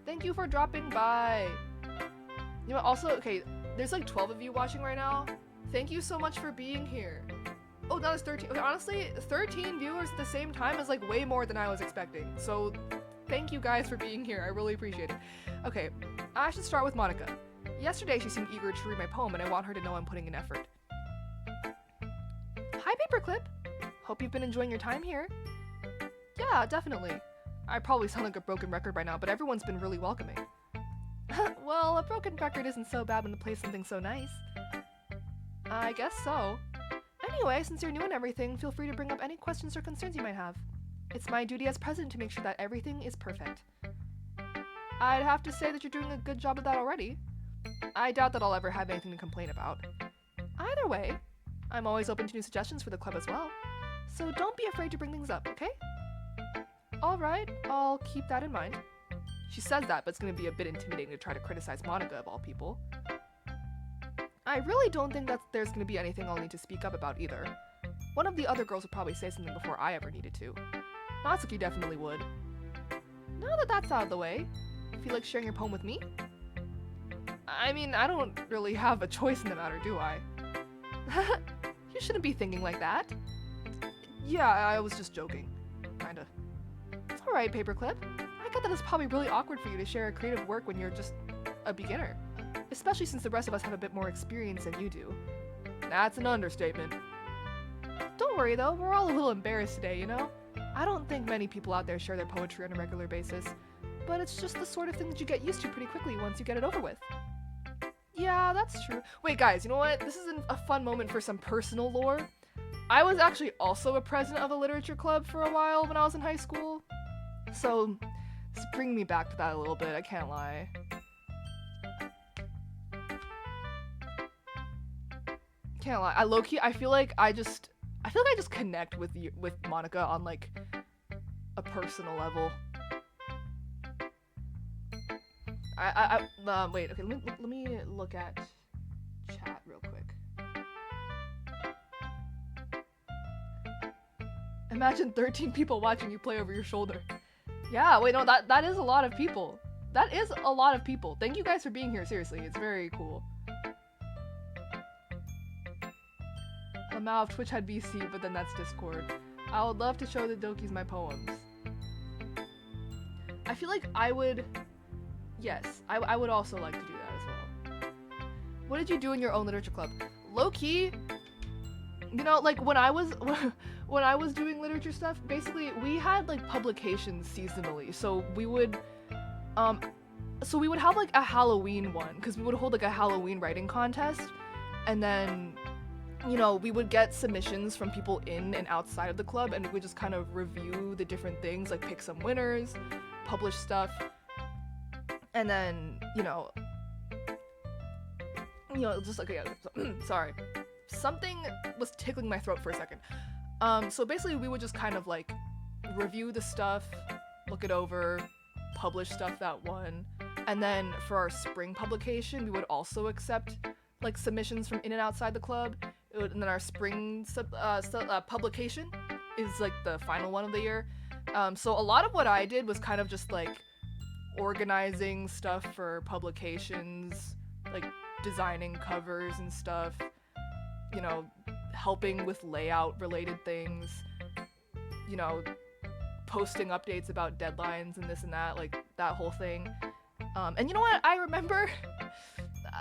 Thank you for dropping by. You know what? Also, okay, there's like 12 of you watching right now. Thank you so much for being here. Oh, that is 13. Okay, honestly, 13 viewers at the same time is like way more than I was expecting. So thank you guys for being here. I really appreciate it. Okay, I should start with Monica. Yesterday she seemed eager to read my poem and I want her to know I'm putting in effort. Hi, Paperclip. Hope you've been enjoying your time here. Yeah, definitely. I probably sound like a broken record by now, but everyone's been really welcoming. Well, a broken record isn't so bad when to play something so nice. I guess so. Anyway, since you're new and everything, feel free to bring up any questions or concerns you might have. It's my duty as president to make sure that everything is perfect. I'd have to say that you're doing a good job of that already. I doubt that I'll ever have anything to complain about. Either way, I'm always open to new suggestions for the club as well, so don't be afraid to bring things up, okay? Alright, I'll keep that in mind. She says that, but it's going to be a bit intimidating to try to criticize Monica of all people. I really don't think that there's going to be anything I'll need to speak up about either. One of the other girls would probably say something before I ever needed to. Natsuki definitely would. Now that that's out of the way, feel like sharing your poem with me? I mean, I don't really have a choice in the matter, do I? You shouldn't be thinking like that. Yeah, I was just joking. Kinda. It's alright, Paperclip. I get that it's probably really awkward for you to share a creative work when you're just a beginner. Especially since the rest of us have a bit more experience than you do. That's an understatement. Don't worry though, we're all a little embarrassed today, you know? I don't think many people out there share their poetry on a regular basis, but it's just the sort of thing that you get used to pretty quickly once you get it over with. Yeah, that's true. Wait guys, you know what? This is a fun moment for some personal lore. I was actually also a president of a literature club for a while when I was in high school. So, it's bringing me back to that a little bit, I can't lie. Can't lie. I feel like I just connect with Monica on like a personal level. Wait, okay, let me look at chat real quick. Imagine 13 people watching you play over your shoulder. Yeah, wait, no, that is a lot of people. That is a lot of people. Thank you guys for being here, seriously, it's very cool. I'm out of Twitch had VC, but then that's Discord. I would love to show the dokis my poems. I feel like I would... Yes, I would also like to do that as well. What did you do in your own literature club? Low-key, you know, like when I was doing literature stuff, basically we had like publications seasonally. So we would have like a Halloween one, because we would hold like a Halloween writing contest, and then, you know, we would get submissions from people in and outside of the club, and we would just kind of review the different things, like pick some winners, publish stuff, and then, you know, just like, yeah, sorry. Something was tickling my throat for a second. So basically we would just kind of like review the stuff, look it over, publish stuff that won, and then for our spring publication, we would also accept like submissions from in and outside the club. And then our spring publication is like the final one of the year. So a lot of what I did was kind of just like organizing stuff for publications, like designing covers and stuff, you know, helping with layout related things, you know, posting updates about deadlines and this and that, like that whole thing. And you know what? I remember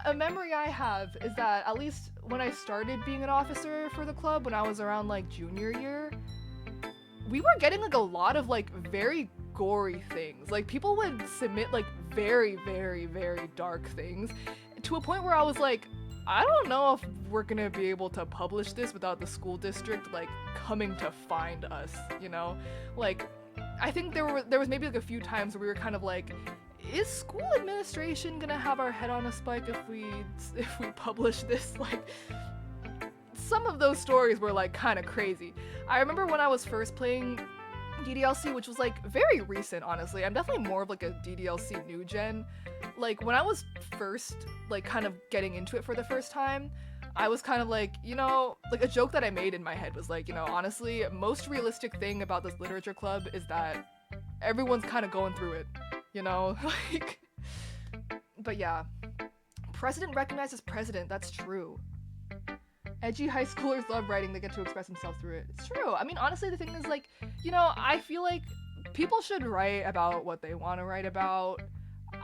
a memory I have is that at least when I started being an officer for the club when I was around like junior year, we were getting like a lot of like very gory things. Like people would submit like very, very, very dark things to a point where I was like, I don't know if we're gonna be able to publish this without the school district like coming to find us, you know? Like, I think there was maybe like a few times where we were kind of like, is school administration gonna have our head on a spike if we publish this? Like, some of those stories were like kind of crazy. I remember when I was first playing DDLC, which was like very recent, honestly. I'm definitely more of like a DDLC new gen. Like when I was first like kind of getting into it for the first time, I was kind of like, you know, like a joke that I made in my head was like, you know, honestly, most realistic thing about this literature club is that everyone's kind of going through it, you know? Like, but yeah. President recognizes president, that's true. Edgy high schoolers love writing, they get to express themselves through it. It's true. I mean, honestly, the thing is, like, you know, I feel like people should write about what they want to write about.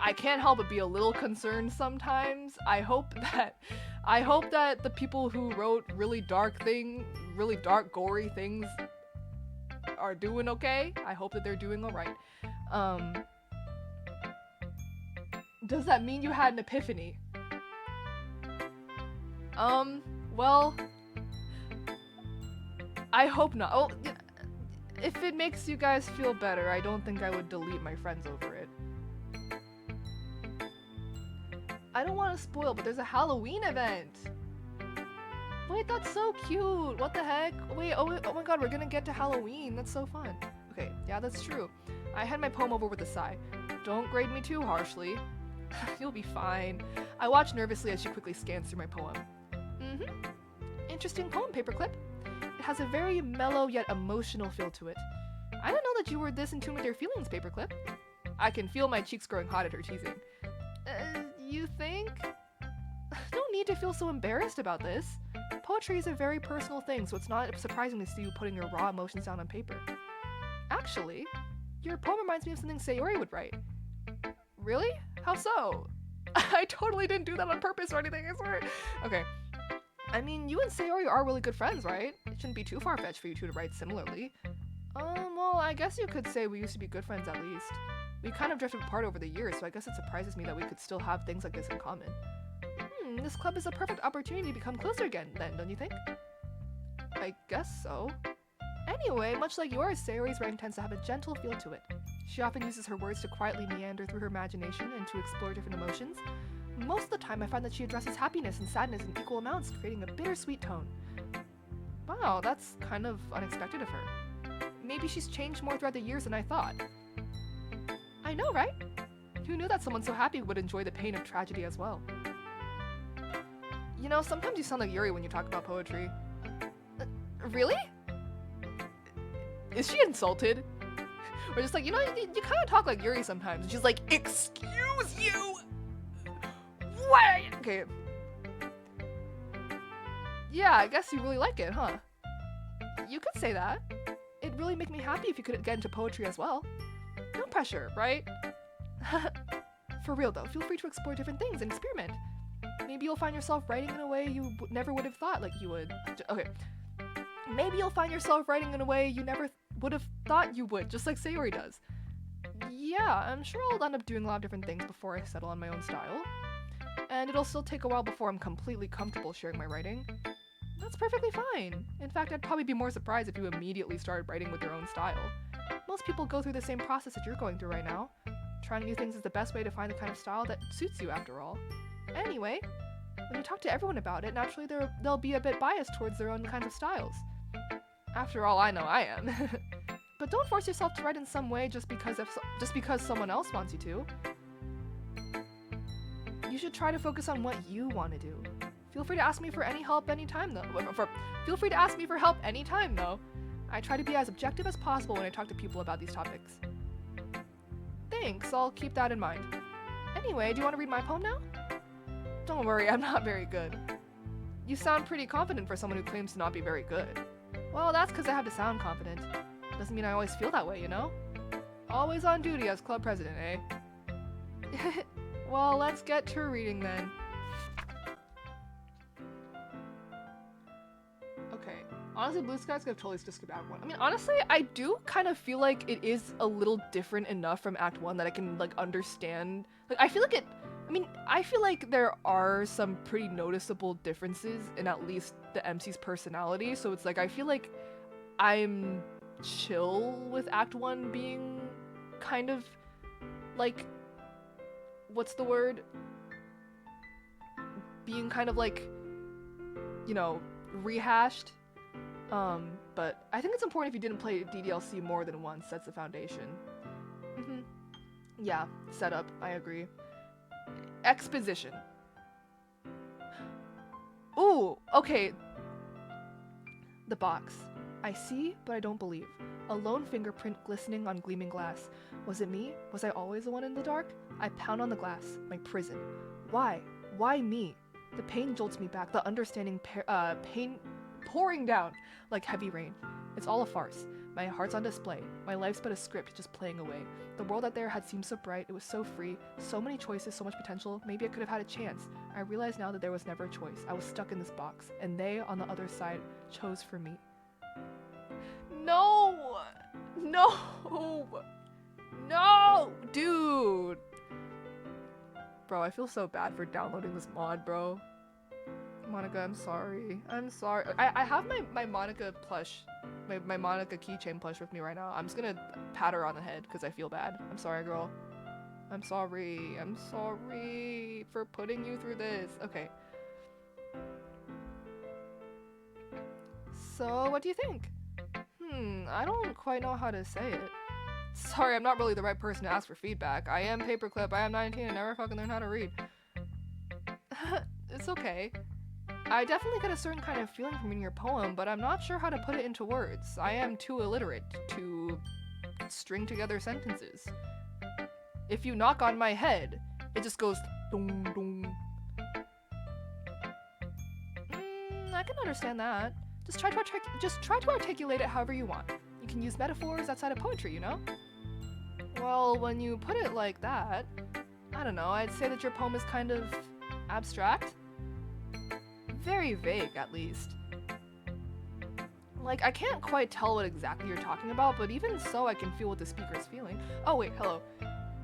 I can't help but be a little concerned sometimes. I hope that the people who wrote really dark, gory things are doing okay. I hope that they're doing alright. Does that mean you had an epiphany? Well, I hope not. Oh, if it makes you guys feel better, I don't think I would delete my friends over it. I don't want to spoil, but there's a Halloween event. Wait, that's so cute. What the heck? Wait, oh my god, we're gonna get to Halloween. That's so fun. Okay, yeah, that's true. I had my poem over with a sigh. Don't grade me too harshly. You'll be fine. I watch nervously as she quickly scans through my poem. Interesting poem, Paperclip. It has a very mellow yet emotional feel to it. I didn't know that you were this in tune with your feelings, Paperclip. I can feel my cheeks growing hot at her teasing. You think? No need to feel so embarrassed about this. Poetry is a very personal thing, so it's not surprising to see you putting your raw emotions down on paper. Actually, your poem reminds me of something Sayori would write. Really? How so? I totally didn't do that on purpose or anything, I swear. Okay. I mean, you and Sayori are really good friends, right? It shouldn't be too far-fetched for you two to write similarly. Well, I guess you could say we used to be good friends at least. We kind of drifted apart over the years, so I guess it surprises me that we could still have things like this in common. This club is a perfect opportunity to become closer again, then, don't you think? I guess so. Anyway, much like yours, Sayori's writing tends to have a gentle feel to it. She often uses her words to quietly meander through her imagination and to explore different emotions. Most of the time, I find that she addresses happiness and sadness in equal amounts, creating a bittersweet tone. Wow, that's kind of unexpected of her. Maybe she's changed more throughout the years than I thought. I know, right? Who knew that someone so happy would enjoy the pain of tragedy as well? You know, sometimes you sound like Yuri when you talk about poetry. Really? Is she insulted? Or just like, you know, you kind of talk like Yuri sometimes. And she's like, excuse you! What? Okay. Yeah, I guess you really like it, huh? You could say that. It'd really make me happy if you could get into poetry as well. No pressure, right? For real though, feel free to explore different things and experiment. Maybe you'll find yourself writing in a way you never would have thought like you would. Okay. Maybe you'll find yourself writing in a way you never would have thought you would, just like Sayori does. Yeah, I'm sure I'll end up doing a lot of different things before I settle on my own style. And it'll still take a while before I'm completely comfortable sharing my writing. That's perfectly fine. In fact, I'd probably be more surprised if you immediately started writing with your own style. Most people go through the same process that you're going through right now. Trying new things is the best way to find the kind of style that suits you after all. Anyway, when you talk to everyone about it, naturally they'll be a bit biased towards their own kinds of styles. After all, I know I am. But don't force yourself to write in some way just because someone else wants you to. You should try to focus on what you want to do. Feel free to ask me for any help anytime though. Feel free to ask me for help anytime though. I try to be as objective as possible when I talk to people about these topics. Thanks, I'll keep that in mind. Anyway, do you want to read my poem now? Don't worry, I'm not very good. You sound pretty confident for someone who claims to not be very good. Well, that's because I have to sound confident. Doesn't mean I always feel that way, you know? Always on duty as club president, eh? Well, let's get to reading then. Okay. Honestly, Blue Skies could have totally just skipped Act 1. I mean, honestly, I do kind of feel like it is a little different enough from Act 1 that I can, like, understand. Like, I feel like I feel like there are some pretty noticeable differences in at least the MC's personality, so it's like, I feel like I'm chill with Act 1 being kind of, like, what's the word? Being kind of, like, you know, rehashed. But I think it's important if you didn't play DDLC more than once, that's the foundation. Yeah, setup, I agree. Exposition. Ooh, okay. The box. I see, but I don't believe. A lone fingerprint glistening on gleaming glass. Was it me? Was I always the one in the dark? I pound on the glass. My prison. Why? Why me? The pain jolts me back, the understanding pain pouring down like heavy rain. It's all a farce. My heart's on display. My life's but a script just playing away. The world out there had seemed so bright, it was so free, so many choices, so much potential. Maybe I could have had a chance. I realize now that there was never a choice. I was stuck in this box, and they, on the other side, chose for me. No! No! No! Dude! Bro, I feel so bad for downloading this mod, bro. Monica, I'm sorry. I'm sorry. I have my Monica plush, my Monica keychain plush with me right now. I'm just gonna pat her on the head because I feel bad. I'm sorry, girl. I'm sorry. I'm sorry for putting you through this. Okay. So, what do you think? I don't quite know how to say it. Sorry, I'm not really the right person to ask for feedback. I am Paperclip, I am 19 and never fucking learned how to read. It's okay. I definitely get a certain kind of feeling from reading your poem, but I'm not sure how to put it into words. I am too illiterate to string together sentences. If you knock on my head, it just goes dong dong. I can understand that. Just try to articulate it however you want. You can use metaphors outside of poetry, you know? Well, when you put it like that, I don't know, I'd say that your poem is kind of abstract. Very vague, at least. Like, I can't quite tell what exactly you're talking about, but even so, I can feel what the speaker is feeling. Oh, wait, hello.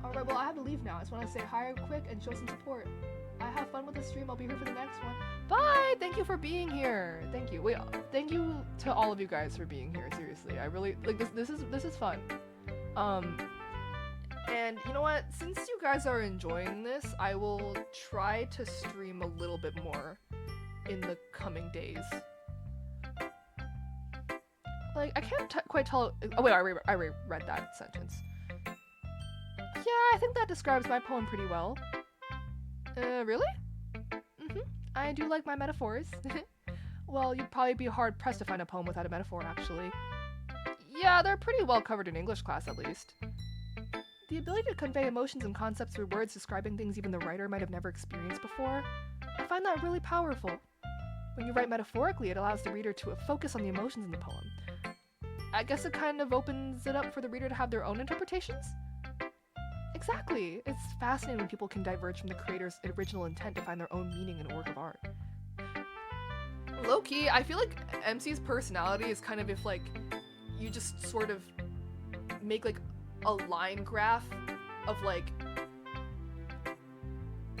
Alright, well, I have to leave now. I just want to say hi quick and show some support. I have fun with the stream. I'll be here for the next one. Bye! Thank you for being here. Thank you. Wait, thank you to all of you guys for being here. Seriously, I really, like, this is fun. And you know what? Since you guys are enjoying this, I will try to stream a little bit more in the coming days. Like, I can't quite tell. Oh wait, I read that sentence. Yeah, I think that describes my poem pretty well. Really? I do like my metaphors. Well, you'd probably be hard pressed to find a poem without a metaphor, actually. Yeah, they're pretty well covered in English class, at least. The ability to convey emotions and concepts through words describing things even the writer might have never experienced before, I find that really powerful. When you write metaphorically, it allows the reader to focus on the emotions in the poem. I guess it kind of opens it up for the reader to have their own interpretations? Exactly! It's fascinating when people can diverge from the creator's original intent to find their own meaning in a work of art. Low-key, I feel like MC's personality is kind of if, like, you just sort of make, like, a line graph of, like,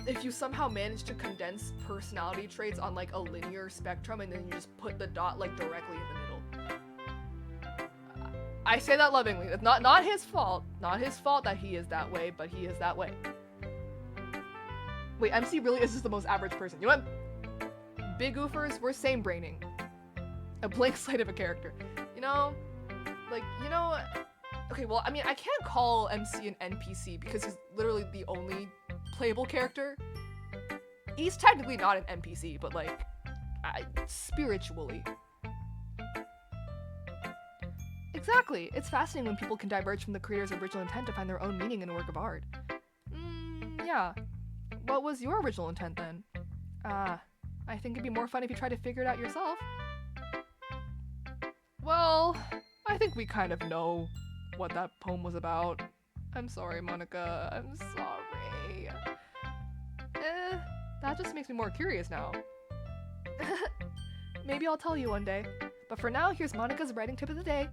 if you somehow manage to condense personality traits on, like, a linear spectrum and then you just put the dot, like, directly in the middle. I say that lovingly. It's not his fault. Not his fault that he is that way, but he is that way. Wait, MC really is just the most average person. You know what? Big goofers, we're same braining. A blank slate of a character. You know? Like, you know... Okay, well, I mean, I can't call MC an NPC because he's literally the only playable character. He's technically not an NPC, but, like, spiritually. Exactly. It's fascinating when people can diverge from the creator's original intent to find their own meaning in a work of art. Yeah. What was your original intent then? I think it'd be more fun if you tried to figure it out yourself. Well, I think we kind of know what that poem was about. I'm sorry, Monica. I'm sorry. That just makes me more curious now. Maybe I'll tell you one day. But for now, here's Monica's writing tip of the day.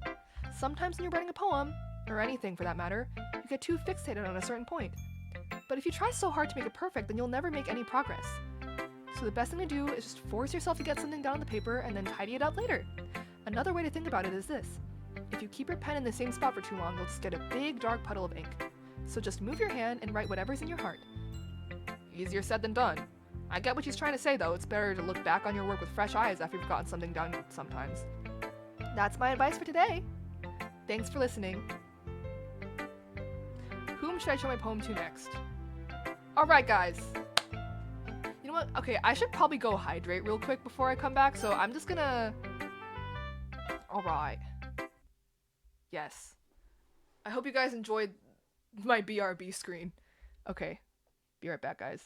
Sometimes when you're writing a poem, or anything for that matter, you get too fixated on a certain point. But if you try so hard to make it perfect, then you'll never make any progress. So the best thing to do is just force yourself to get something down on the paper and then tidy it up later. Another way to think about it is this. If you keep your pen in the same spot for too long, you'll just get a big dark puddle of ink. So just move your hand and write whatever's in your heart. Easier said than done. I get what she's trying to say though, it's better to look back on your work with fresh eyes after you've gotten something done sometimes. That's my advice for today. Thanks for listening. Whom should I show my poem to next? Alright guys. You know what? Okay, I should probably go hydrate real quick before I come back, so I'm just gonna... Alright. Yes. I hope you guys enjoyed my BRB screen. Okay. Be right back, guys.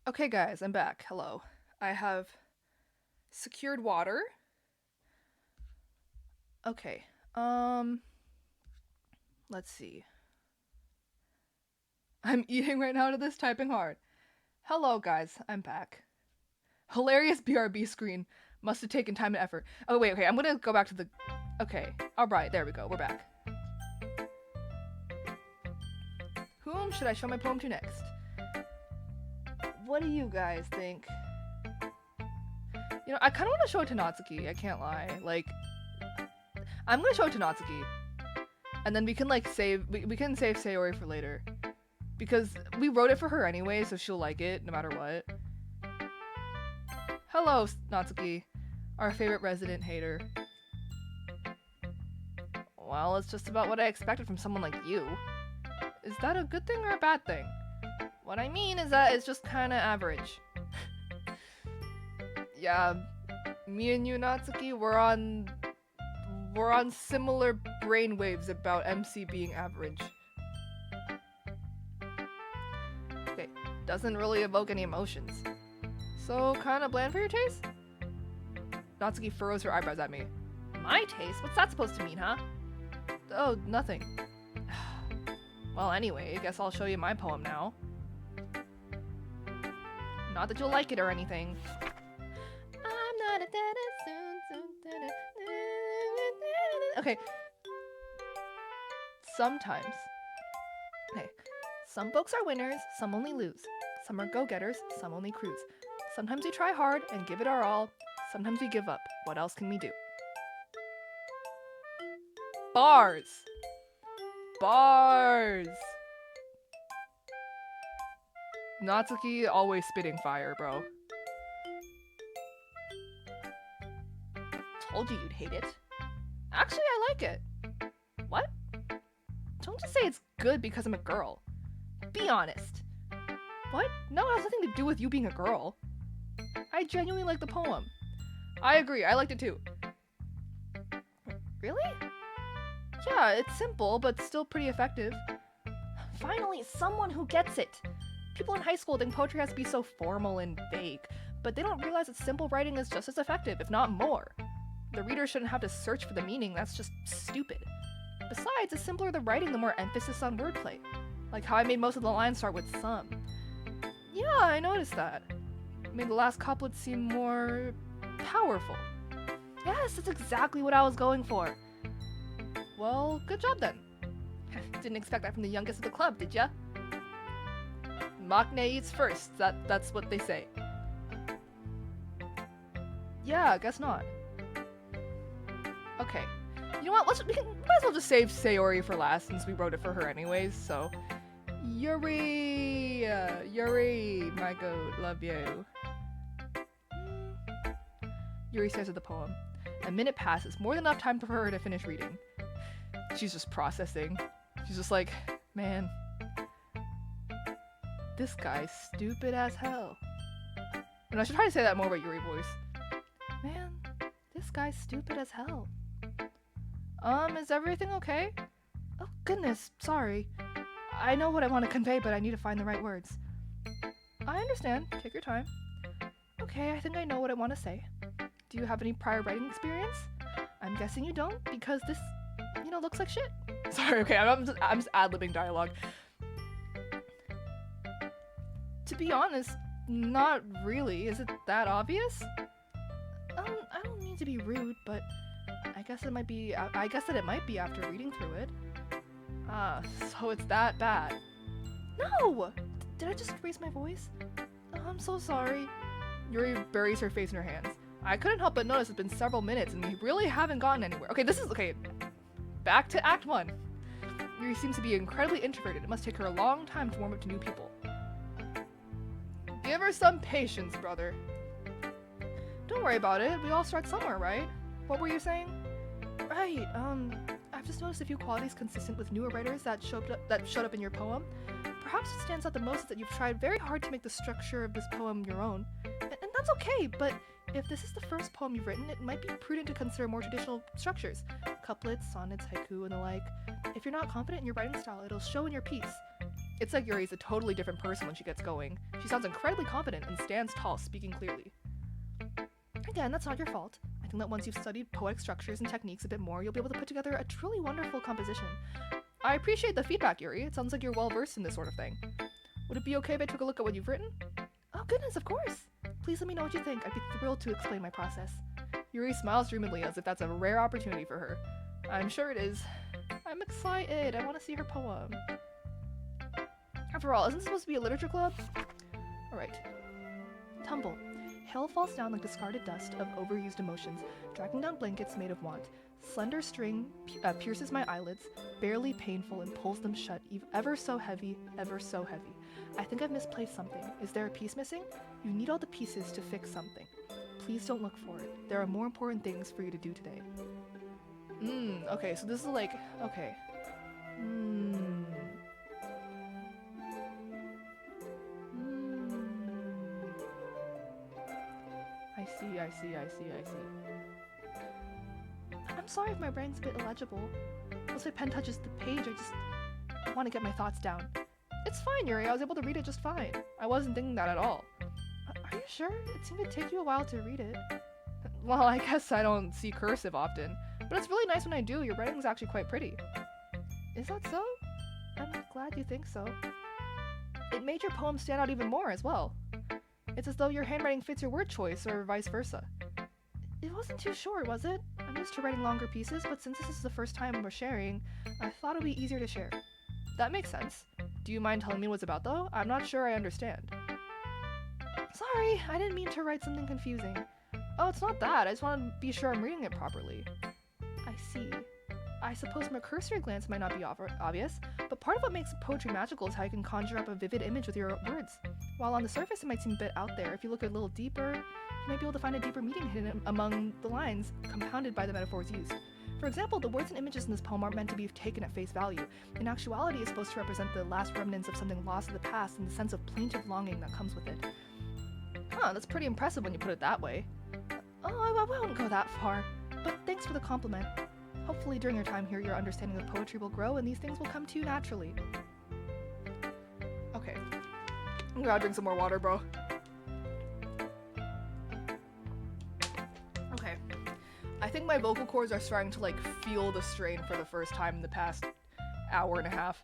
Okay guys, I'm back. Hello. I have secured water. Okay. Let's see. I'm eating right now to this, typing hard. Hello guys, I'm back. Hilarious BRB screen. Must have taken time and effort. Oh wait, okay, I'm gonna go back to the... Okay. Alright, there we go, we're back. Whom should I show my poem to next? What do you guys think? You know, I kind of want to show it to Natsuki, I can't lie. Like, I'm gonna show it to Natsuki. And then we can, like, we can save Sayori for later. Because we wrote it for her anyway, so she'll like it, no matter what. Hello, Natsuki. Our favorite resident hater. Well, it's just about what I expected from someone like you. Is that a good thing or a bad thing? What I mean is that it's just kinda average. Yeah, me and you, Natsuki, we're on similar brainwaves about MC being average. Okay, doesn't really evoke any emotions. So, kinda bland for your taste? Natsuki furrows her eyebrows at me. My taste? What's that supposed to mean, huh? Oh, nothing. Well, anyway, I guess I'll show you my poem now. Not that you'll like it or anything. I'm not a Okay. Sometimes. Okay. Some folks are winners, some only lose. Some are go-getters, some only cruise. Sometimes we try hard and give it our all. Sometimes we give up. What else can we do? Bars! Bars! Natsuki always spitting fire, bro. Told you you'd hate it. Actually, I like it. What? Don't just say it's good because I'm a girl. Be honest. What? No, it has nothing to do with you being a girl. I genuinely like the poem. I agree, I liked it too. Really? Yeah, it's simple, but still pretty effective. Finally, someone who gets it! People in high school think poetry has to be so formal and vague, but they don't realize that simple writing is just as effective, if not more. The reader shouldn't have to search for the meaning, that's just stupid. Besides, the simpler the writing, the more emphasis on wordplay. Like how I made most of the lines start with some. Yeah, I noticed that. It made the last couplet seem more... powerful. Yes, that's exactly what I was going for. Well, good job then. Didn't expect that from the youngest of the club, did ya? Maknae eats first, that's what they say. Yeah, guess not. Okay. You know what? Might as well just save Sayori for last since we wrote it for her anyways. So, Yuri, my goat, love you. Yuri stares at the poem. A minute passes, more than enough time for her to finish reading. She's just processing. She's just like, man, this guy's stupid as hell. And I should try to say that more about Yuri voice. Man, this guy's stupid as hell. Is everything okay? Oh, goodness, sorry. I know what I want to convey, but I need to find the right words. I understand. Take your time. Okay, I think I know what I want to say. Do you have any prior writing experience? I'm guessing you don't, because this, looks like shit. Sorry, okay, I'm just ad-libbing dialogue. To be honest, not really. Is it that obvious? I don't mean to be rude, but I guess that it might be after reading through it. Ah, so it's that bad. No! Did I just raise my voice? Oh, I'm so sorry. Yuri buries her face in her hands. I couldn't help but notice it's been several minutes and we really haven't gotten anywhere. Okay. Back to Act 1. Yuri seems to be incredibly introverted. It must take her a long time to warm up to new people. Give her some patience, brother. Don't worry about it. We all start somewhere, right? What were you saying? Right, I've just noticed a few qualities consistent with newer writers that showed up in your poem. Perhaps what stands out the most is that you've tried very hard to make the structure of this poem your own. And that's okay, but if this is the first poem you've written, it might be prudent to consider more traditional structures. Couplets, sonnets, haiku, and the like. If you're not confident in your writing style, it'll show in your piece. It's like Yuri's a totally different person when she gets going. She sounds incredibly confident and stands tall, speaking clearly. Again, that's not your fault. I think that once you've studied poetic structures and techniques a bit more, you'll be able to put together a truly wonderful composition. I appreciate the feedback, Yuri. It sounds like you're well versed in this sort of thing. Would it be okay if I took a look at what you've written? Oh goodness, of course! Please let me know what you think. I'd be thrilled to explain my process. Yuri smiles dreamily as if that's a rare opportunity for her. I'm sure it is. I'm excited. I want to see her poem. After all, isn't this supposed to be a literature club? Alright. Tumble. Hail falls down like discarded dust of overused emotions, dragging down blankets made of want. Slender string pierces my eyelids, barely painful, and pulls them shut, ever so heavy, ever so heavy. I think I've misplaced something. Is there a piece missing? You need all the pieces to fix something. Please don't look for it. There are more important things for you to do today. Okay, so this is like, okay. I see. I'm sorry if my brain's a bit illegible. Once my pen touches the page, I just want to get my thoughts down. It's fine, Yuri. I was able to read it just fine. I wasn't thinking that at all. Are you sure? It seemed to take you a while to read it. Well, I guess I don't see cursive often, but it's really nice when I do. Your writing's actually quite pretty. Is that so? I'm glad you think so. It made your poem stand out even more as well. It's as though your handwriting fits your word choice, or vice versa. It wasn't too short, was it? I'm used to writing longer pieces, but since this is the first time we're sharing, I thought it would be easier to share. That makes sense. Do you mind telling me what it's about, though? I'm not sure I understand. Sorry, I didn't mean to write something confusing. Oh, it's not that. I just want to be sure I'm reading it properly. I see. I suppose from a cursory glance it might not be obvious, but part of what makes poetry magical is how you can conjure up a vivid image with your words. While on the surface it might seem a bit out there, if you look a little deeper, you might be able to find a deeper meaning hidden among the lines, compounded by the metaphors used. For example, the words and images in this poem aren't meant to be taken at face value. In actuality, it's supposed to represent the last remnants of something lost in the past and the sense of plaintive longing that comes with it. Huh, that's pretty impressive when you put it that way. Oh, I won't go that far, but thanks for the compliment. Hopefully during your time here, your understanding of poetry will grow and these things will come to you naturally. Okay. I'm gonna drink some more water, bro. Okay. I think my vocal cords are starting to, like, feel the strain for the first time in the past hour and a half.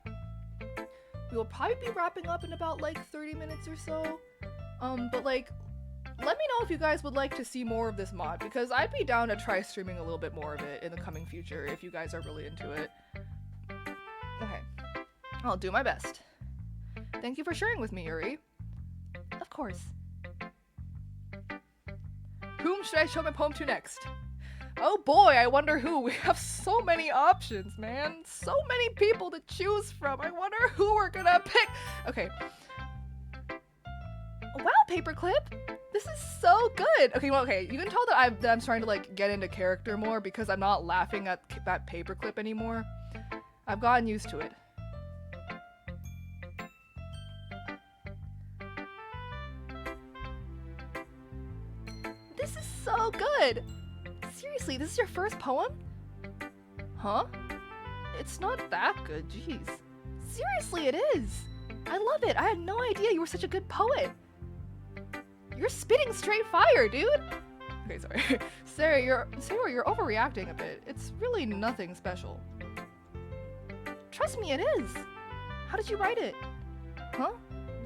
We will probably be wrapping up in about, like, 30 minutes or so. But, like, let me know if you guys would like to see more of this mod, because I'd be down to try streaming a little bit more of it in the coming future if you guys are really into it. Okay. I'll do my best. Thank you for sharing with me, Yuri. Of course. Whom should I show my poem to next? Oh boy, I wonder who. We have so many options, man. So many people to choose from. I wonder who we're gonna pick. Okay. Wow, Paperclip. This is so good. Okay, well, okay. You can tell that I'm trying to like get into character more because I'm not laughing at that Paperclip anymore. I've gotten used to it. This is so good. Seriously, this is your first poem? Huh? It's not that good, jeez. Seriously, it is. I love it. I had no idea you were such a good poet. You're spitting straight fire, dude. Okay, sorry. Sarah, you're overreacting a bit. It's really nothing special. Trust me, it is. How did you write it? Huh?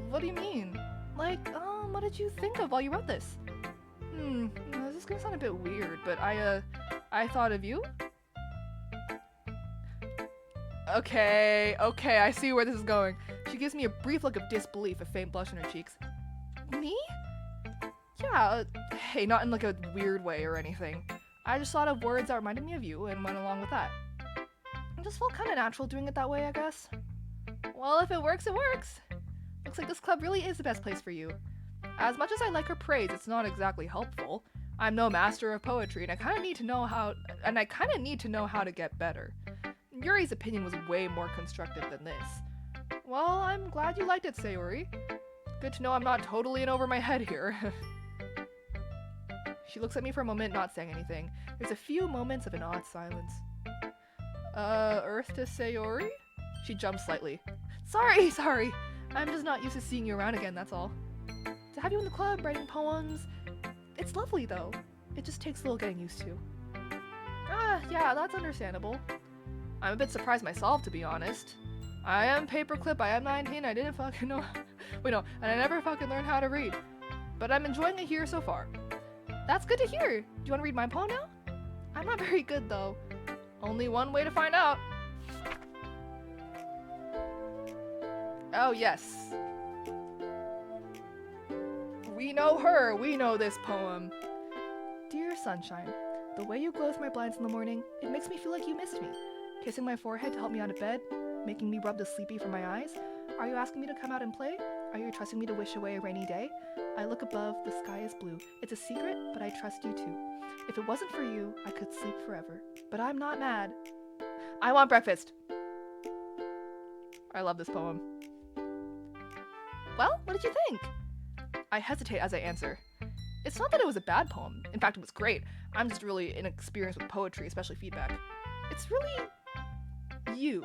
What do you mean? Like, what did you think of while you wrote this? This is gonna sound a bit weird, but I thought of you. Okay, I see where this is going. She gives me a brief look of disbelief, a faint blush on her cheeks. Me? Yeah, hey, not in like a weird way or anything. I just thought of words that reminded me of you and went along with that. It just felt kind of natural doing it that way, I guess. Well, if it works, it works. Looks like this club really is the best place for you. As much as I like her praise, it's not exactly helpful. I'm no master of poetry, and I kind of need to know how to get better. Yuri's opinion was way more constructive than this. Well, I'm glad you liked it, Sayori. Good to know I'm not totally in over my head here. She looks at me for a moment, not saying anything. There's a few moments of an odd silence. Earth to Sayori? She jumps slightly. Sorry. I'm just not used to seeing you around again, that's all. To have you in the club, writing poems, it's lovely though. It just takes a little getting used to. Yeah, that's understandable. I'm a bit surprised myself, to be honest. I am Paperclip, I am 19, I didn't fucking know. Wait, no, and I never fucking learned how to read. But I'm enjoying it here so far. That's good to hear. Do you want to read my poem now? I'm not very good though. Only one way to find out. Oh, yes. We know her. We know this poem. Dear sunshine, the way you glow through my blinds in the morning, it makes me feel like you missed me. Kissing my forehead to help me out of bed, making me rub the sleepy from my eyes. Are you asking me to come out and play? Are you trusting me to wish away a rainy day? I look above, the sky is blue. It's a secret, but I trust you too. If it wasn't for you, I could sleep forever. But I'm not mad. I want breakfast. I love this poem. Well, what did you think? I hesitate as I answer. It's not that it was a bad poem. In fact, it was great. I'm just really inexperienced with poetry, especially feedback. It's really you.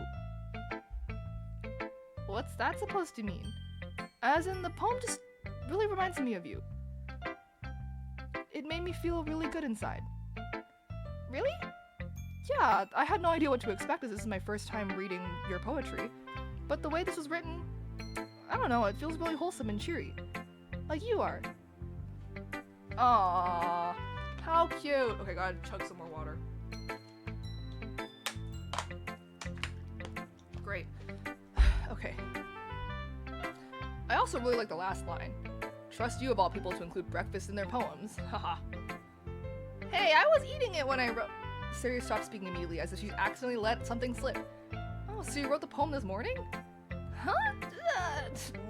What's that supposed to mean? As in, the poem just really reminds me of you. It made me feel really good inside. Really? Yeah, I had no idea what to expect as this is my first time reading your poetry. But the way this was written, I don't know, it feels really wholesome and cheery. Like you are. Aww, how cute. Okay, gotta chug some more water. Great. Okay. I also really like the last line. Trust you of all people to include breakfast in their poems. Haha. Hey, I was eating it when I wrote. Siri stopped speaking immediately as if she accidentally let something slip. Oh, so you wrote the poem this morning? Huh?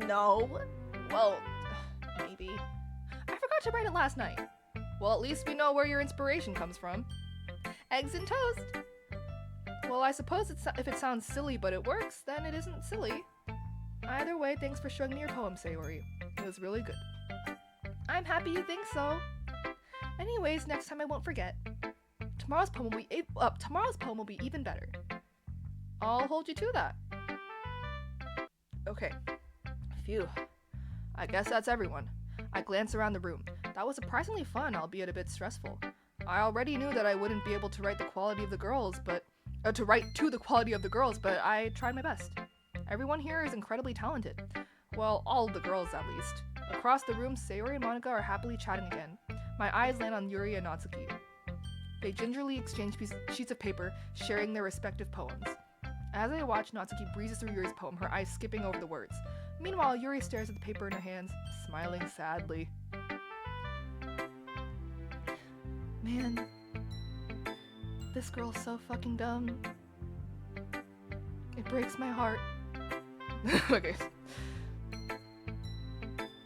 No. Well, maybe. I forgot to write it last night. Well, at least we know where your inspiration comes from. Eggs and toast. Well, I suppose if it sounds silly but it works, then it isn't silly. Either way, thanks for showing me your poem, Sayori. It was really good. I'm happy you think so. Anyways, next time I won't forget. Tomorrow's poem will be even better. I'll hold you to that. Okay. Phew. I guess that's everyone. I glanced around the room. That was surprisingly fun, albeit a bit stressful. I already knew that I wouldn't be able to write to the quality of the girls, but I tried my best. Everyone here is incredibly talented. Well, all of the girls at least. Across the room, Sayori and Monika are happily chatting again. My eyes land on Yuri and Natsuki. They gingerly exchange sheets of paper, sharing their respective poems. As I watch, Natsuki breezes through Yuri's poem, her eyes skipping over the words. Meanwhile, Yuri stares at the paper in her hands, smiling sadly. Man, this girl's so fucking dumb. It breaks my heart. Okay.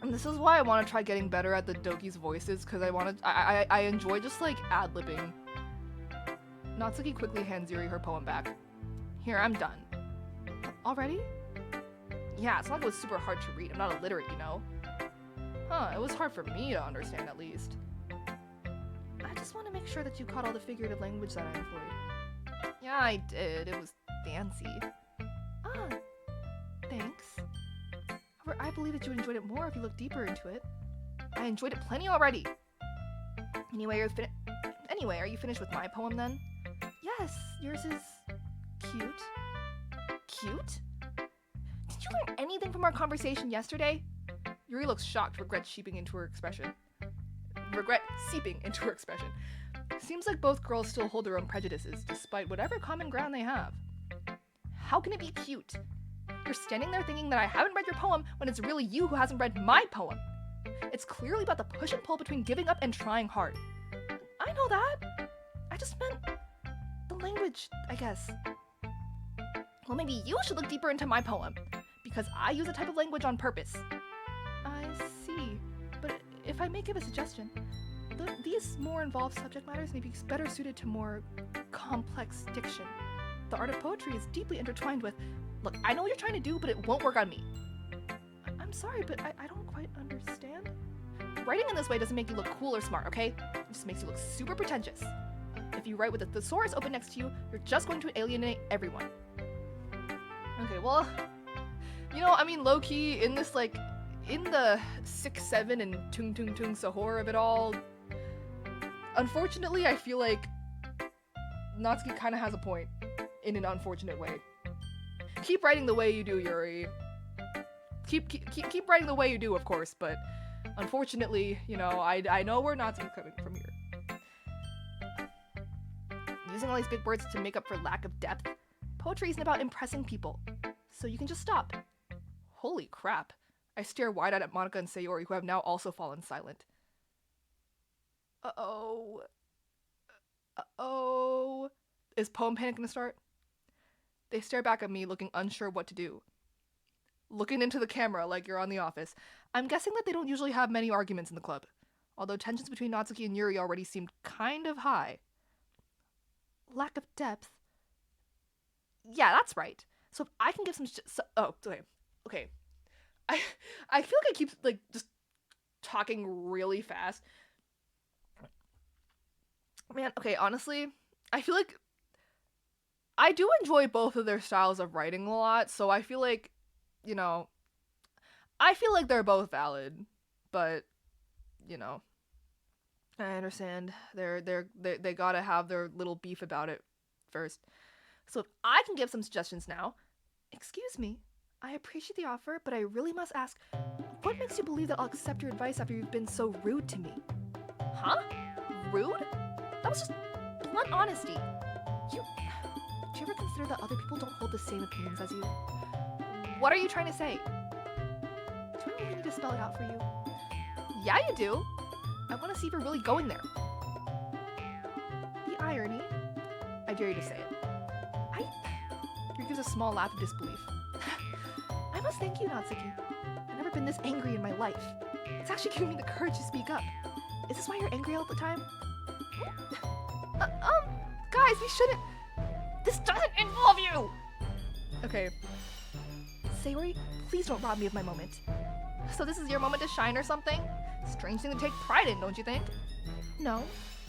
And this is why I want to try getting better at the Doki's voices, because I enjoy just like ad-libbing. Natsuki quickly hands Yuri her poem back. Here, I'm done. Already? Yeah, it's not like it was super hard to read. I'm not illiterate, you know? Huh, it was hard for me to understand at least. I just want to make sure that you caught all the figurative language that I employed. Yeah, I did. It was fancy. Ah, thanks. However, I believe that you enjoyed it more if you looked deeper into it. I enjoyed it plenty already. Anyway, are you finished with my poem then? Yes, yours is cute. Cute? Did you learn anything from our conversation yesterday? Yuri looks shocked, regret seeping into her expression. Seems like both girls still hold their own prejudices, despite whatever common ground they have. How can it be cute? You're standing there thinking that I haven't read your poem when it's really you who hasn't read my poem. It's clearly about the push and pull between giving up and trying hard. I know that. I just meant the language, I guess. Well, maybe you should look deeper into my poem, because I use a type of language on purpose. I see, but if I may give a suggestion, these more involved subject matters may be better suited to more complex diction. The art of poetry is deeply intertwined with... Look, I know what you're trying to do, but it won't work on me. I'm sorry, but I don't quite understand. Writing in this way doesn't make you look cool or smart, okay? It just makes you look super pretentious. If you write with a thesaurus open next to you, you're just going to alienate everyone. Okay, well, you know, I mean, low-key, in this, like, in the 6-7 and tung tung tung sahur of it all, unfortunately, I feel like Natsuki kind of has a point in an unfortunate way. Keep writing the way you do, Yuri. Keep writing the way you do, of course, but unfortunately, you know, I know where Natsuki's coming from here. Using all these big words to make up for lack of depth, poetry isn't about impressing people, so you can just stop. Holy crap. I stare wide-eyed at Monika and Sayori, who have now also fallen silent. Uh-oh. Uh-oh. Is poem panic gonna start? They stare back at me, looking unsure what to do. Looking into the camera like you're on The Office. I'm guessing that they don't usually have many arguments in the club, although tensions between Natsuki and Yuri already seemed kind of high. Lack of depth? Yeah, that's right. So if I can give some okay. I feel like I keep, like, just talking really fast. Man, okay, honestly, I feel like I do enjoy both of their styles of writing a lot, so I feel like, you know, I feel like they're both valid, but, you know, I understand they gotta have their little beef about it first. So if I can give some suggestions now. Excuse me, I appreciate the offer, but I really must ask, what makes you believe that I'll accept your advice after you've been so rude to me? Huh? Rude? That was just blunt honesty. Do you ever consider that other people don't hold the same opinions as you? What are you trying to say? Do I really need to spell it out for you? Yeah, you do. I want to see if you're really going there. The irony. I dare you to say it. Yuri gives a small laugh of disbelief. I must thank you, Natsuki. I've never been this angry in my life. It's actually giving me the courage to speak up. Is this why you're angry all the time? Guys, we shouldn't... This doesn't involve you! Okay. Sayori, please don't rob me of my moment. So this is your moment to shine or something? Strange thing to take pride in, don't you think? No,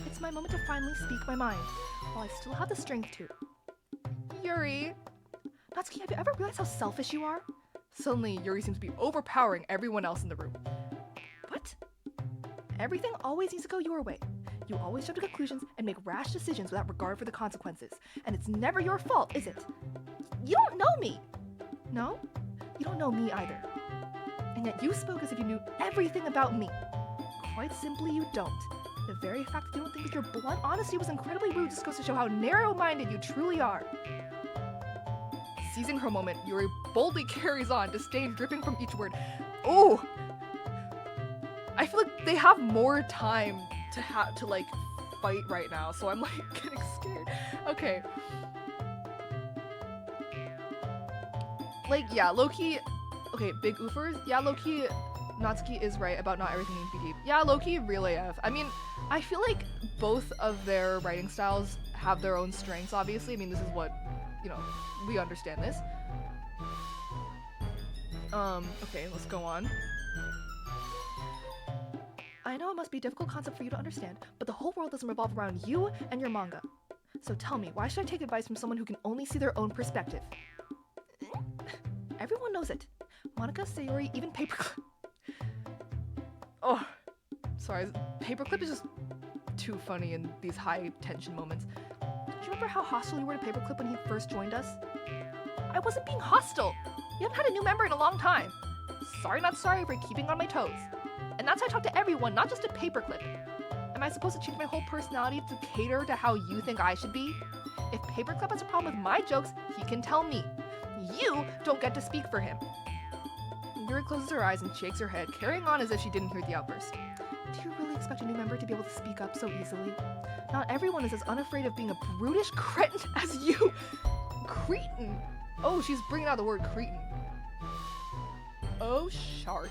it's my moment to finally speak my mind, while I still have the strength to. Yuri! Natsuki, have you ever realized how selfish you are? Suddenly, Yuri seems to be overpowering everyone else in the room. What? Everything always needs to go your way. You always jump to conclusions and make rash decisions without regard for the consequences. And it's never your fault, is it? You don't know me! No? You don't know me either. And yet you spoke as if you knew everything about me. Quite simply, you don't. The very fact that you don't think that your blunt honesty was incredibly rude just goes to show how narrow-minded you truly are. Seizing her moment, Yuri boldly carries on, disdain dripping from each word. Ooh! I feel like they have more time to like fight right now, so I'm like getting scared. Okay. Like, yeah, low-key, okay, big oofers. Yeah, low-key, Natsuki is right about not everything needs to be deep. Yeah, low-key, real AF. I mean, I feel like both of their writing styles have their own strengths, obviously. I mean, this is what, you know, we understand this. Okay, let's go on. I know it must be a difficult concept for you to understand, but the whole world doesn't revolve around you and your manga. So tell me, why should I take advice from someone who can only see their own perspective? Everyone knows it. Monica, Sayori, even Paperclip. Oh, sorry. Paperclip is just too funny in these high tension moments. Do you remember how hostile you were to Paperclip when he first joined us? I wasn't being hostile. You haven't had a new member in a long time. Sorry not sorry for keeping on my toes. And that's how I talk to everyone, not just to Paperclip. Am I supposed to change my whole personality to cater to how you think I should be? If Paperclip has a problem with my jokes, he can tell me. You don't get to speak for him. Yuri closes her eyes and shakes her head, carrying on as if she didn't hear the outburst. Do you really expect a new member to be able to speak up so easily? Not everyone is as unafraid of being a brutish cretin as you. Cretin? Oh, she's bringing out the word cretin. Oh, shart.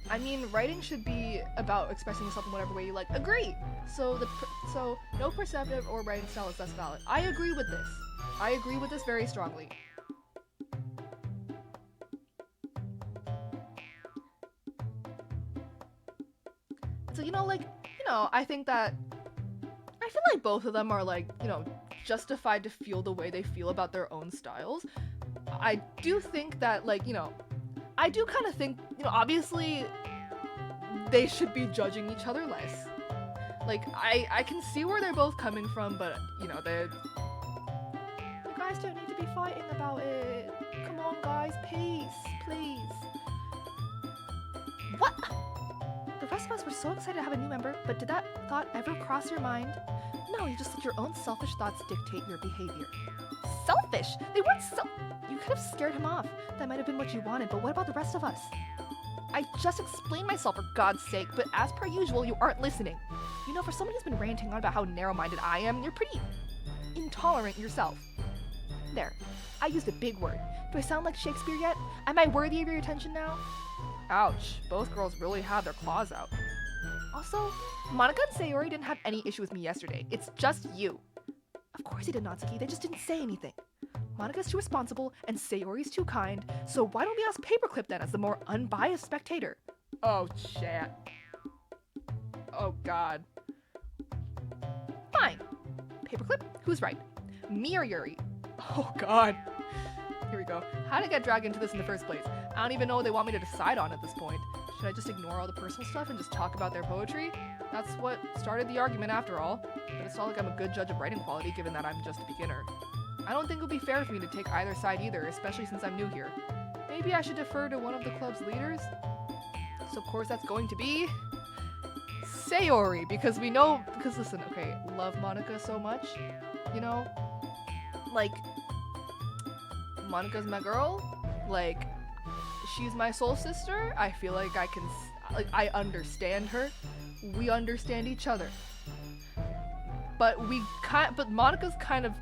I mean, writing should be about expressing yourself in whatever way you like. Agree! So no perceptive or writing style is less valid. I agree with this. I agree with this very strongly. So, I think that, I feel like both of them are like, justified to feel the way they feel about their own styles. I do think that, I do kind of think, obviously they should be judging each other less. Like, I can see where they're both coming from, but, you guys don't need to be fighting about it. Come on, guys, peace, please. What? The rest of us were so excited to have a new member, but did that thought ever cross your mind? No, you just let your own selfish thoughts dictate your behavior. Selfish? They weren't You could have scared him off. That might have been what you wanted, but what about the rest of us? I just explained myself for God's sake, but as per usual, you aren't listening. For someone who's been ranting on about how narrow-minded I am, you're pretty intolerant yourself. There, I used a big word. Do I sound like Shakespeare yet? Am I worthy of your attention now? Ouch, both girls really have their claws out. Also, Monica and Sayori didn't have any issue with me yesterday. It's just you. Of course he did, Natsuki. They just didn't say anything. Monica's too responsible, and Sayori's too kind, so why don't we ask Paperclip then as the more unbiased spectator? Oh, chat. Oh, God. Fine. Paperclip, who's right? Me or Yuri? Oh, God. Here we go. How did I get dragged into this in the first place? I don't even know what they want me to decide on at this point. Should I just ignore all the personal stuff and just talk about their poetry? That's what started the argument after all. But it's not like I'm a good judge of writing quality given that I'm just a beginner. I don't think it would be fair for me to take either side either, especially since I'm new here. Maybe I should defer to one of the club's leaders? So of course that's going to be Sayori, because listen, okay, love Monica so much, like, Monica's my girl, like, she's my soul sister. I feel like I understand her. We understand each other. But Monica's kind of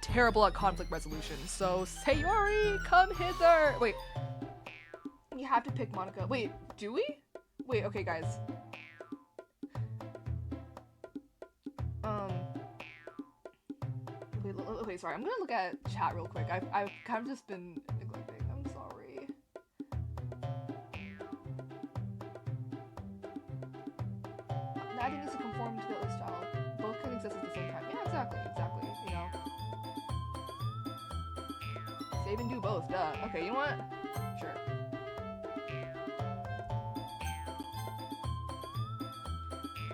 terrible at conflict resolution. So Sayori, come hither. Wait. We have to pick Monica. Wait, do we? Wait, okay, guys. Okay, sorry. I'm gonna look at chat real quick. I've kind of just been neglecting. I'm sorry. Neither needs to conform to the other style. Both can exist at the same time. Yeah, exactly. Save and do both, duh. Okay, you know what? Sure.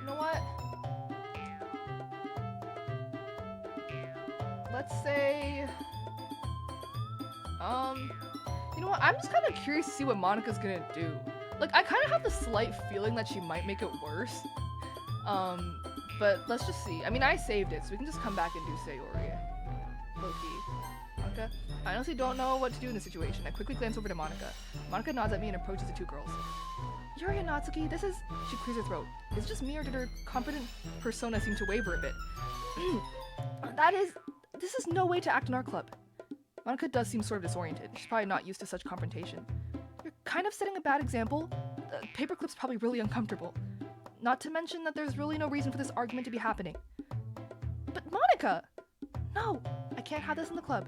You know what? Let's say, you know what? I'm just kind of curious to see what Monica's gonna do. Like, I kind of have the slight feeling that she might make it worse. But let's just see. I mean, I saved it, so we can just come back and do Sayori. Low-key. Monica. I honestly don't know what to do in this situation. I quickly glance over to Monica. Monica nods at me and approaches the two girls. Yuri and Natsuki, this is... She clears her throat. Is it just me or did her confident persona seem to waver a bit? This is no way to act in our club. Monica does seem sort of disoriented. She's probably not used to such confrontation. You're kind of setting a bad example. Paperclip's probably really uncomfortable. Not to mention that there's really no reason for this argument to be happening. But Monica! No, I can't have this in the club.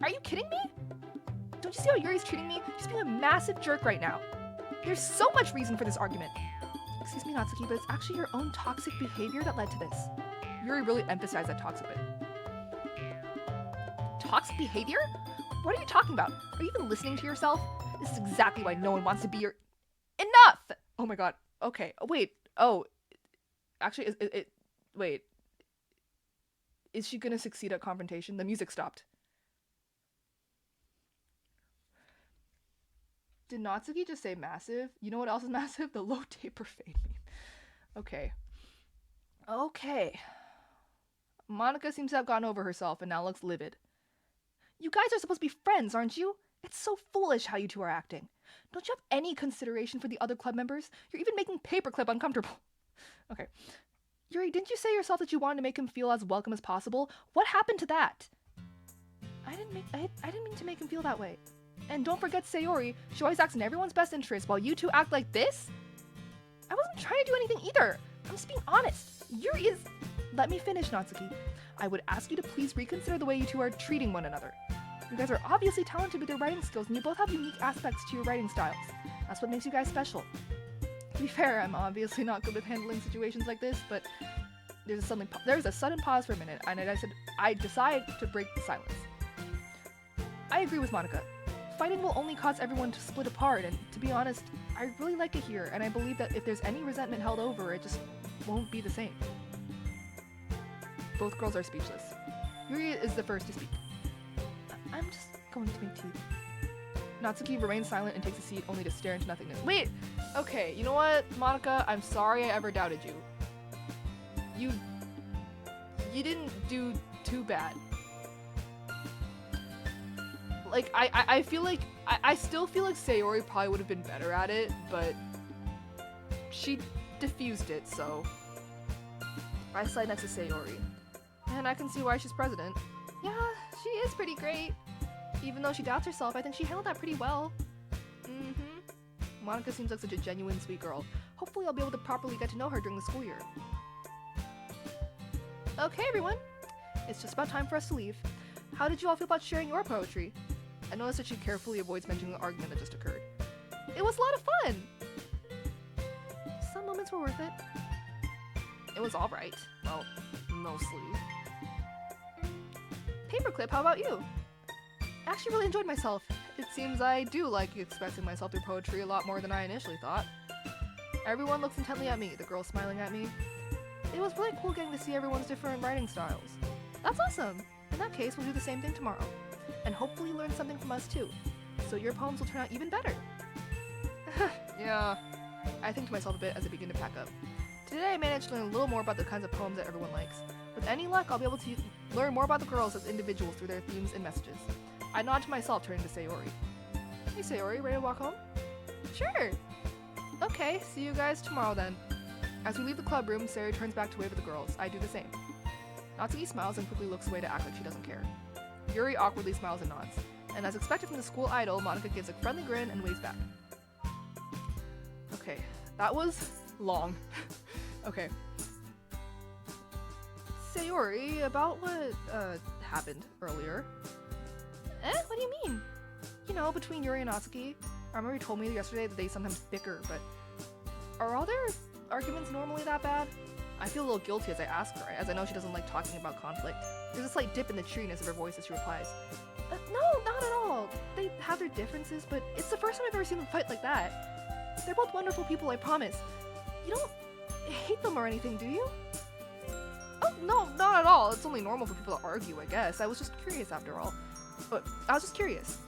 Are you kidding me? Don't you see how Yuri's treating me? She's being a massive jerk right now. There's so much reason for this argument. Excuse me, Natsuki, but it's actually your own toxic behavior that led to this. Yuri really emphasized that toxic bit. Toxic behavior? What are you talking about? Are you even listening to yourself? This is exactly why no one wants to be your... Enough! Oh my god. Okay. Wait. Oh. Actually, wait. Is she gonna succeed at confrontation? The music stopped. Did Natsuki just say massive? You know what else is massive? The low taper fade meme. Okay. Okay. Monica seems to have gotten over herself and now looks livid. You guys are supposed to be friends, aren't you? It's so foolish how you two are acting. Don't you have any consideration for the other club members? You're even making Paperclip uncomfortable. Okay. Yuri, didn't you say yourself that you wanted to make him feel as welcome as possible? What happened to that? I didn't mean to make him feel that way. And don't forget Sayori, she always acts in everyone's best interest while you two act like this? I wasn't trying to do anything either. I'm just being honest. Yuri is... Let me finish, Natsuki. I would ask you to please reconsider the way you two are treating one another. You guys are obviously talented with your writing skills and you both have unique aspects to your writing styles. That's what makes you guys special. To be fair, I'm obviously not good with handling situations like this, but there's a sudden pause for a minute and I decide to break the silence. I agree with Monica. Fighting will only cause everyone to split apart, and to be honest, I really like it here, and I believe that if there's any resentment held over, it just won't be the same. Both girls are speechless. Yuri is the first to speak. I'm just going to make tea. Natsuki remains silent and takes a seat only to stare into nothingness. Wait! Okay, you know what, Monica? I'm sorry I ever doubted you. You didn't do too bad. Like, I feel like, I still feel like Sayori probably would have been better at it, but she diffused it, so I slide next to Sayori. And I can see why she's president. Yeah, she is pretty great. Even though she doubts herself, I think she handled that pretty well. Monica seems like such a genuine, sweet girl. Hopefully I'll be able to properly get to know her during the school year. Okay, everyone. It's just about time for us to leave. How did you all feel about sharing your poetry? I noticed that she carefully avoids mentioning the argument that just occurred. It was a lot of fun! Some moments were worth it. It was alright. Well, mostly. Paperclip, how about you? I actually really enjoyed myself. It seems I do like expressing myself through poetry a lot more than I initially thought. Everyone looks intently at me, the girl smiling at me. It was really cool getting to see everyone's different writing styles. That's awesome! In that case, we'll do the same thing tomorrow. And hopefully learn something from us too. So your poems will turn out even better. Yeah. I think to myself a bit as I begin to pack up. Today I managed to learn a little more about the kinds of poems that everyone likes. With any luck, I'll be able to learn more about the girls as individuals through their themes and messages. I nod to myself, turning to Sayori. Hey Sayori, ready to walk home? Sure! Okay, see you guys tomorrow then. As we leave the club room, Sayori turns back to wave at the girls. I do the same. Natsuki smiles and quickly looks away to act like she doesn't care. Yuri awkwardly smiles and nods. And as expected from the school idol, Monica gives a friendly grin and waves back. Okay, that was long. Okay. Sayori, about what, happened earlier. What do you mean? You know, between Yuri and Natsuki. I remember you told me yesterday that they sometimes bicker, but are all their arguments normally that bad? I feel a little guilty as I ask her, as I know she doesn't like talking about conflict. There's a slight dip in the chewiness of her voice as she replies. No, not at all. They have their differences, but it's the first time I've ever seen them fight like that. They're both wonderful people, I promise. You don't hate them or anything, do you? Oh, no, not at all. It's only normal for people to argue, I guess. I was just curious after all. But I was just curious.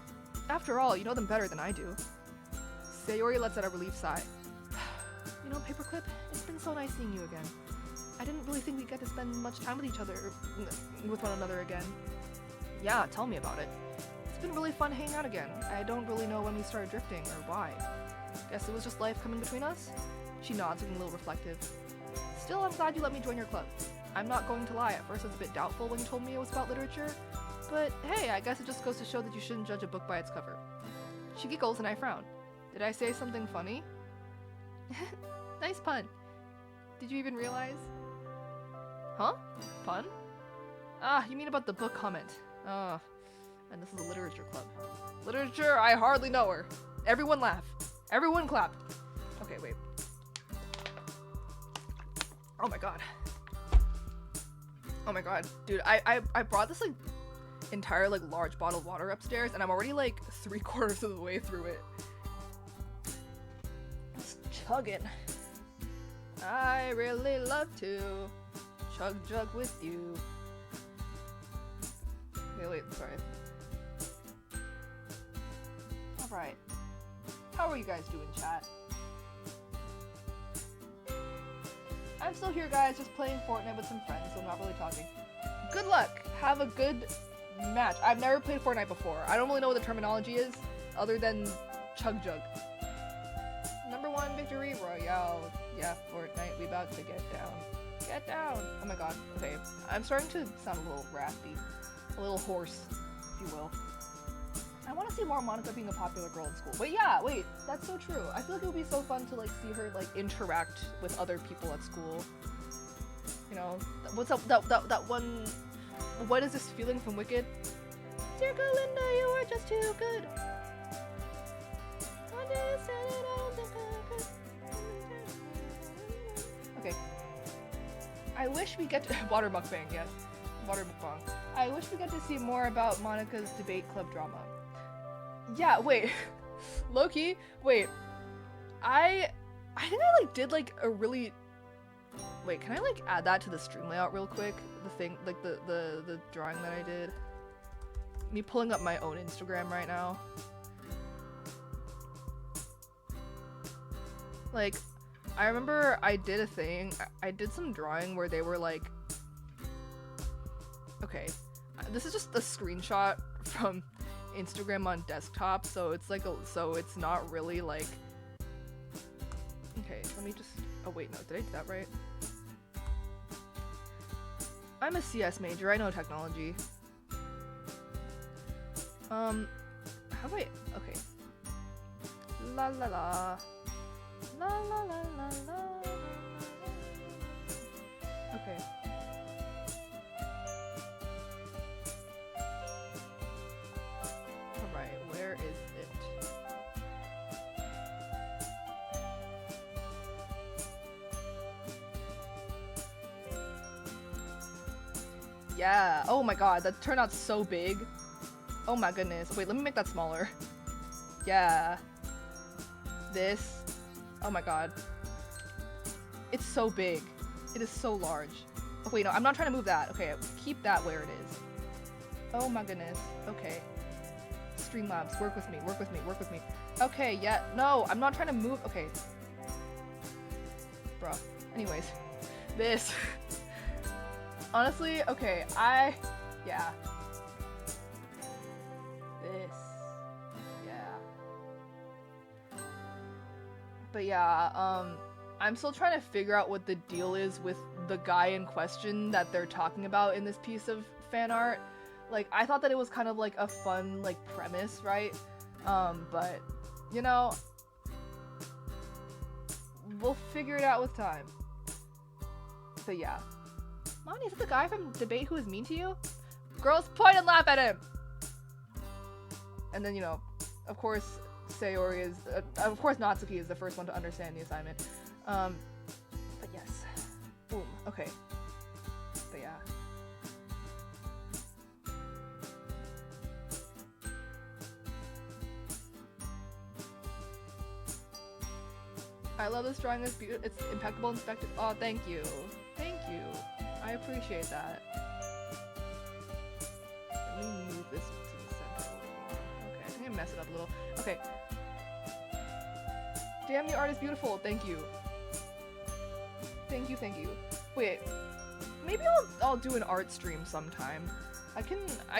After all, you know them better than I do. Sayori lets out a relieved sigh. You know, Paperclip, it's been so nice seeing you again. I didn't really think we'd get to spend much time with each other, with one another again. Yeah, tell me about it. It's been really fun hanging out again. I don't really know when we started drifting or why. Guess it was just life coming between us? She nods, looking a little reflective. Still, I'm glad you let me join your club. I'm not going to lie, at first I was a bit doubtful when you told me it was about literature. But hey, I guess it just goes to show that you shouldn't judge a book by its cover. She giggles and I frown. Did I say something funny? Nice pun. Did you even realize? Huh? Pun? Ah, you mean about the book comment. Ah, and this is a literature club. Literature? I hardly know her. Everyone laugh. Everyone clap. Okay, wait. Oh my god. Oh my god. Dude, I brought this, like, entire, like, large bottle of water upstairs, and I'm already, like, 3/4 of the way through it. Just chugging. I really love to chug jug with you. Okay, wait, sorry. Alright. How are you guys doing, chat? I'm still here, guys, just playing Fortnite with some friends, so I'm not really talking. Good luck! Have a good match. I've never played Fortnite before. I don't really know what the terminology is, other than chug jug. #1 victory royale. Yeah, Fortnite, we about to get down. Get down! Oh my god, okay. I'm starting to sound a little raspy. A little hoarse, if you will. I want to see more Monica being a popular girl in school. Wait, yeah, wait, that's so true. I feel like it would be so fun to, like, see her, like, interact with other people at school. You know, what's up, that one, what is this feeling from Wicked? Dear Glinda, you are just too good. Okay. I wish we get to, water mukbang, yes. Water mukbang. I wish we get to see more about Monica's debate club drama. Yeah, wait. Loki, wait. I think I, like, did, like, a really... Wait, can I, like, add that to the stream layout real quick? The thing, like, the drawing that I did. Me pulling up my own Instagram right now. Like, I remember I did a thing. I did some drawing where they were, like... Okay. This is just a screenshot from Instagram on desktop, so it's like so it's not really like... Okay, let me just... Oh wait, no, did I do that right? I'm a CS major, I know technology. How do I... Okay. La la la. La la la la la. Okay. Alright, where is it? Yeah, oh my god, that turned out so big. Oh my goodness. Wait, let me make that smaller. Yeah. This. Oh my god. It's so big. It is so large. Oh wait, no, I'm not trying to move that. Okay, keep that where it is. Oh my goodness. Okay. Streamlabs, work with me, work with me, work with me. Okay, yeah, no, I'm not trying to move. Okay. Bruh. Anyways. This. Honestly, okay, yeah. This. Yeah. But yeah, I'm still trying to figure out what the deal is with the guy in question that they're talking about in this piece of fan art. Like, I thought that it was kind of like a fun, like, premise, right? But, you know, we'll figure it out with time. But yeah. Lonnie, is it the guy from Debate who is mean to you? Girls, point and laugh at him! And then, you know, of course, Sayori is, of course Natsuki is the first one to understand the assignment. But yes. Boom. Okay. But yeah. I love this drawing. It's beautiful. It's impeccable and spectacular. Oh, thank you. Thank you. I appreciate that. Let me move this to the center. Okay, I think I messed it up a little. Okay. Damn, the art is beautiful. Thank you. Thank you, thank you. Wait, maybe I'll do an art stream sometime. I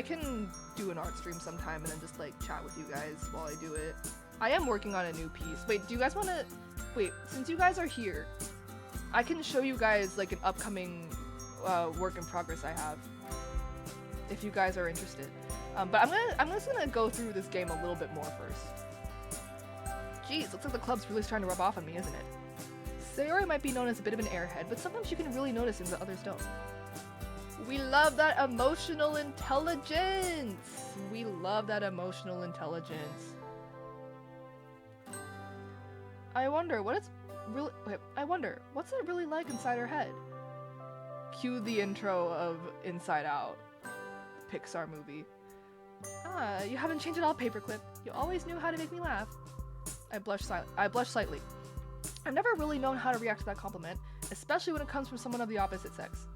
can do an art stream sometime and then just like chat with you guys while I do it. I am working on a new piece. Wait, do you guys want to? Wait, since you guys are here, I can show you guys like an upcoming work in progress I have, if you guys are interested. But I'm just gonna go through this game a little bit more first. Jeez, looks like the club's really starting to rub off on me, isn't it? Sayori might be known as a bit of an airhead, but sometimes you can really notice things that others don't. We love that emotional intelligence! We love that emotional intelligence. I wonder what's it really like inside her head? Cue the intro of Inside Out, Pixar movie. Ah, you haven't changed at all, Paperclip. You always knew how to make me laugh. I blushed slightly. I've never really known how to react to that compliment, especially when it comes from someone of the opposite sex.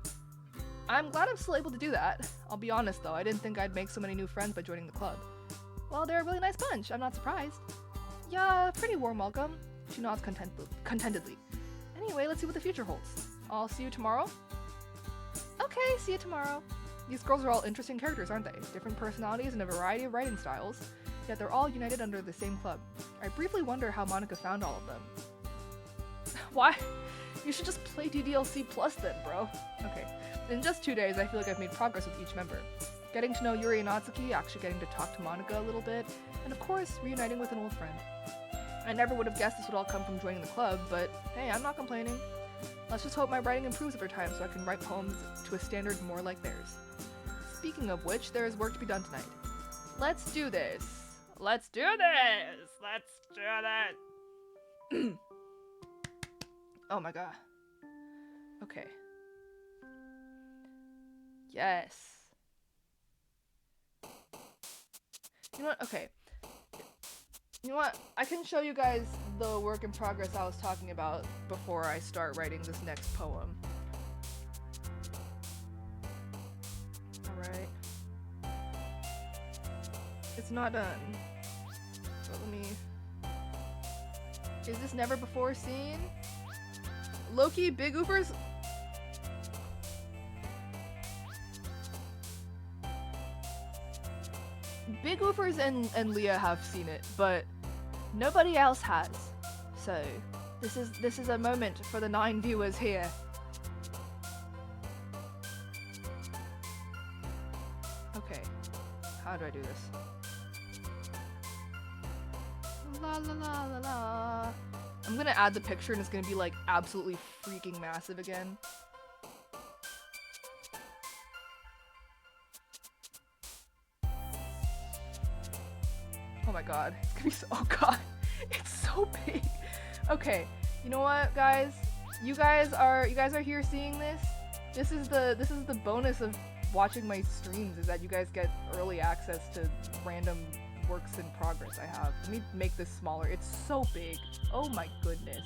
I'm glad I'm still able to do that. I'll be honest though, I didn't think I'd make so many new friends by joining the club. Well, they're a really nice bunch, I'm not surprised. Yeah, pretty warm welcome. She nods contentedly. Anyway, let's see what the future holds. I'll see you tomorrow? Okay, see you tomorrow. These girls are all interesting characters, aren't they? Different personalities and a variety of writing styles, yet they're all united under the same club. I briefly wonder how Monica found all of them. Why? You should just play ddlc plus then, bro. Okay. In just 2 days, I feel like I've made progress with each member. Getting to know Yuri and Natsuki, actually getting to talk to Monica a little bit, and of course, reuniting with an old friend. I never would have guessed this would all come from joining the club, but hey, I'm not complaining. Let's just hope my writing improves over time so I can write poems to a standard more like theirs. Speaking of which, there is work to be done tonight. Let's do this! Let's do this! Let's do this! Oh my god. Okay. Yes. You know what? Okay. You know what? I can show you guys the work in progress I was talking about before I start writing this next poem. Alright. It's not done. But let me... Is this never before seen? Loki, Big Oopers? Big Oopers and Leah have seen it, but nobody else has. So, this is a moment for the 9 viewers here. Okay, how do I do this? La la la la la. I'm gonna add the picture and it's gonna be like absolutely freaking massive again. Oh my god, it's gonna be so, oh god, it's so big. Okay, you know what, guys? You guys are here seeing this. This is the bonus of watching my streams, is that you guys get early access to random works in progress I have. Let me make this smaller. It's so big. Oh my goodness.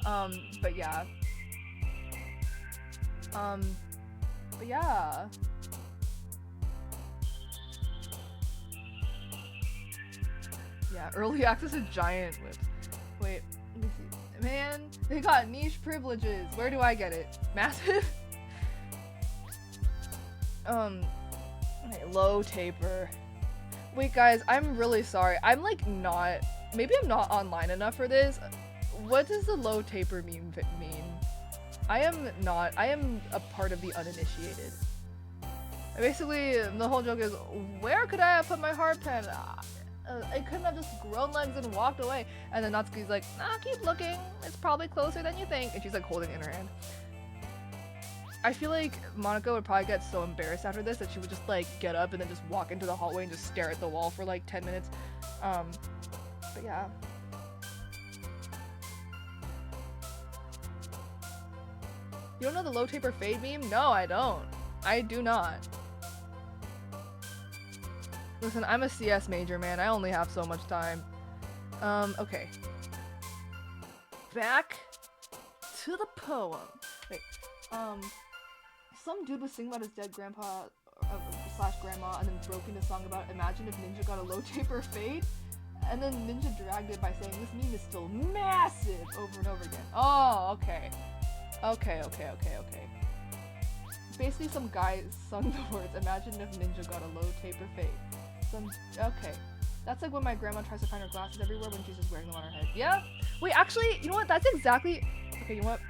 But yeah. But yeah. Yeah, early access to giant whips. Wait, let me see. Man, they got niche privileges. Where do I get it? Massive? Okay, low taper. Wait guys, I'm really sorry. I'm like not, maybe I'm not online enough for this. What does the low taper mean? I am a part of the uninitiated. Basically, the whole joke is, where could I have put my hard pen? I couldn't have just grown legs and walked away. And then Natsuki's like, nah, keep looking. It's probably closer than you think. And she's like holding it in her hand. I feel like Monica would probably get so embarrassed after this that she would just like get up and then just walk into the hallway and just stare at the wall for like 10 minutes. But yeah. You don't know the low taper fade meme? No, I don't. I do not. Listen, I'm a CS major, man. I only have so much time. Okay. Back to the poem. Wait, some dude was singing about his dead grandpa slash grandma and then broke into song about imagine if Ninja got a low taper fade, and then Ninja dragged it by saying this meme is still massive over and over again. Oh, okay. Okay. basically some guy sung the words, imagine if Ninja got a low taper fade. Okay. That's like when my grandma tries to find her glasses everywhere when she's just wearing them on her head. Yeah? Wait, actually, you know what? That's exactly... Okay, you know what?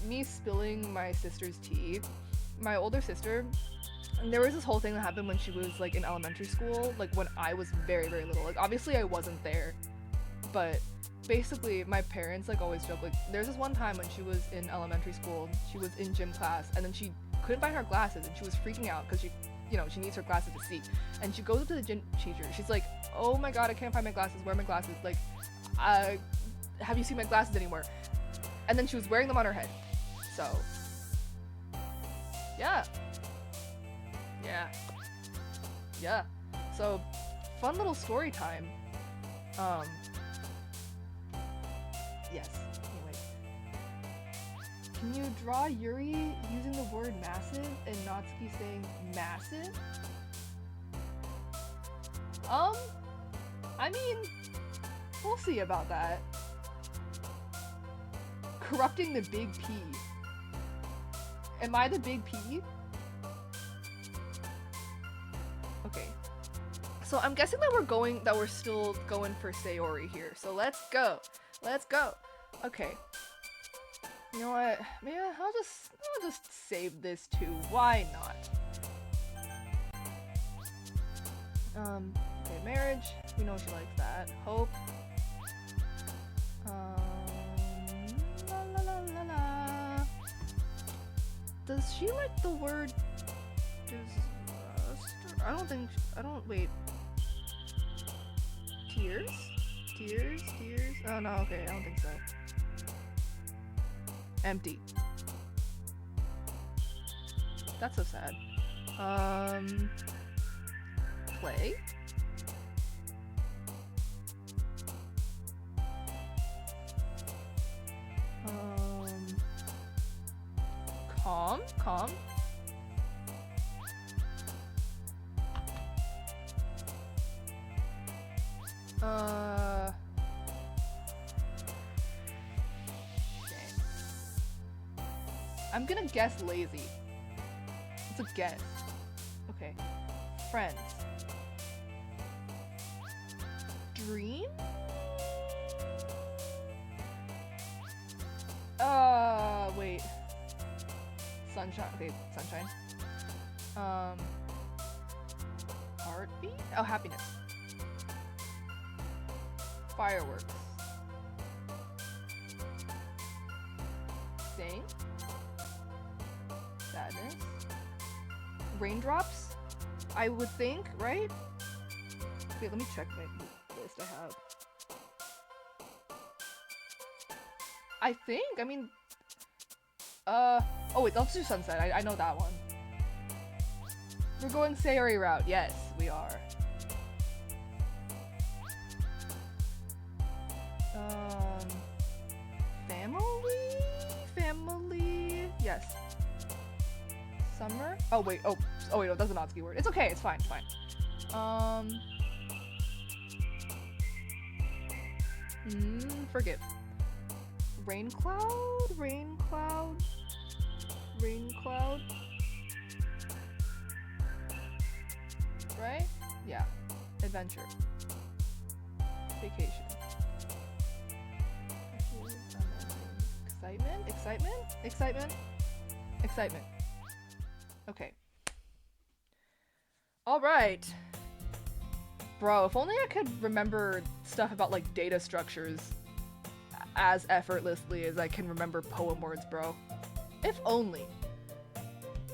Me spilling my sister's tea. My older sister, and there was this whole thing that happened when she was like in elementary school, like when I was very, very little. Like obviously I wasn't there, but basically my parents like always joke, like there's this one time when she was in elementary school, she was in gym class and then she couldn't find her glasses and she was freaking out because she, you know, she needs her glasses to see. And she goes up to the gym teacher. She's like, oh my god, I can't find my glasses. Where are my glasses? Like, have you seen my glasses anywhere? And then she was wearing them on her head. So, yeah. Yeah. So, fun little story time. Yes. Anyway. Can you draw Yuri using the word massive and Natsuki saying massive? I mean, we'll see about that. Corrupting the big P. Am I the big P? Okay. So I'm guessing that we're still going for Sayori here. So let's go. Okay. You know what? Maybe I'll just save this too. Why not? Okay, marriage. We know she likes that. Hope. Does she like the word disaster? Wait. Tears? Oh no, okay, I don't think so. Empty. That's so sad. Play? Calm. I'm gonna guess lazy. It's a guess. Okay. Friends. Dream? Wait. Sunshine. Okay, sunshine. Heartbeat? Oh, happiness. Fireworks. Sing. Sadness. Raindrops? I would think, right? Wait, let me check my list I have. I think, I mean... oh wait, let's do sunset. I know that one. We're going Sayori route. Yes, we are. Family? Yes. Summer? Oh wait, oh wait, no, that's a Natsuki word. It's okay, it's fine. Forgive. Rain cloud? Right? Yeah. Adventure. Vacation. Excitement. Okay. Alright. Bro, if only I could remember stuff about like data structures as effortlessly as I can remember poem words, bro. If only.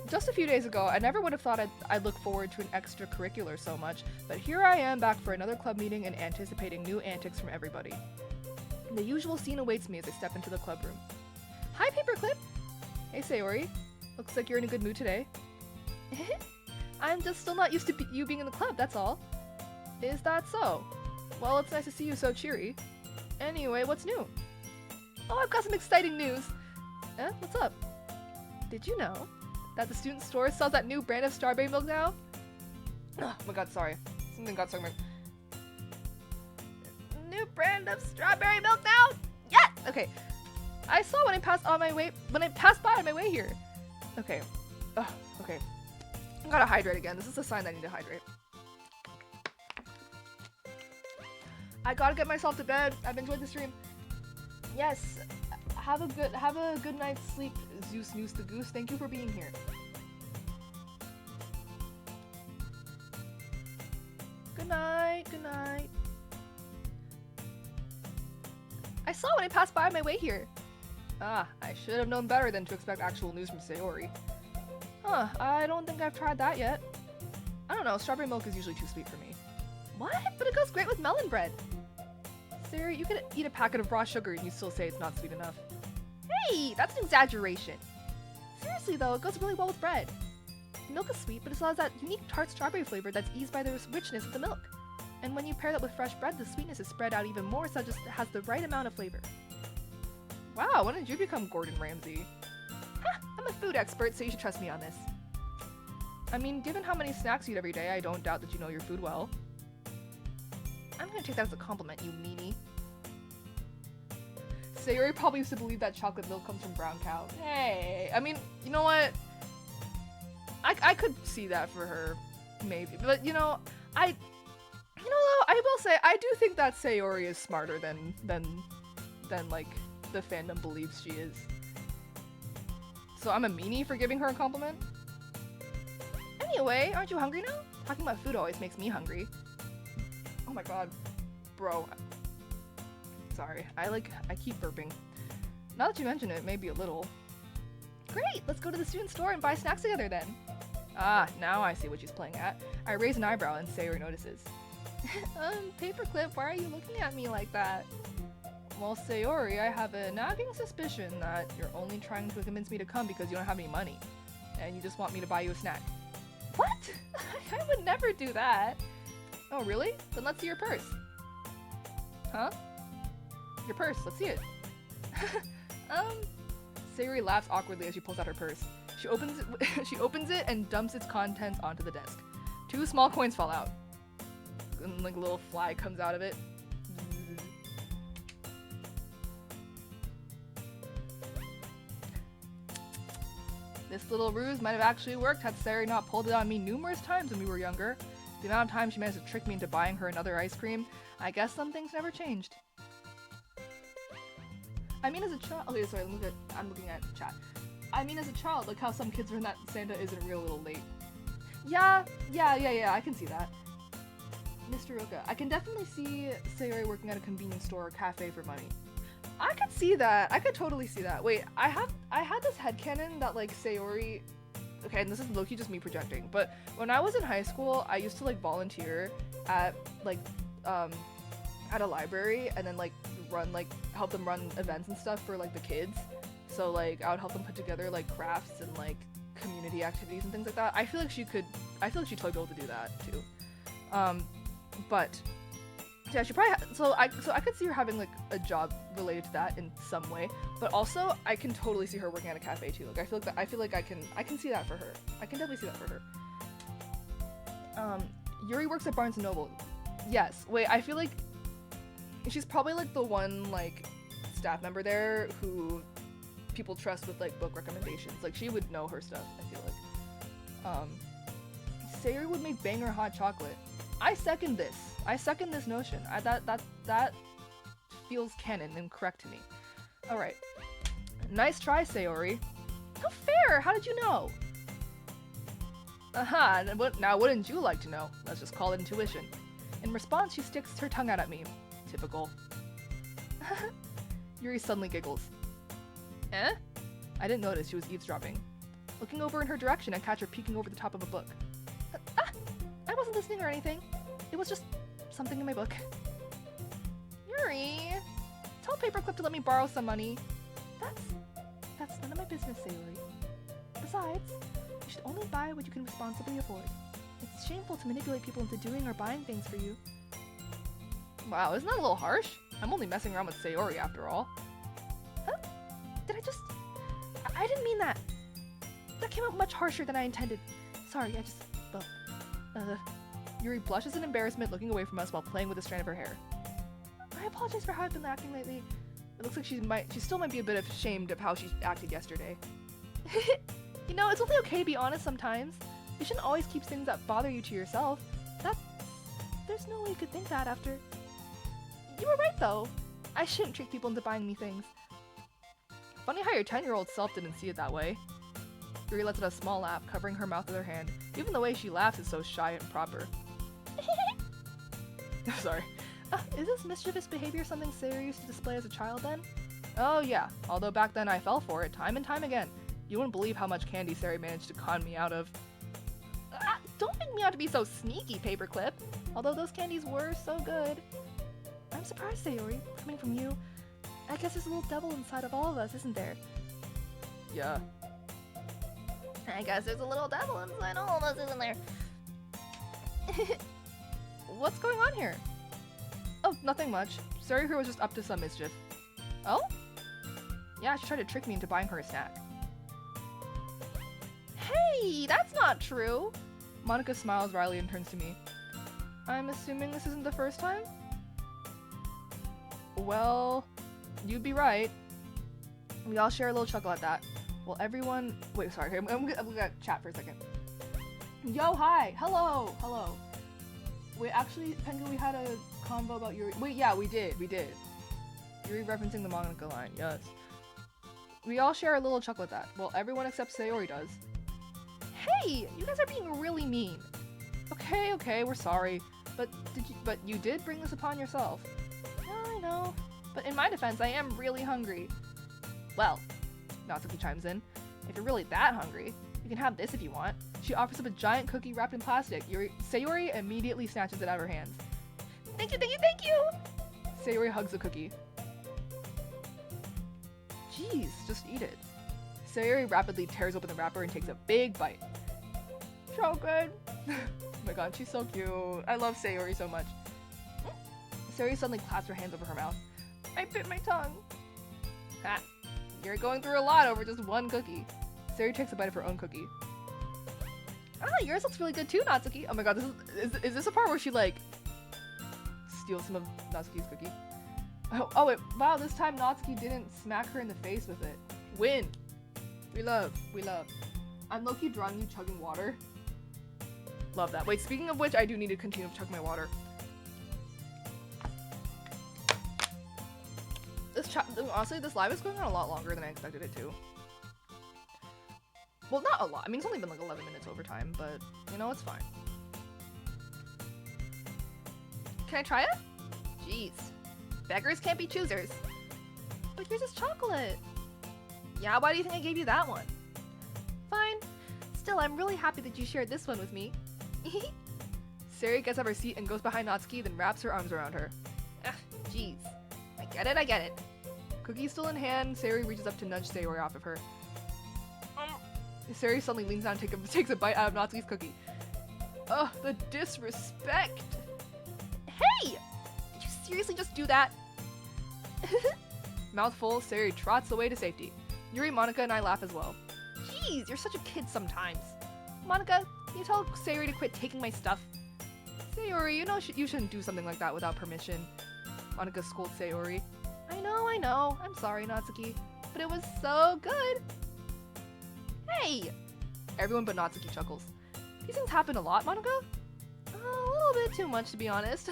Just a few days ago, I never would have thought I'd look forward to an extracurricular so much, but here I am back for another club meeting and anticipating new antics from everybody. The usual scene awaits me as I step into the club room. Hi, Paperclip! Hey, Sayori. Looks like you're in a good mood today. I'm just still not used to you being in the club, that's all. Is that so? Well, it's nice to see you so cheery. Anyway, what's new? Oh, I've got some exciting news! What's up? Did you know that the student store sells that new brand of strawberry milk now? Oh my god, sorry. Something got stuck in my... New brand of strawberry milk now? Yes! Okay. I saw when I passed by on my way here. Okay. Ugh, okay. I gotta hydrate again. This is a sign that I need to hydrate. I gotta get myself to bed. I've enjoyed the stream. Yes. Have a good night's sleep, Zeus Noose the Goose. Thank you for being here. Good night. Good night. I saw when I passed by on my way here. Ah, I should have known better than to expect actual news from Sayori. Huh, I don't think I've tried that yet. I don't know, strawberry milk is usually too sweet for me. What? But it goes great with melon bread. Sayori, you could eat a packet of raw sugar and you still say it's not sweet enough. Hey, that's an exaggeration. Seriously though, it goes really well with bread. The milk is sweet, but it still has that unique tart strawberry flavor that's eased by the richness of the milk. And when you pair that with fresh bread, the sweetness is spread out even more, so it just has the right amount of flavor. Wow, when did you become Gordon Ramsay? Ha! I'm a food expert, so you should trust me on this. I mean, given how many snacks you eat every day, I don't doubt that you know your food well. I'm gonna take that as a compliment, you meanie. Sayori probably used to believe that chocolate milk comes from brown cow. Hey, I mean, you know what? I could see that for her, maybe. But, you know, though, I will say, I do think that Sayori is smarter than like, the fandom believes she is. So I'm a meanie for giving her a compliment? Anyway, aren't you hungry now? Talking about food always makes me hungry. Oh my god. Bro. Sorry, I keep burping. Now that you mention it, maybe a little. Great, let's go to the student store and buy snacks together then. Ah, now I see what she's playing at. I raise an eyebrow and Sayori notices. Paperclip, why are you looking at me like that? Well, Sayori, I have a nagging suspicion that you're only trying to convince me to come because you don't have any money. And you just want me to buy you a snack. What? I would never do that. Oh, really? Then let's see your purse. Huh? Your purse, let's see it. Sayori laughs awkwardly as she pulls out her purse. She opens it and dumps its contents onto the desk. 2 small coins fall out. And like a little fly comes out of it. This little ruse might have actually worked had Sayori not pulled it on me numerous times when we were younger. The amount of times she managed to trick me into buying her another ice cream, I guess some things never changed. I mean, as a child— okay, sorry, I'm looking at chat. I mean, as a child, like how some kids learn that Santa isn't real a little late. Yeah, I can see that. Mr. Roka, I can definitely see Sayori working at a convenience store or cafe for money. I could see that. I could totally see that. Wait, I had this headcanon that like Sayori— okay, and this is low-key just me projecting, but when I was in high school, I used to like volunteer at like at a library and then like help them run events and stuff for like the kids. So like I would help them put together like crafts and like community activities and things like that. I feel like she'd totally be able to do that too. But yeah, she probably so I could see her having like a job related to that in some way, but also I can totally see her working at a cafe too. Like I feel like I can see that for her. I can definitely see that for her. Yuri works at Barnes & Noble. Yes. Wait, I feel like she's probably like the one like staff member there who people trust with like book recommendations. Like she would know her stuff, I feel like. Sayori would make banger hot chocolate. I second this. I second this notion. That feels canon and correct to me. Alright. Nice try, Sayori. How fair! How did you know? Aha, now wouldn't you like to know? Let's just call it intuition. In response, she sticks her tongue out at me. Typical. Yuri suddenly giggles. Eh? I didn't notice she was eavesdropping. Looking over in her direction, I catch her peeking over the top of a book. I wasn't listening or anything. It was just something in my book. Yuri! Tell Paperclip to let me borrow some money. That's none of my business, Sayori. Besides, you should only buy what you can responsibly afford. It's shameful to manipulate people into doing or buying things for you. Wow, isn't that a little harsh? I'm only messing around with Sayori after all. Huh? Did I didn't mean that. That came out much harsher than I intended. Sorry, Yuri blushes in embarrassment, looking away from us while playing with a strand of her hair. I apologize for how I've been acting lately. It looks like she still might be a bit ashamed of how she acted yesterday. You know, it's only okay to be honest sometimes. You shouldn't always keep things that bother you to yourself. There's no way you could think that after. You were right though. I shouldn't trick people into buying me things. Funny how your 10-year-old self didn't see it that way. Yuri lets out a small laugh, covering her mouth with her hand. Even the way she laughs is so shy and proper. Sorry. Is this mischievous behavior something Sayori used to display as a child then? Oh yeah, although back then I fell for it time and time again. You wouldn't believe how much candy Sayori managed to con me out of. Don't make me out to be so sneaky, Paperclip. Although those candies were so good. I'm surprised, Sayori, coming from you. I guess there's a little devil inside of all of us, isn't there? Yeah. I guess there's a little devil inside all of us, isn't there? What's going on here? Oh, nothing much. Sayori was just up to some mischief. Oh? Yeah, she tried to trick me into buying her a snack. Hey, that's not true! Monica smiles wryly and turns to me. I'm assuming this isn't the first time? Well, you'd be right. We all share a little chuckle at that. Well, everyone... Wait, sorry. I'm gonna chat for a second. Yo, hi! Hello! Hello. Wait, actually, Pengoo, we had a convo about Yuri. Wait, yeah, we did. Yuri referencing the Monica line, yes. We all share a little chuckle at that. Well, everyone except Sayori does. Hey! You guys are being really mean. Okay, we're sorry. But you did bring this upon yourself. I know. But in my defense, I am really hungry. Well, Natsuki chimes in. If you're really that hungry, you can have this if you want. She offers up a giant cookie wrapped in plastic. Sayori immediately snatches it out of her hands. Thank you! Sayori hugs the cookie. Jeez, just eat it. Sayori rapidly tears open the wrapper and takes a big bite. So good. Oh my god, she's so cute. I love Sayori so much. Sayori suddenly clasps her hands over her mouth. I bit my tongue. Ha! You're going through a lot over just one cookie. Sayori takes a bite of her own cookie. Yours looks really good too, Natsuki. Oh my god, is this a part where she like steals some of Natsuki's cookie? Oh wait, wow, this time Natsuki didn't smack her in the face with it. Win! We love. I'm low-key drawing you chugging water. Love that. Wait, speaking of which, I do need to continue to chug my water. Honestly, this live is going on a lot longer than I expected it to. Well, not a lot. I mean, it's only been like 11 minutes overtime, but, you know, it's fine. Can I try it? Jeez. Beggars can't be choosers. But yours is chocolate. Yeah, why do you think I gave you that one? Fine. Still, I'm really happy that you shared this one with me. Sayori gets up her seat and goes behind Natsuki, then wraps her arms around her. Jeez. I get it. Cookie still in hand, Sayori reaches up to nudge Sayori off of her. Sayori suddenly leans down and takes a bite out of Natsuki's cookie. Ugh, the disrespect! Hey! Did you seriously just do that? Mouth full, Sayori trots away to safety. Yuri, Monica, and I laugh as well. Jeez, you're such a kid sometimes. Monica, can you tell Sayori to quit taking my stuff? Sayori, you know you shouldn't do something like that without permission. Monica scolds Sayori. I know. I'm sorry, Natsuki. But it was so good. Hey! Everyone but Natsuki chuckles. These things happen a lot, Monica? A little bit too much, to be honest.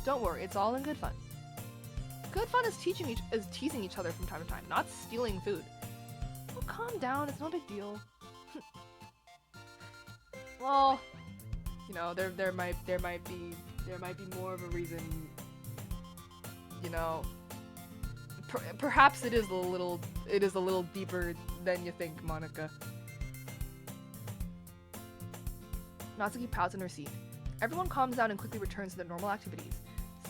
Don't worry, it's all in good fun. Good fun is teasing each other from time to time, not stealing food. Oh, calm down, it's no big deal. Well, you know, there might be more of a reason. You know, perhaps it is a little deeper than you think, Monica. Natsuki pouts in her seat. Everyone calms down and quickly returns to their normal activities.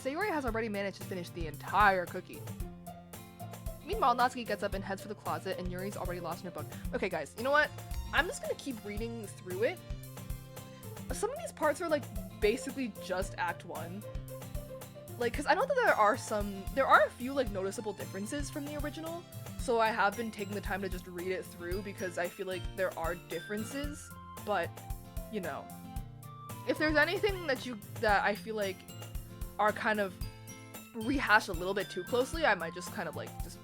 Sayori has already managed to finish the entire cookie. Meanwhile, Natsuki gets up and heads for the closet, and Yuri's already lost in her book. Okay, guys, you know what? I'm just gonna keep reading through it. Some of these parts are like basically just Act 1. Like, cause I know that there are a few like noticeable differences from the original, so I have been taking the time to just read it through because I feel like there are differences, but, you know, if there's anything that I feel like are kind of rehashed a little bit too closely, I might just kind of like just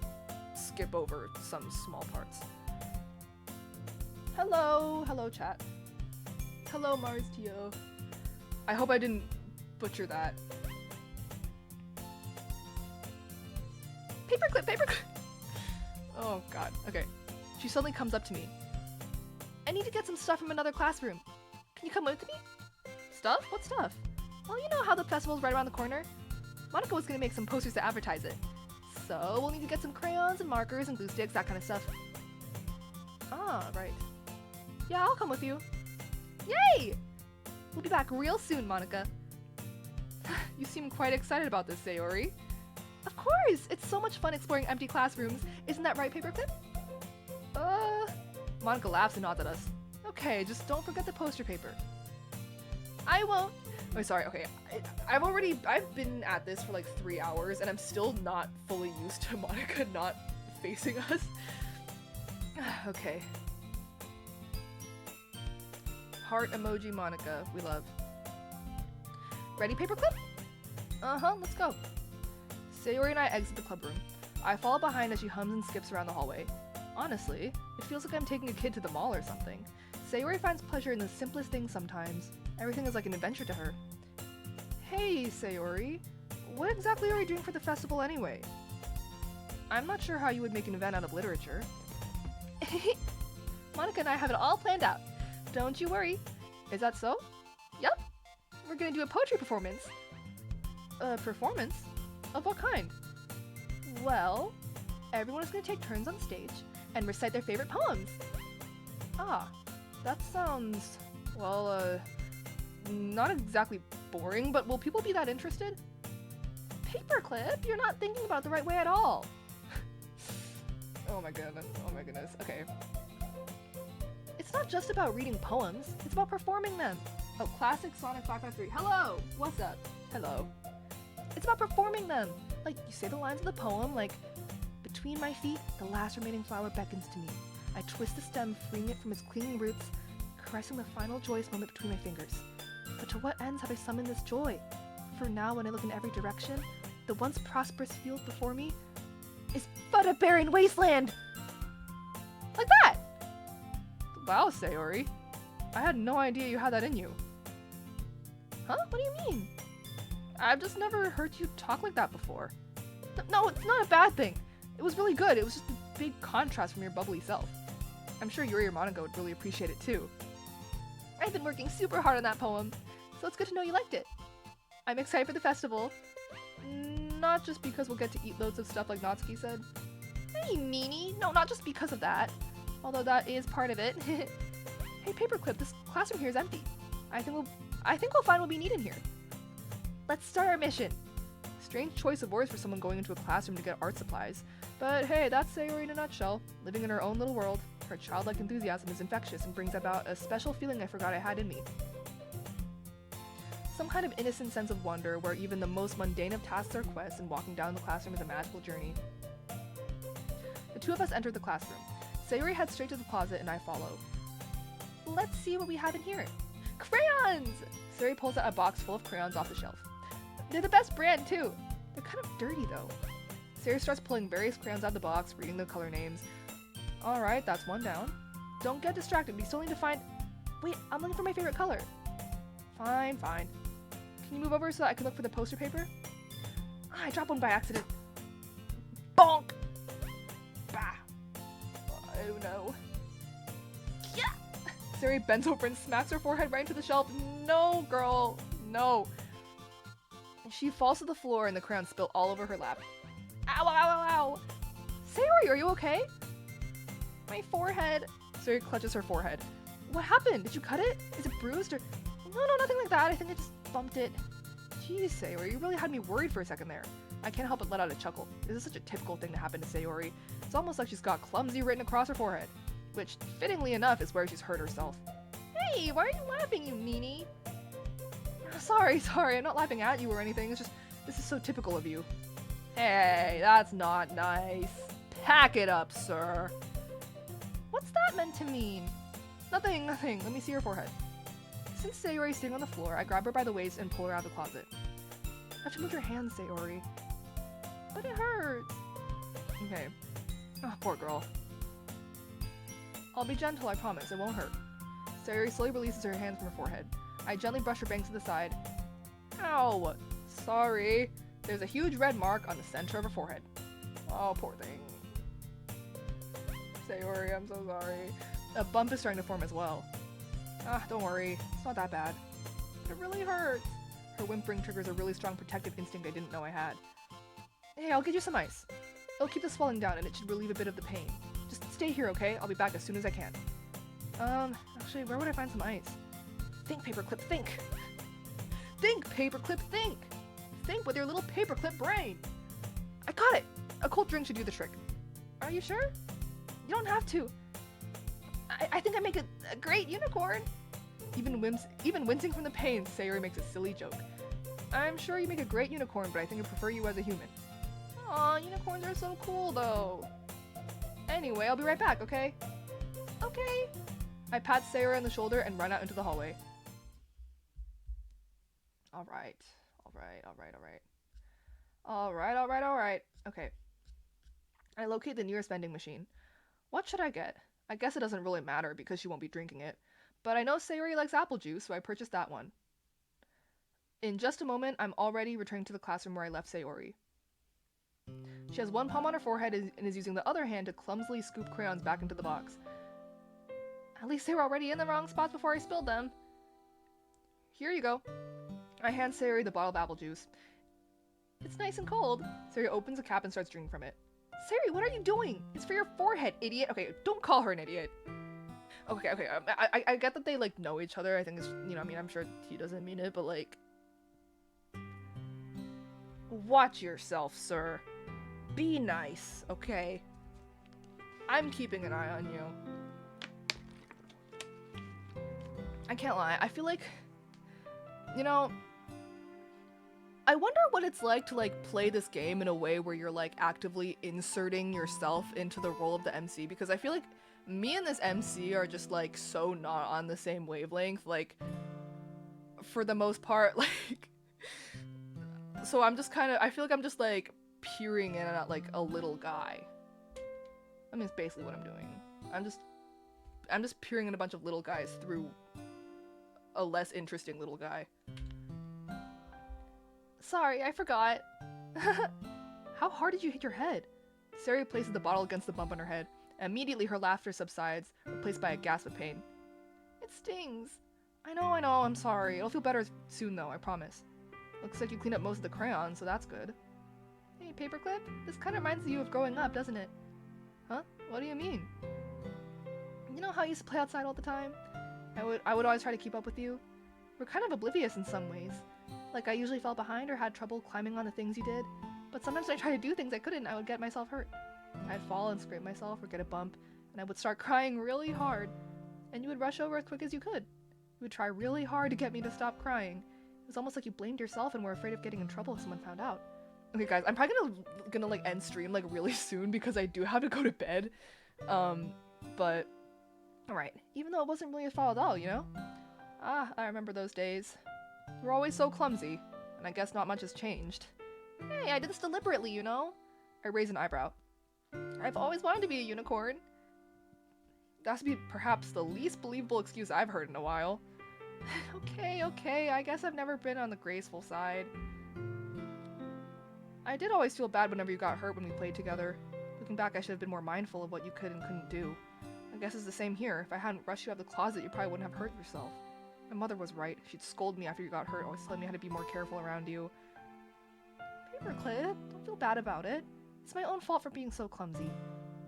skip over some small parts. Hello, hello chat. Hello Mars Tio. I hope I didn't butcher that. Paperclip, paperclip. Oh god, okay. She suddenly comes up to me. I need to get some stuff from another classroom. Can you come with me? Stuff? What stuff? Well, you know how the festival's right around the corner? Monica was gonna make some posters to advertise it. So we'll need to get some crayons and markers and glue sticks, that kind of stuff. Ah, right. Yeah, I'll come with you. Yay! We'll be back real soon, Monica. You seem quite excited about this, Sayori. Of course! It's so much fun exploring empty classrooms. Isn't that right, Paperclip? Monica laughs and nods at us. Okay, just don't forget the poster paper. I won't. Oh, sorry, okay. I've been at this for like 3 hours and I'm still not fully used to Monica not facing us. Okay. Heart emoji Monica, we love. Ready, Paperclip? Uh-huh, let's go. Sayori and I exit the club room. I follow behind as she hums and skips around the hallway. Honestly, it feels like I'm taking a kid to the mall or something. Sayori finds pleasure in the simplest things sometimes. Everything is like an adventure to her. Hey, Sayori. What exactly are we doing for the festival anyway? I'm not sure how you would make an event out of literature. Monica and I have it all planned out. Don't you worry. Is that so? Yep. We're gonna do a poetry performance. A performance? Of what kind? Well, everyone is gonna take turns on stage and recite their favorite poems. Ah, that sounds, well, not exactly boring, but will people be that interested? Paperclip, you're not thinking about it the right way at all. Oh my goodness, okay. It's not just about reading poems, it's about performing them. Oh, classic Sonic 553. Hello! What's up? Hello. It's about performing them. Like, you say the lines of the poem, like, between my feet, the last remaining flower beckons to me. I twist the stem, freeing it from its clinging roots, caressing the final joyous moment between my fingers. But to what ends have I summoned this joy? For now, when I look in every direction, the once prosperous field before me is but a barren wasteland! Like that! Wow, Sayori. I had no idea you had that in you. Huh? What do you mean? I've just never heard you talk like that before. No, it's not a bad thing. It was really good. It was just a big contrast from your bubbly self. I'm sure Yuri or Monica would really appreciate it too. I've been working super hard on that poem, so it's good to know you liked it. I'm excited for the festival. Not just because we'll get to eat loads of stuff like Natsuki said. Hey, meanie. No, not just because of that. Although that is part of it. Hey, Paperclip, this classroom here is empty. I think we'll find what we need in here. Let's start our mission. Strange choice of words for someone going into a classroom to get art supplies. But hey, that's Sayori in a nutshell. Living in her own little world, her childlike enthusiasm is infectious and brings about a special feeling I forgot I had in me. Some kind of innocent sense of wonder where even the most mundane of tasks are quests and walking down the classroom is a magical journey. The two of us enter the classroom. Sayori heads straight to the closet and I follow. Let's see what we have in here. Crayons! Sayori pulls out a box full of crayons off the shelf. They're the best brand too. They're kind of dirty though. Sayori starts pulling various crayons out of the box, reading the color names. Alright, that's one down. Don't get distracted, we still need to find... Wait, I'm looking for my favorite color. Fine. Can you move over so that I can look for the poster paper? I dropped one by accident. Bonk! Bah! Oh no. Yeah! Sayori bends over and smacks her forehead right into the shelf. No, girl. No. She falls to the floor and the crayons spill all over her lap. Ow, ow, ow, ow! Sayori, are you okay? My forehead. Sayori clutches her forehead. What happened? Did you cut it? Is it bruised or... No, nothing like that. I think I just bumped it. Jeez, Sayori, you really had me worried for a second there. I can't help but let out a chuckle. This is such a typical thing to happen to Sayori. It's almost like she's got clumsy written across her forehead. Which, fittingly enough, is where she's hurt herself. Hey, why are you laughing, you meanie? Sorry, I'm not laughing at you or anything. It's just, this is so typical of you. Hey, that's not nice. Pack it up, sir. What's that meant to mean? Nothing. Let me see your forehead. Since Sayori is sitting on the floor, I grab her by the waist and pull her out of the closet. You have to move your hands, Sayori. But it hurts. Okay. Oh, poor girl. I'll be gentle, I promise. It won't hurt. Sayori slowly releases her hands from her forehead. I gently brush her bangs to the side. Ow! Sorry. There's a huge red mark on the center of her forehead. Oh, poor thing. Sayori, I'm so sorry. A bump is starting to form as well. Ah, don't worry. It's not that bad. But it really hurts. Her whimpering triggers a really strong protective instinct I didn't know I had. Hey, I'll get you some ice. It'll keep the swelling down and it should relieve a bit of the pain. Just stay here, okay? I'll be back as soon as I can. Actually, where would I find some ice? Think, Paperclip, think! Think, Paperclip, think! Think with your little paperclip brain! I got it! A cold drink should do the trick. Are you sure? You don't have to. I think I make a great unicorn! Even wincing from the pain, Sayori makes a silly joke. I'm sure you make a great unicorn, but I think I prefer you as a human. Aw, unicorns are so cool, though. Anyway, I'll be right back, okay? Okay. I pat Sayori on the shoulder and run out into the hallway. Alright. Okay. I locate the nearest vending machine. What should I get? I guess it doesn't really matter because she won't be drinking it. But I know Sayori likes apple juice, so I purchased that one. In just a moment, I'm already returning to the classroom where I left Sayori. She has one palm on her forehead and is using the other hand to clumsily scoop crayons back into the box. At least they were already in the wrong spots before I spilled them. Here you go. I hand Sayori the bottle of apple juice. It's nice and cold. Sayori opens the cap and starts drinking from it. Sayori, what are you doing? It's for your forehead, idiot. Okay, don't call her an idiot. Okay. I get that they, like, know each other. I think it's, you know, I mean, I'm sure he doesn't mean it, but, like... Watch yourself, sir. Be nice, okay? I'm keeping an eye on you. I can't lie. I feel like, you know, I wonder what it's like to, like, play this game in a way where you're, like, actively inserting yourself into the role of the MC, because I feel like me and this MC are just, like, so not on the same wavelength, like, for the most part, like, so I'm just kind of, I feel like I'm just, like, peering in at, like, a little guy. I mean, it's basically what I'm doing. I'm just peering in a bunch of little guys through a less interesting little guy. Sorry, I forgot. How hard did you hit your head? Sayori places the bottle against the bump on her head. Immediately her laughter subsides, replaced by a gasp of pain. It stings. I know, I'm sorry. It'll feel better soon though, I promise. Looks like you cleaned up most of the crayons, so that's good. Hey, Paperclip, this kind of reminds you of growing up, doesn't it? Huh? What do you mean? You know how I used to play outside all the time? I would always try to keep up with you. We're kind of oblivious in some ways. Like, I usually fell behind or had trouble climbing on the things you did, but sometimes when I tried to do things I couldn't, I would get myself hurt. I'd fall and scrape myself or get a bump, and I would start crying really hard, and you would rush over as quick as you could. You would try really hard to get me to stop crying. It was almost like you blamed yourself and were afraid of getting in trouble if someone found out. Okay guys, I'm probably gonna like end stream like really soon because I do have to go to bed. But alright, even though it wasn't really your fault at all, you know? Ah, I remember those days. You were always so clumsy, and I guess not much has changed. Hey, I did this deliberately, you know? I raise an eyebrow. I've always wanted to be a unicorn. That's to be perhaps the least believable excuse I've heard in a while. Okay, I guess I've never been on the graceful side. I did always feel bad whenever you got hurt when we played together. Looking back, I should have been more mindful of what you could and couldn't do. I guess it's the same here. If I hadn't rushed you out of the closet, you probably wouldn't have hurt yourself. My mother was right. She'd scold me after you got hurt, always telling me how to be more careful around you. Paperclip, don't feel bad about it. It's my own fault for being so clumsy.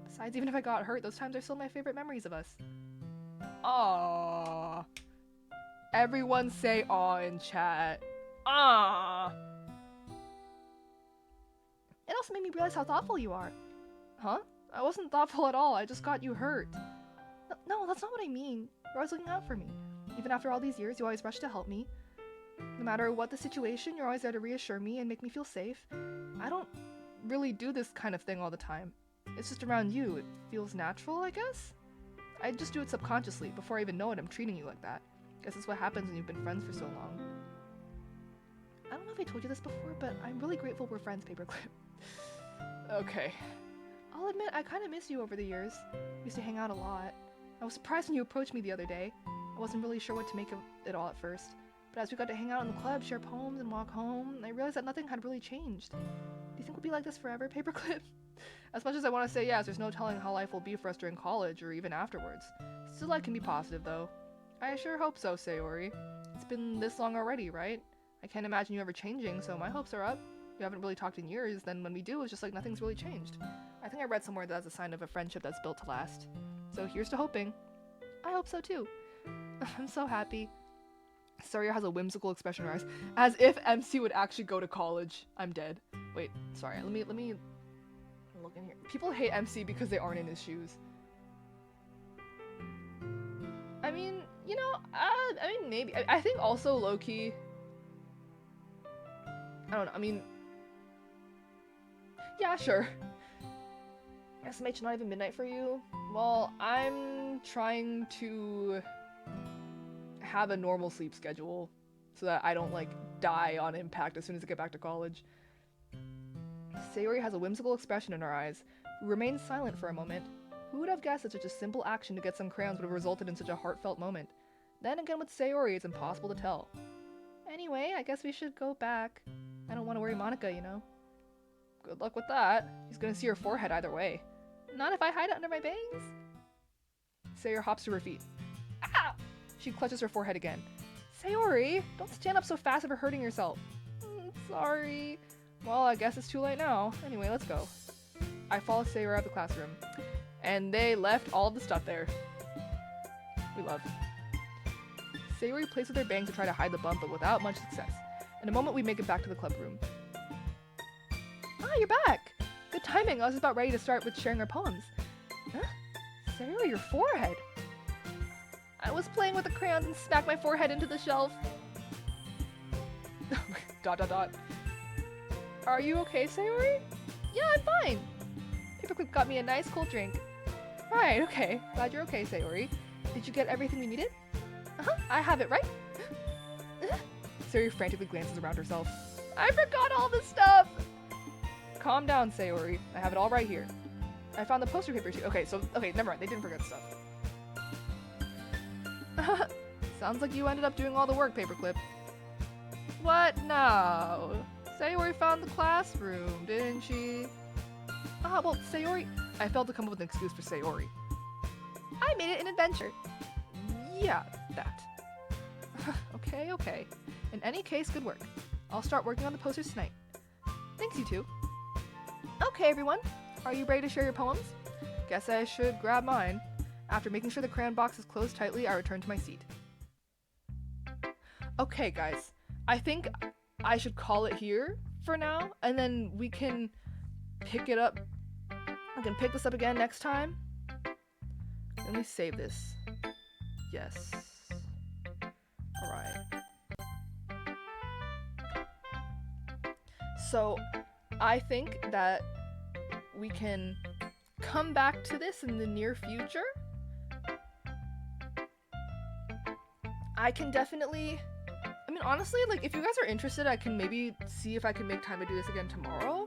Besides, even if I got hurt, those times are still my favorite memories of us. Aww. Everyone say aw in chat. Ah. It also made me realize how thoughtful you are. Huh? I wasn't thoughtful at all. I just got you hurt. No, that's not what I mean. You're always looking out for me. Even after all these years, you always rush to help me. No matter what the situation, you're always there to reassure me and make me feel safe. I don't really do this kind of thing all the time. It's just around you. It feels natural, I guess? I just do it subconsciously. Before I even know it, I'm treating you like that. Guess it's what happens when you've been friends for so long. I don't know if I told you this before, but I'm really grateful we're friends, Paperclip. Okay. I'll admit, I kind of miss you over the years. We used to hang out a lot. I was surprised when you approached me the other day. I wasn't really sure what to make of it all at first. But as we got to hang out in the club, share poems, and walk home, I realized that nothing had really changed. Do you think we'll be like this forever, Paperclip? As much as I want to say yes, there's no telling how life will be for us during college or even afterwards. Still, I can be positive, though. I sure hope so, Sayori. It's been this long already, right? I can't imagine you ever changing, so my hopes are up. We haven't really talked in years, then when we do, it's just like nothing's really changed. I think I read somewhere that's a sign of a friendship that's built to last. So here's to hoping. I hope so too. I'm so happy. Sayori has a whimsical expression in her eyes, as if MC would actually go to college. I'm dead. Wait, sorry, let me look in here. People hate MC because they aren't in his shoes. I mean, you know, I mean, maybe. I think also low-key, I don't know, I mean, yeah, sure. SMH not even midnight for you? Well, I'm trying to have a normal sleep schedule so that I don't, like, die on impact as soon as I get back to college. Sayori has a whimsical expression in her eyes. We remain silent for a moment. Who would have guessed that such a simple action to get some crayons would have resulted in such a heartfelt moment? Then again with Sayori, it's impossible to tell. Anyway, I guess we should go back. I don't want to worry Monica, you know. Good luck with that. He's gonna see her forehead either way. Not if I hide it under my bangs. Sayori hops to her feet. Ah! She clutches her forehead again. Sayori, don't stand up so fast if you're hurting yourself. Sorry. Well, I guess it's too late now. Anyway, let's go. I follow Sayori out of the classroom. And they left all the stuff there. We love. Sayori plays with her bangs to try to hide the bump, but without much success. In a moment, we make it back to the club room. Ah, you're back! Good timing, I was about ready to start with sharing our poems. Huh? Sayori, your forehead! I was playing with the crayons and smacked my forehead into the shelf. ... Are you okay, Sayori? Yeah, I'm fine! Paperclip got me a nice cold drink. Right, okay. Glad you're okay, Sayori. Did you get everything we needed? Uh-huh, I have it, right? Sayori frantically glances around herself. I forgot all the stuff! Calm down, Sayori. I have it all right here. I found the poster paper too. Okay, never mind. They didn't forget stuff. Sounds like you ended up doing all the work, Paperclip. What now? Sayori found the classroom, didn't she? Ah, well, Sayori... I failed to come up with an excuse for Sayori. I made it an adventure. Yeah, that. Okay. In any case, good work. I'll start working on the posters tonight. Thanks, you two. Okay, everyone. Are you ready to share your poems? Guess I should grab mine. After making sure the crayon box is closed tightly, I return to my seat. Okay, guys. I think I should call it here for now, and then we can pick it up. I can pick this up again next time. Let me save this. Yes. Alright. So, I think that we can come back to this in the near future. I can definitely... I mean, honestly, like, if you guys are interested, I can maybe see if I can make time to do this again tomorrow.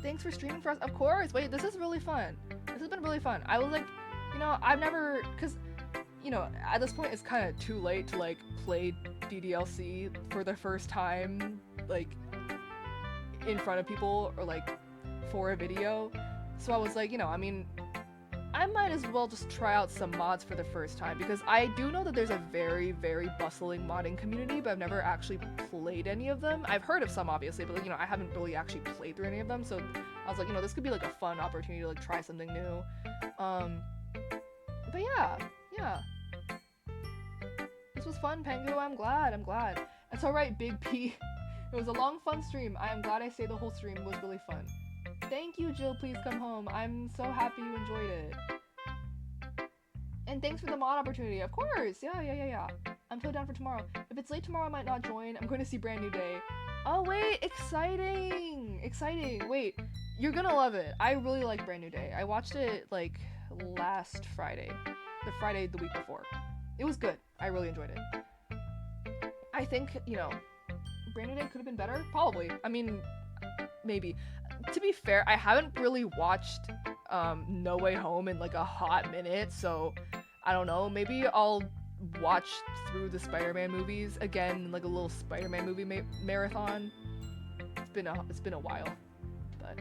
Thanks for streaming for us. Of course! Wait, this is really fun. This has been really fun. I was like, you know, I've never... Because, you know, at this point, it's kind of too late to, like, play ddlc for the first time, like, in front of people, or, like, for a video. So I was like, you know, I mean... I might as well just try out some mods for the first time, because I do know that there's a very, very bustling modding community, but I've never actually played any of them. I've heard of some, obviously, but, like, you know, I haven't really actually played through any of them, so I was like, you know, this could be, like, a fun opportunity to, like, try something new. But yeah. This was fun, pengoo. I'm glad. It's alright, Big P. It was a long, fun stream. I am glad I stayed the whole stream. It was really fun. Thank you, Jill. Please come home. I'm so happy you enjoyed it. And thanks for the mod opportunity. Of course. Yeah. I'm totally down for tomorrow. If it's late tomorrow, I might not join. I'm going to see Brand New Day. Oh, wait. Exciting. Wait. You're gonna love it. I really like Brand New Day. I watched it, like, last Friday. The Friday the week before. It was good. I really enjoyed it. I think, you know, Brand New Day could have been better. Probably. I mean, maybe. to be fair, I haven't really watched No Way Home in like a hot minute, so I don't know. Maybe I'll watch through the Spider-Man movies again, like a little Spider-Man movie marathon. It's been a while, but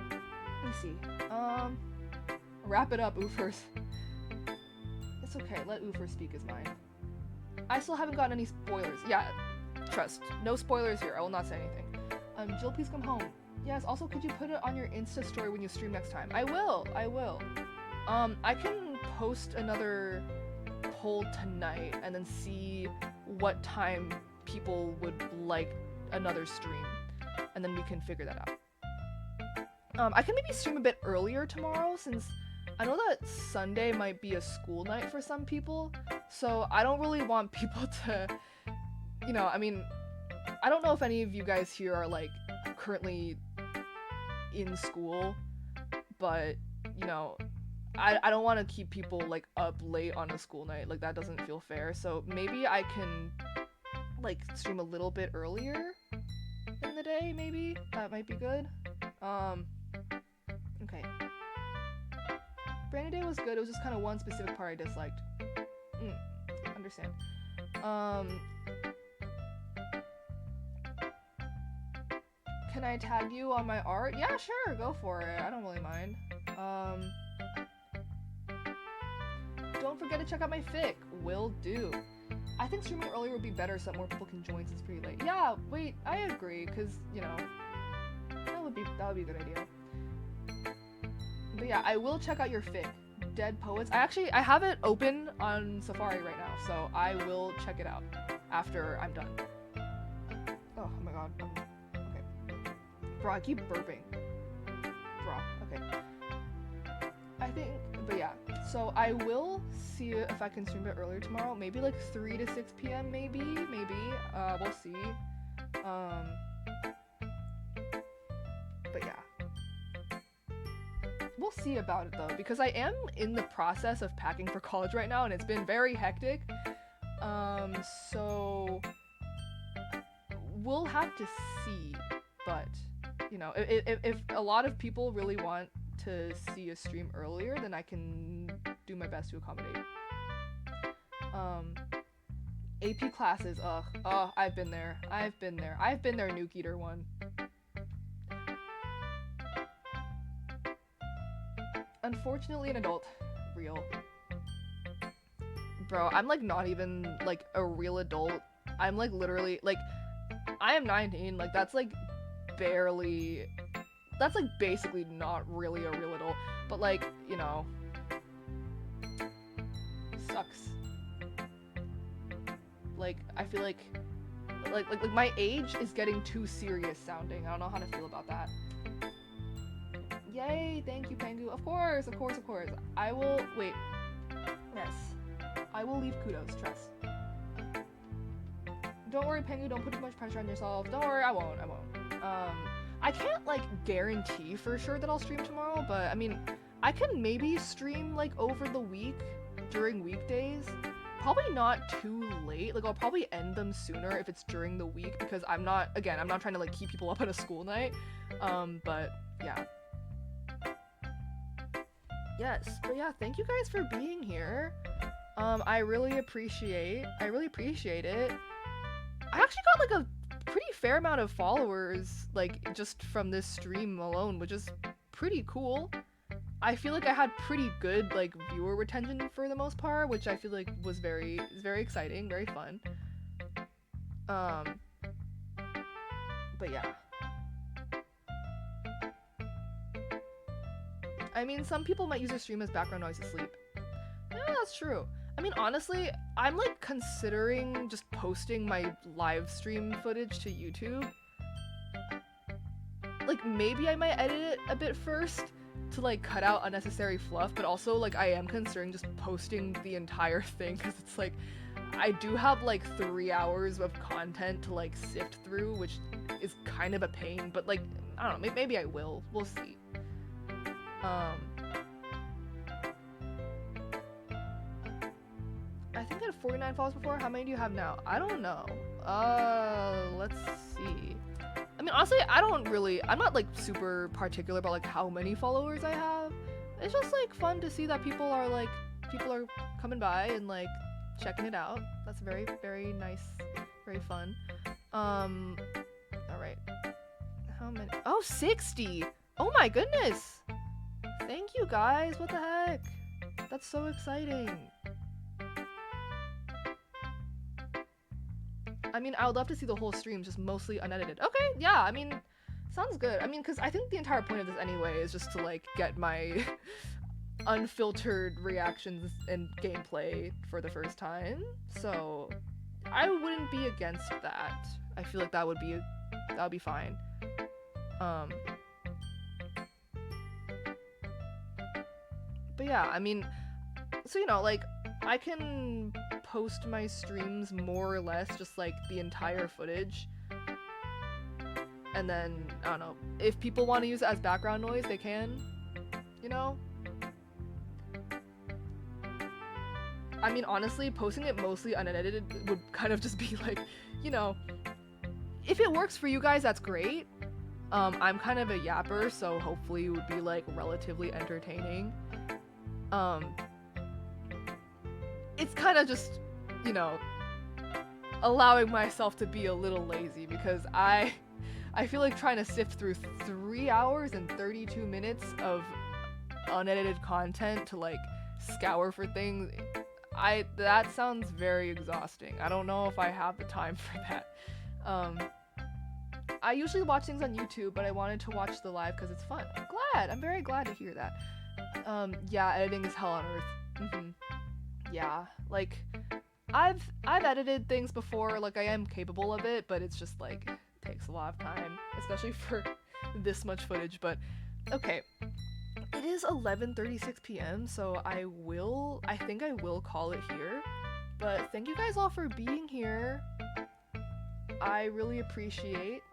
let me see. Wrap it up, Oofers. It's okay. Let Oofer speak his mind. I still haven't gotten any spoilers. Yeah, trust. No spoilers here. I will not say anything. Jill, please come home. Yes, also could you put it on your Insta story when you stream next time? I will. I can post another poll tonight and then see what time people would like another stream. And then we can figure that out. I can maybe stream a bit earlier tomorrow since I know that Sunday might be a school night for some people. So I don't really want people to, you know, I mean, I don't know if any of you guys here are like currently in school, but you know, I don't want to keep people like up late on a school night. Like that doesn't feel fair. So maybe I can like stream a little bit earlier in the day, maybe? That might be good. Okay. Brandy Day was good. It was just kind of one specific part I disliked. Understand. Can I tag you on my art? Yeah, sure, go for it. I don't really mind. Don't forget to check out my fic. Will do. I think streaming earlier would be better so that more people can join since it's pretty late. Yeah, wait, I agree, because, you know, that would be a good idea. But yeah, I will check out your fic. Dead Poets. I have it open on Safari right now, so I will check it out after I'm done. Oh my god. Okay. Bro, I keep burping. Bro, okay. I think, but yeah. So I will see if I can stream it earlier tomorrow. Maybe like 3 to 6 p.m. Maybe. We'll see. But yeah. We'll see about it though, because I am in the process of packing for college right now and it's been very hectic. So we'll have to see, but you know, if a lot of people really want to see a stream earlier, then I can do my best to accommodate. AP classes, ugh, I've been there, Nuke Eater 1. Unfortunately an adult. Real. Bro, I'm like not even like a real adult. I'm like literally, like, I am 19, like that's like barely, that's like basically not really a real adult, but like, you know, sucks. Like, I feel like my age is getting too serious sounding. I don't know how to feel about that. Yay, thank you, Pengoo. Of course. I will, wait. Yes. I will leave kudos, trust. Don't worry, Pengoo, don't put too much pressure on yourself. Don't worry, I won't. I can't, like, guarantee for sure that I'll stream tomorrow, but, I mean, I can maybe stream, like, over the week, during weekdays. Probably not too late. Like, I'll probably end them sooner if it's during the week, because I'm not trying to, like, keep people up on a school night. But, yeah. Yes, but yeah, thank you guys for being here. I really appreciate it. I actually got like a pretty fair amount of followers, like just from this stream alone, which is pretty cool. I feel like I had pretty good like viewer retention for the most part, which I feel like was very exciting, very fun. But yeah. I mean, some people might use their stream as background noise to sleep. Yeah, that's true. I mean, honestly, I'm like considering just posting my live stream footage to YouTube. Like, maybe I might edit it a bit first to like cut out unnecessary fluff, but also like I am considering just posting the entire thing because it's like I do have like 3 hours of content to like sift through, which is kind of a pain, but like, I don't know, maybe I will. We'll see. I think I had 49 followers before. How many do you have now? I don't know. Let's see. I mean, honestly, I'm not like super particular about like how many followers I have. It's just like fun to see that people are coming by and like checking it out. That's very, very nice, very fun. All right. How many? Oh, 60. Oh my goodness. Thank you guys. What the heck? That's so exciting. I mean, I would love to see the whole stream just mostly unedited. Okay, yeah, I mean, sounds good. I mean, because I think the entire point of this anyway is just to like get my unfiltered reactions and gameplay for the first time. So I wouldn't be against that. I feel like that would be fine. But yeah, I mean, so you know, like I can post my streams more or less just like the entire footage, and then I don't know, if people want to use it as background noise, they can, you know. I mean, honestly, posting it mostly unedited would kind of just be like, you know, if it works for you guys, that's great. I'm kind of a yapper, so hopefully it would be like relatively entertaining. It's kind of just, you know, allowing myself to be a little lazy, because I feel like trying to sift through 3 hours and 32 minutes of unedited content to like scour for things, that sounds very exhausting. I don't know if I have the time for that. I usually watch things on YouTube, but I wanted to watch the live because it's fun. I'm very glad to hear that. Yeah, editing is hell on earth. Yeah, like I've edited things before, like I am capable of it, but it's just like it takes a lot of time, especially for this much footage. But okay, it is 11:36 p.m. so I think I will call it here. But thank you guys all for being here. I really appreciate.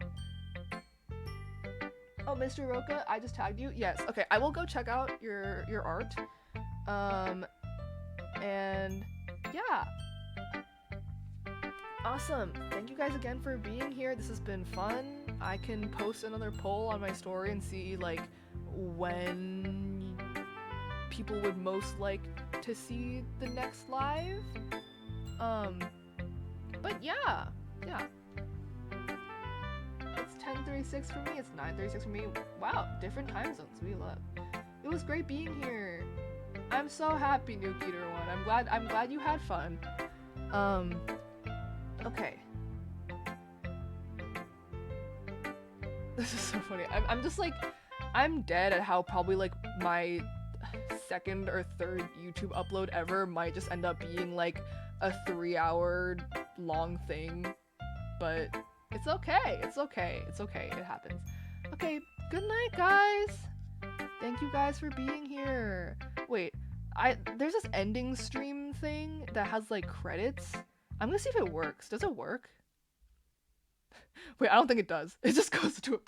Oh, Mr. Roca, I just tagged you. Yes. Okay, I will go check out your art. And yeah. Awesome. Thank you guys again for being here. This has been fun. I can post another poll on my story and see like when people would most like to see the next live. But yeah. It's 10:36 for me. It's 9:36 for me. Wow, different time zones. We love. It was great being here. I'm so happy, Nuke Eater 1. I'm glad you had fun. Okay. This is so funny. I'm just like, I'm dead at how probably like my second or third YouTube upload ever might just end up being like a 3-hour long thing, but it's okay. It's okay. It happens. Okay, good night, guys. Thank you guys for being here. Wait, there's this ending stream thing that has like credits. I'm gonna see if it works. Does it work? Wait, I don't think it does. It just goes to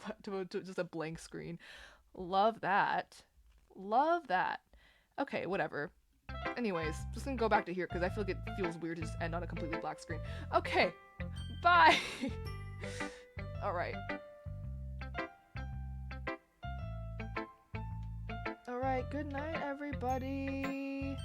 just a blank screen. Love that. Okay, whatever. Anyways, just gonna go back to here because I feel like it feels weird to just end on a completely black screen. Okay, bye. Alright. Alright, good night, everybody.